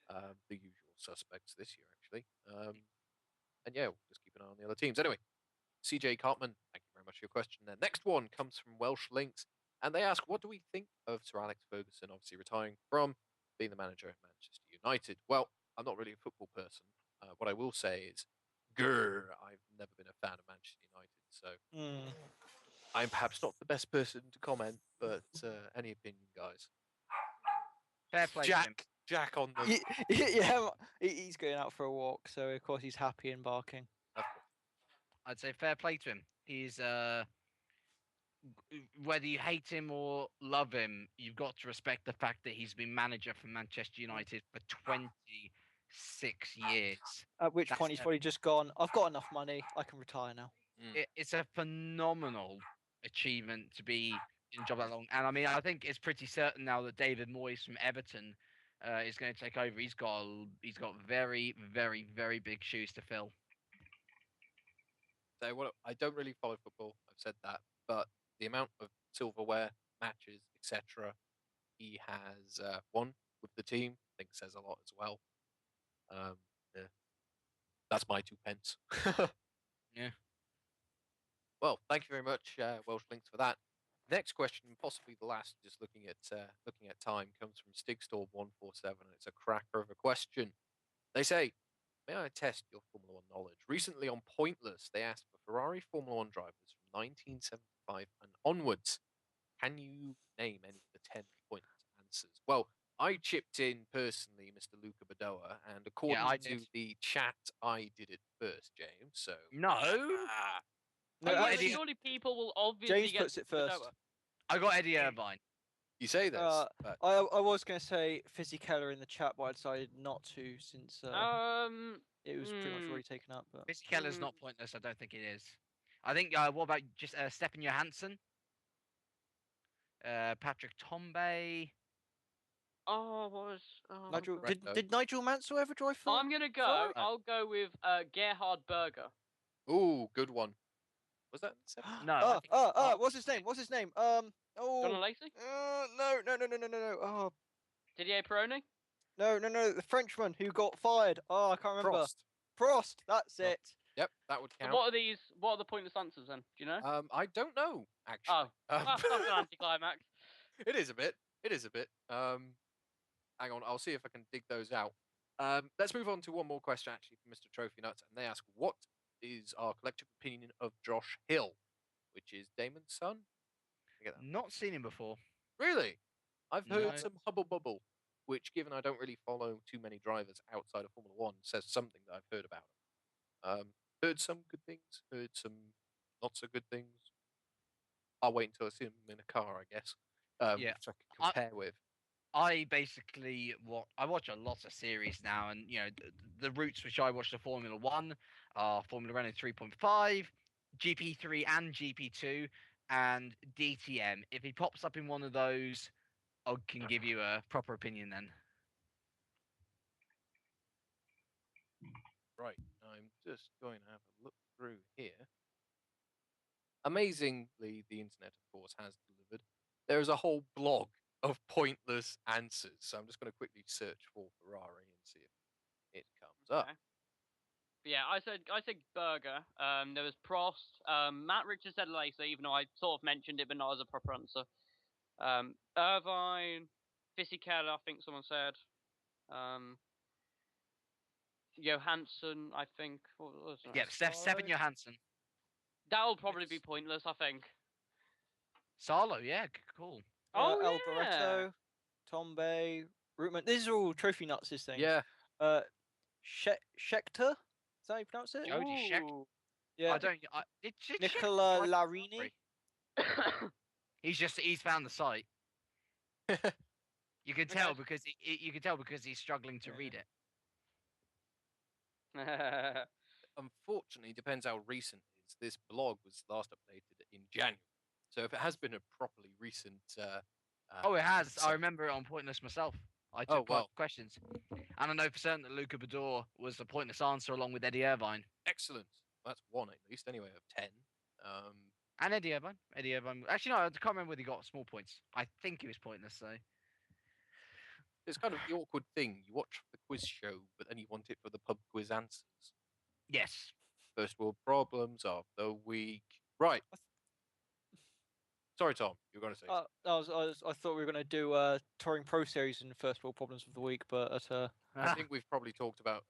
the usual suspects this year, actually. And yeah, we'll just keep an eye on the other teams. Anyway, CJ Cartman, thank you very much for your question. The next one comes from Welsh Links, and they ask, what do we think of Sir Alex Ferguson, obviously retiring from being the manager at Manchester United? Well, I'm not really a football person. What I will say is, I've never been a fan of Manchester United, so I'm perhaps not the best person to comment, but any opinion, guys? Fair play to him. Jack on the... Yeah, he's going out for a walk, so of course he's happy and barking. I'd say fair play to him. He's whether you hate him or love him, you've got to respect the fact that he's been manager for Manchester United for 26 years. At which point he's probably just gone, I've got enough money, I can retire now. It's a phenomenal achievement to be in a job that long. And I mean, I think it's pretty certain now that David Moyes from Everton is going to take over. He's got very, very, very big shoes to fill. I don't really follow football. I've said that, but the amount of silverware matches, etc., he has won with the team, I think says a lot as well. Yeah. That's my 2 pence. Yeah. Well, thank you very much, Welsh Links, for that. Next question, possibly the last, just looking at time, comes from Stigstorm147, and it's a cracker of a question. They say, may I test your Formula One knowledge? Recently on Pointless, they asked for Ferrari Formula One drivers from 1975 and onwards. Can you name any of the 10 pointless answers? Well, I chipped in personally, Mr. Luca Badoa, and according I to did. the chat, I did it first, James. So No. No, I got but Eddie. surely people will obviously James get puts it first. Badoa. I got Eddie Irvine. you say this, but I was going to say Fizzy Keller in the chat, but I decided not to since it was pretty much already taken up. But Missy Keller's not pointless. I don't think it is. I think. What about just Stephen Johansson? Patrick Tombe. Oh, what was? Oh, Nigel, Right, did Nigel Mansell ever drive for? I'm gonna go. Ferrari? I'll go with Gerhard Berger. ooh, good one. Was that seven? No. I think What's his name? What's his name? John Oh, Lacey? no. Oh, Didier Peroni? no. The Frenchman who got fired. Oh, I can't remember. Frost. That's Oh. it. Yep, that would So count. what are these? What are the pointless answers then? Do you know? I don't know actually. Oh, that's an anticlimax. It is a bit. Hang on, I'll see if I can dig those out. Let's move on to one more question actually from Mr. Trophy Nuts, and they ask, "What is our collective opinion of Josh Hill, which is Damon's son?" I get that. not seen him before. Really? I've heard No. some hubble bubble, which, given I don't really follow too many drivers outside of Formula One, says something that I've heard about him. Heard some good things, heard some not so good things. I'll wait until I see him in a car, I guess. Yeah. Which I can compare with. I basically I watch a lot of series now, and the routes which I watch the Formula One are Formula Renault 3.5, GP3 and GP2, and DTM. If he pops up in one of those, I can give you a proper opinion then. Right, I'm just going to have a look through here. Amazingly, the internet, of course, has delivered. There is a whole blog of pointless answers. So I'm just going to quickly search for Ferrari and see if it comes up. Okay. Yeah, I said Berger. There was Prost. Matt Richards said Lacey, even though I sort of mentioned it, but not as a proper answer. Irvine, Fissy Keller, I think someone said. Johansson, I think. What was that? Yeah, Stephen Johansson. That'll probably be pointless, I think. Salo, yeah, cool. Oh, Alboreto, Tombe, Rootman. These are all Trophy Nuts' things. Yeah. Schechter? Is that how you pronounce it? Jody Scheck. Ooh. Yeah. I don't. Nicola Larini. He's found the site. You can tell Okay. because you can tell because he's struggling to read it. Unfortunately, depends how recent it is. This blog was last updated in January. So if it has been a properly recent... Oh, it has. I remember it on Pointless myself. I took questions. And I know for certain that Luca Bador was the pointless answer along with Eddie Irvine. Excellent. That's one at least, anyway, of 10. And Eddie Irvine. Actually, no, I can't remember whether he got small points. I think he was pointless, though. It's kind of the awkward thing. You watch the quiz show, but then you want it for the pub quiz answers. Yes. First world problems of the week. Right. Sorry, Tom. You were going to say something. I thought we were going to do Touring Pro Series in the First World Problems of the Week, but I think we've probably talked about...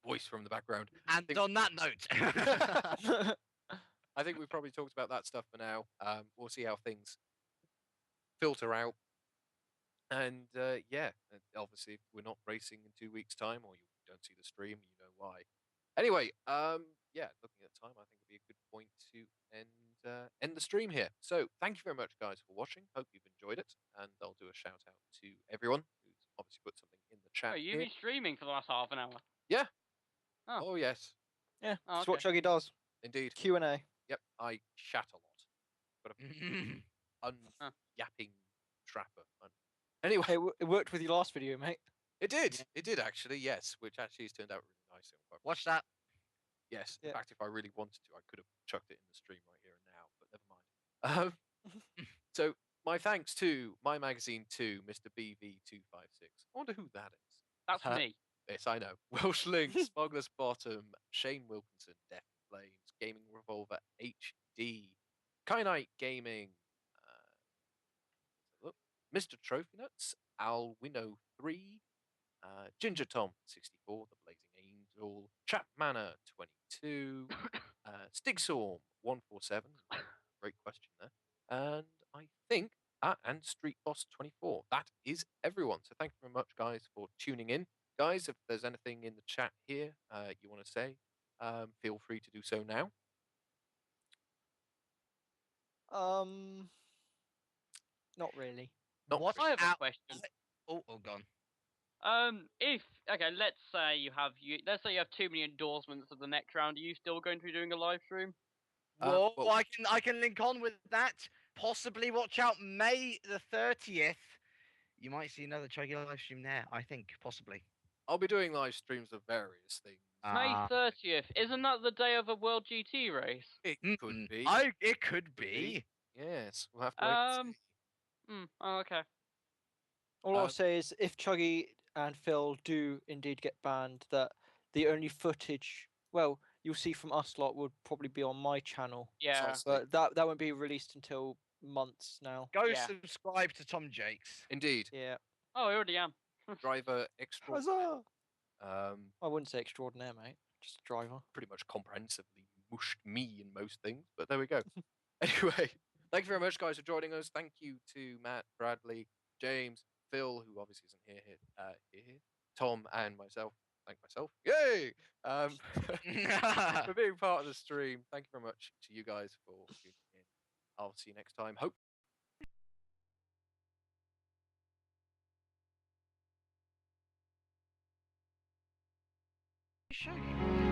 Voice from the background. And on that note... I think we've probably talked about that stuff for now. We'll see how things filter out. And obviously, if we're not racing in 2 weeks' time, or you don't see the stream, you know why. Anyway, looking at time, I think it'd be a good point to end the stream here. So, thank you very much, guys, for watching. Hope you've enjoyed it, and I'll do a shout out to everyone who's obviously put something in the chat. You've been streaming for the last half an hour. Yeah. Oh, yes. yeah, Oh, that's what okay. Chuggy does. Indeed. Q&A. Yep, I chat a lot. Got a yapping trapper. Anyway, Hey, it worked with your last video, mate. It did. It did actually. Yes, which actually has turned out really nicely. I'm quite Watch that. Yes. Yeah. In fact, if I really wanted to, I could have chucked it in the stream right here and now, but never mind. So my thanks to my magazine 2, Mr. BV256. I wonder who that is. That's me. Yes, I know. Welsh Link, Smuggler's Bottom, Shane Wilkinson, Death in Flames, Gaming Revolver HD, Kyanite Gaming, look, Mr. Trophy Nuts, Alwino 3, Ginger Tom 64, The Blazing Angel, Chap Manor 22, Stigsorm 147. Great question there. And I think, and Street Boss 24. That is everyone. So thank you very much, guys, for tuning in. Guys, if there's anything in the chat here you want to say, feel free to do so now. Not really. Not What? I have a out- question. Oh, gone. If okay, let's say you have too many endorsements of the next round. Are you still going to be doing a live stream? Well, well- I can link on with that. Possibly watch out May the 30th. You might see another Chuggy live stream there. I think possibly. I'll be doing live streams of various things. May Ah. 30th. Isn't that the day of a World GT race? It could Mm-mm. be. It could Could be. Yes, we'll have to wait and see. Oh, okay. All I'll say is, if Chuggy and Phil do indeed get banned, that the only footage, well, you'll see from us lot would probably be on my channel. Yeah. Precisely. But that won't be released until months now. Go Yeah. subscribe to Tom Jakes. Indeed. Yeah. Oh, I already am. Driver extra. Huzzah! Um, I wouldn't say extraordinaire, mate. Just a driver. pretty much comprehensively mushed me in most things, but there we go. Anyway, thank you very much, guys, for joining us. Thank you to Matt, Bradley, James, Phil, who obviously isn't here, Tom, and myself. Thank myself. Yay! For being part of the stream. Thank you very much to you guys for tuning in. I'll see you next time. Hope. Show you.